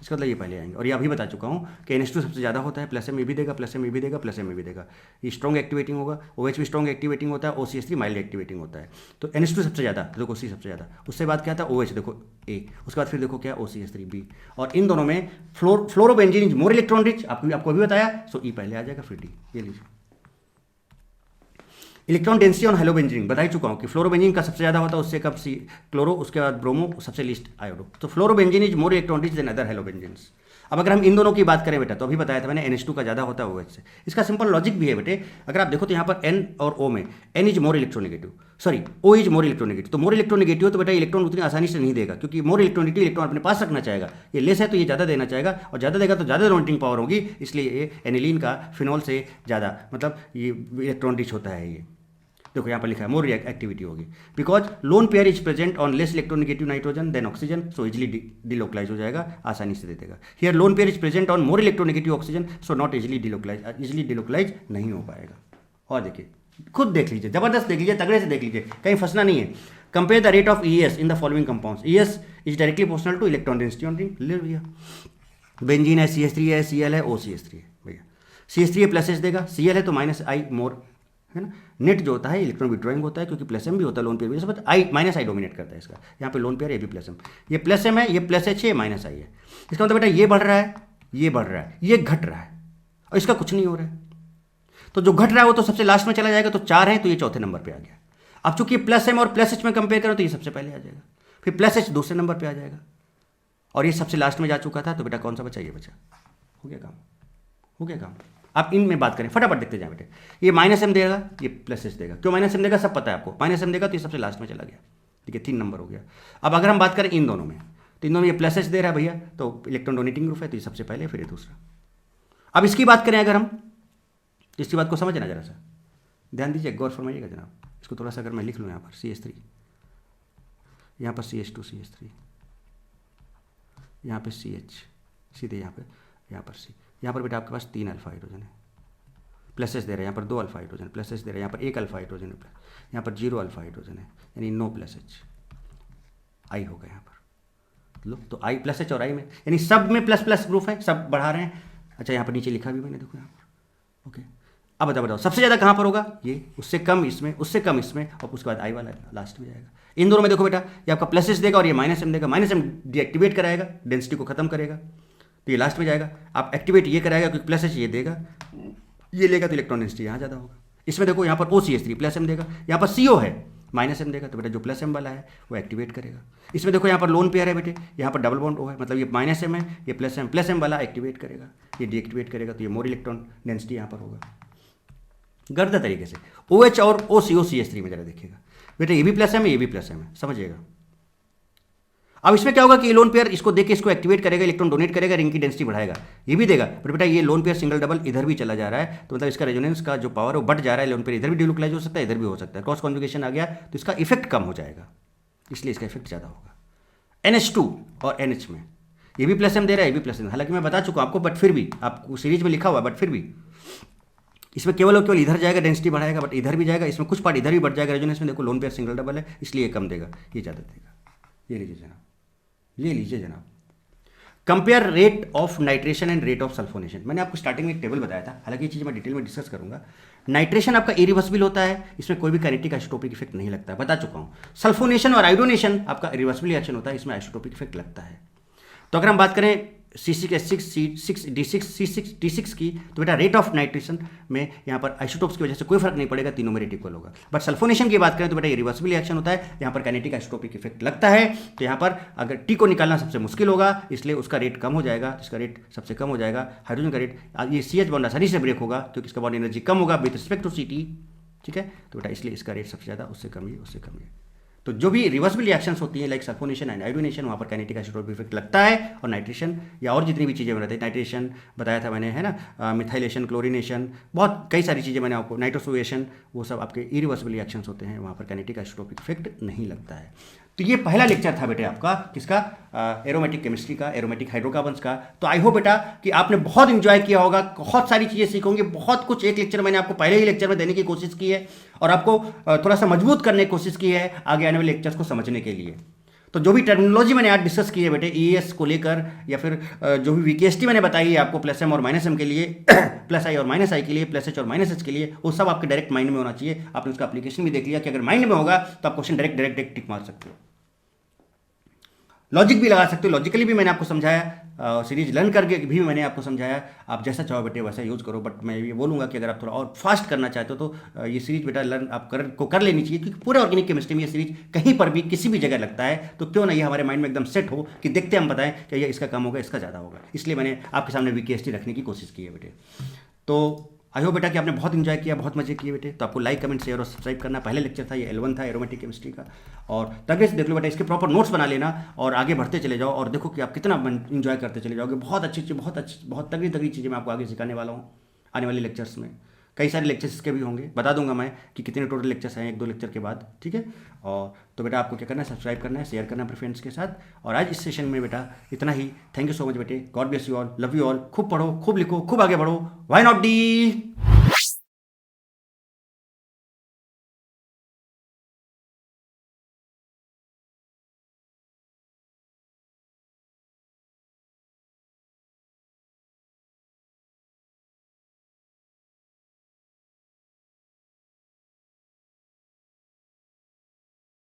इसका मतलब ये पहले आएंगे, और ये अभी बता चुका हूँ कि NH2 सबसे ज़्यादा होता है, प्लस M ये भी देगा, प्लस M ये भी देगा, प्लस M ये भी देगा, ये स्ट्रॉन्ग एक्टिवेटिंग होगा। OH भी स्ट्रॉन्ग एक्टिवेटिंग होता है, OCH3 माइल्ड एक्टिवेटिंग होता है। तो NH2 सबसे ज़्यादा, देखो C सबसे ज़्यादा, उससे बाद क्या था OH, देखो A, उसके बाद फिर देखो क्या OCH3 B, और इन दोनों में fluorobenzene is more electron rich, आपको अभी बताया, सो E पहले आ जाएगा फिर D। ये लीजिए इलेक्ट्रॉन डेंसिटी ऑन हेलोबेंजीन बता ही चुका हूँ कि फ्लोरोबेंजीन का सबसे ज़्यादा होता है, उससे कम सी क्लोरो, उसके बाद ब्रोमो, सबसे लिस्ट आयोडो। तो fluorobenzene is more electron rich than other halobenzenes. अब अगर हम इन दोनों की बात करें बेटा, तो अभी बताया था मैंने NH2 का ज़्यादा होता है OH से। इसका सिंपल लॉजिक भी है बेटे, अगर आप देखो तो यहाँ पर N और O में N is more electronegative, sorry O is more electronegative. तो मोर इलेक्ट्रोनेगेटिव तो बेटा इलेक्ट्रॉन उतनी आसानी से नहीं देगा, क्योंकि मोर इलेक्ट्रोनेगेटिव इलेक्ट्रॉन अपने पास रखना चाहेगा। ये लेस है तो ये ज़्यादा देना चाहेगा, और ज़्यादा देगा तो ज़्यादा डोनेटिंग पावर होगी, इसलिए ये एनिलीन का फिनॉल से ज़्यादा, मतलब ये इलेक्ट्रॉन रिच होता है। ये देखो यहाँ पर लिखा है मोर एक्टिविटी होगी, because lone pair is present on less electronegative nitrogen than oxygen, so easily delocalise हो जाएगा, आसानी से दे देगा। Here lone pair is present on more electronegative oxygen, so not easily delocalise नहीं हो पाएगा। और देखिए खुद देख लीजिए, जबरदस्त देख लीजिए, तगड़े से देख लीजिए, कहीं फंसना नहीं है। Compare the rate of ES in the following compounds. ES is directly proportional to electron density on ring. ले भैया बेंजीन है, CH3 है, Cl है, OCH3 है भैया। CH3 प्लस H देगा, Cl है तो माइनस I मोर है ना। नेट जो होता है इलेक्ट्रॉन विड्रॉइंग होता है, क्योंकि प्लस M भी होता है लोन पेयर में, but I minus I dominate करता है इसका। यहाँ पे लोन पेयर ये भी प्लस M, ये प्लस M है, ये प्लस H है, माइनस I है। इसका मतलब बेटा ये बढ़ रहा है, ये बढ़ रहा है, ये घट रहा है, और इसका कुछ नहीं हो रहा है। तो जो घट रहा है वो तो सबसे लास्ट में चला जाएगा, तो 4 है तो ये चौथे नंबर पर आ गया। अब चूंकि प्लस M और प्लस H में कंपेयर करो तो ये सबसे पहले आ जाएगा, फिर प्लस H दूसरे नंबर पर आ जाएगा, और ये सबसे लास्ट में जा चुका था। तो बेटा कौन सा बचा, ये बचा। हो गया काम, हो गया काम। आप इनमें बात करें, फटाफट देखते जाए बेटे। ये माइनस M देगा, ये प्लस H देगा। क्यों माइनस M देगा सब पता है आपको, माइनस M देगा तो ये सबसे लास्ट में चला गया, ठीक है, 3 नंबर हो गया। अब अगर हम बात करें इन दोनों में, तो इन दोनों में ये प्लस H दे रहा है भैया, तो इलेक्ट्रॉन डोनेटिंग ग्रुप है, तो ये सबसे पहले, फिर ये दूसरा। अब इसकी बात करें अगर हम, इसकी बात को समझना जरा सा, ध्यान दीजिए, गौर फरमाइएगा जनाब। इसको थोड़ा सा अगर मैं लिख लूँ यहाँ पर CH3, यहाँ पर CH2 CH3, यहाँ पे CH, सीधे यहाँ पर C, यहाँ पर बेटा आपके पास 3 अल्फा हाइड्रोजन है, प्लस H दे रहा है, यहाँ पर 2 अल्फा हाइड्रोजन, प्लस H दे रहा है, यहाँ पर 1 अल्फा हाइड्रोजन है, यहाँ पर 0 अल्फा हाइड्रोजन है, यानी नो प्लस H, I होगा यहाँ पर। लो तो I प्लस H और I में, यानी सब में प्लस प्लस ग्रुप है, सब बढ़ा रहे हैं। अच्छा यहाँ पर नीचे लिखा भी मैंने, देखो यहाँ पर, ओके। अब बताओ सबसे ज़्यादा कहाँ पर होगा, ये, उससे कम इसमें, उससे कम इसमें, और उसके बाद I वाला लास्ट में जाएगा। इन दोनों में देखो बेटा, ये आपका प्लस H देगा और ये माइनस M देगा। माइनस M डीएक्टिवेट कराएगा, डेंसिटी को खत्म करेगा, तो ये लास्ट में जाएगा। आप एक्टिवेट ये कराएगा क्योंकि प्लस H ये देगा, ये लेगा तो इलेक्ट्रॉन डेंसिटी यहाँ ज़्यादा होगा। इसमें देखो यहाँ पर OCH3 प्लस M देगा, यहाँ पर CO है माइनस M देगा, तो बेटा जो प्लस M वाला है वो एक्टिवेट करेगा। इसमें देखो यहाँ पर लोन पेयर है बेटे, यहाँ पर डबल बॉन्ड O है, मतलब ये माइनस M है, ये प्लस M वाला एक्टिवेट करेगा, ये डीएक्टिवेट करेगा, तो ये मोर इलेक्ट्रॉन डेंसिटी यहाँ पर होगा। गर्दा तरीके से OH और OCH3 में जरा देखिएगा बेटा, ये भी प्लस M है, ये भी प्लस M है, समझिएगा। अब इसमें क्या होगा कि ये लोन पेयर इसको देख के इसको एक्टिवेट करेगा, इलेक्ट्रॉन डोनेट करेगा, रिंग की डेंसिटी बढ़ाएगा, ये भी देगा। बट बेटा ये लोन पेयर सिंगल डबल इधर भी चला जा रहा है, तो मतलब इसका रेजोनेंस का जो पावर है वो बढ़ जा रहा है। लोन पेयर इधर भी डिलोकलाइज हो सकता है, इधर भी हो सकता है, क्रॉस कॉन्जुगेशन आ गया तो इसका इफेक्ट कम हो जाएगा, इसलिए इसका इफेक्ट ज़्यादा होगा। NH2 और NH में ये भी प्लस M दे रहा है, ये भी प्लस M, हालांकि मैं बता चुका हूँ आपको, बट फिर भी आपको सीरीज में लिखा हुआ है, बट फिर भी इसमें केवल और केवल इधर जाएगा, डेंसिटी बढ़ाएगा, बट इधर भी जाएगा, इसमें कुछ पार्ट इधर भी बढ़ जाएगा। रेजोनेंस में देखो लोन पेयर सिंगल डबल है, इसलिए कम देगा, ये ज़्यादा देगा। ये लीजिए जनाब, ये लीजिए जनाब, compare rate of nitration and rate of sulphonation. मैंने आपको स्टार्टिंग में एक टेबल बताया था, हालांकि ये चीज़ मैं डिटेल में डिस्कस करूंगा। नाइट्रेशन आपका इरिवर्सिबल होता है, इसमें कोई भी काइनेटिक आइसोटोपिक इफेक्ट नहीं लगता है, बता चुका हूँ। सल्फोनेशन और आयोडोनेशन आपका इरिवर्सिबल रिएक्शन होता है, इसमें आइसोटोपिक इफेक्ट लगता है। तो अगर हम बात करें C6H6 C6D6 की, तो बेटा रेट ऑफ नाइट्रेशन में यहाँ पर आइसोटोप्स की वजह से कोई फर्क नहीं पड़ेगा, तीनों में रेट इक्वल होगा। बट सल्फोनेशन की बात करें तो बेटा ये रिवर्सिबल रिएक्शन होता है, यहाँ पर काइनेटिक आइसोटोपिक इफेक्ट लगता है। तो यहाँ पर अगर टी को निकालना सबसे मुश्किल होगा, इसलिए उसका रेट कम हो जाएगा, इसका रेट सबसे कम हो जाएगा। हाइड्रोजन का रेट, ये CH बॉन्ड आसानी से ब्रेक होगा क्योंकि इसका बॉन्ड एनर्जी कम होगा विद रिस्पेक्ट टू CT, ठीक है। तो बेटा इसलिए इसका रेट सबसे ज़्यादा, उससे कम ये, उससे कम ये। तो जो भी रिवर्सिबल रिएक्शंस होती हैं लाइक सल्फोनेशन एंड आयोडोनेशन, वहाँ पर काइनेटिक आइसोटोपिक इफेक्ट लगता है। और नाइट्रेशन या और जितनी भी चीज़ें बनाते हैं, नाइट्रेशन बताया था मैंने, है ना, मिथाइलेशन, क्लोरिनेशन, बहुत कई सारी चीज़ें मैंने आपको, नाइट्रोसोएशन, वो सब आपके इरिवर्सिबल रिएक्शंस होते हैं, वहाँ पर काइनेटिक आइसोटोपिक इफेक्ट नहीं लगता है। तो ये पहला लेक्चर था बेटे आपका किसका, एरोमेटिक केमिस्ट्री का, एरोमेटिक हाइड्रोकार्बन्स का। तो आई होप बेटा कि आपने बहुत इंजॉय किया होगा, बहुत सारी चीज़ें सीखोगे, बहुत कुछ। एक लेक्चर मैंने आपको पहले ही लेक्चर में देने की कोशिश की है और आपको थोड़ा सा मजबूत करने की कोशिश की है आगे आने वाले लेक्चर्स को समझने के लिए। तो जो भी टर्मिनोलॉजी मैंने आज डिस्कस की है बेटे ES को लेकर, या फिर जो भी VKST मैंने बताई है आपको प्लस M और माइनस M के लिए, प्लस I और माइनस I के लिए, प्लस H और माइनस H के लिए, वो सब आपके डायरेक्ट माइंड में होना चाहिए। आपने उसका एप्लीकेशन भी देख लिया कि अगर माइंड में होगा तो आप क्वेश्चन डायरेक्ट टिक मार सकते हो, लॉजिक भी लगा सकते हो। लॉजिकली भी मैंने आपको समझाया, सीरीज लर्न करके भी मैंने आपको समझाया। आप जैसा चाहो बेटे वैसा यूज़ करो, बट मैं ये बोलूँगा कि अगर आप थोड़ा और फास्ट करना चाहते हो तो ये सीरीज बेटा लर्न आप कर लेनी चाहिए, क्योंकि पूरे ऑर्गेनिक केमिस्ट्री में ये सीरीज कहीं पर भी किसी भी जगह लगता है, तो क्यों ना ये हमारे माइंड में एकदम सेट हो कि देखते हम बताएं कि ये इसका कम होगा, इसका ज़्यादा होगा। इसलिए मैंने आपके सामने VKST रखने की कोशिश की है बेटे। तो आई होप बेटा कि आपने बहुत इंजॉय किया, बहुत मजे किए बेटे। तो आपको लाइक, कमेंट, शेयर और सब्सक्राइब करना। पहले लेक्चर था ये L1 था एरोमेटिक केमिस्ट्री का, और तगड़े से देख लो बेटा, इसके प्रॉपर नोट्स बना लेना और आगे बढ़ते चले जाओ और देखो कि आप कितना इंजॉय करते चले जाओगे। बहुत अच्छी बहुत तगड़ी चीज़ें मैं आपको आगे सिखाने वाला हूँ आने वाले लेक्चर्स में। कई सारे लेक्चर्स इसके भी होंगे, बता दूंगा मैं कि कितने टोटल लेक्चर्स हैं 1-2 लेक्चर के बाद, ठीक है। और तो बेटा आपको क्या करना है, सब्सक्राइब करना है, शेयर करना है अपने फ्रेंड्स के साथ। और आज इस सेशन में बेटा इतना ही। थैंक यू सो मच बेटे, God bless you all, love you all. खूब पढ़ो, खूब लिखो, खूब आगे बढ़ो। Why not D.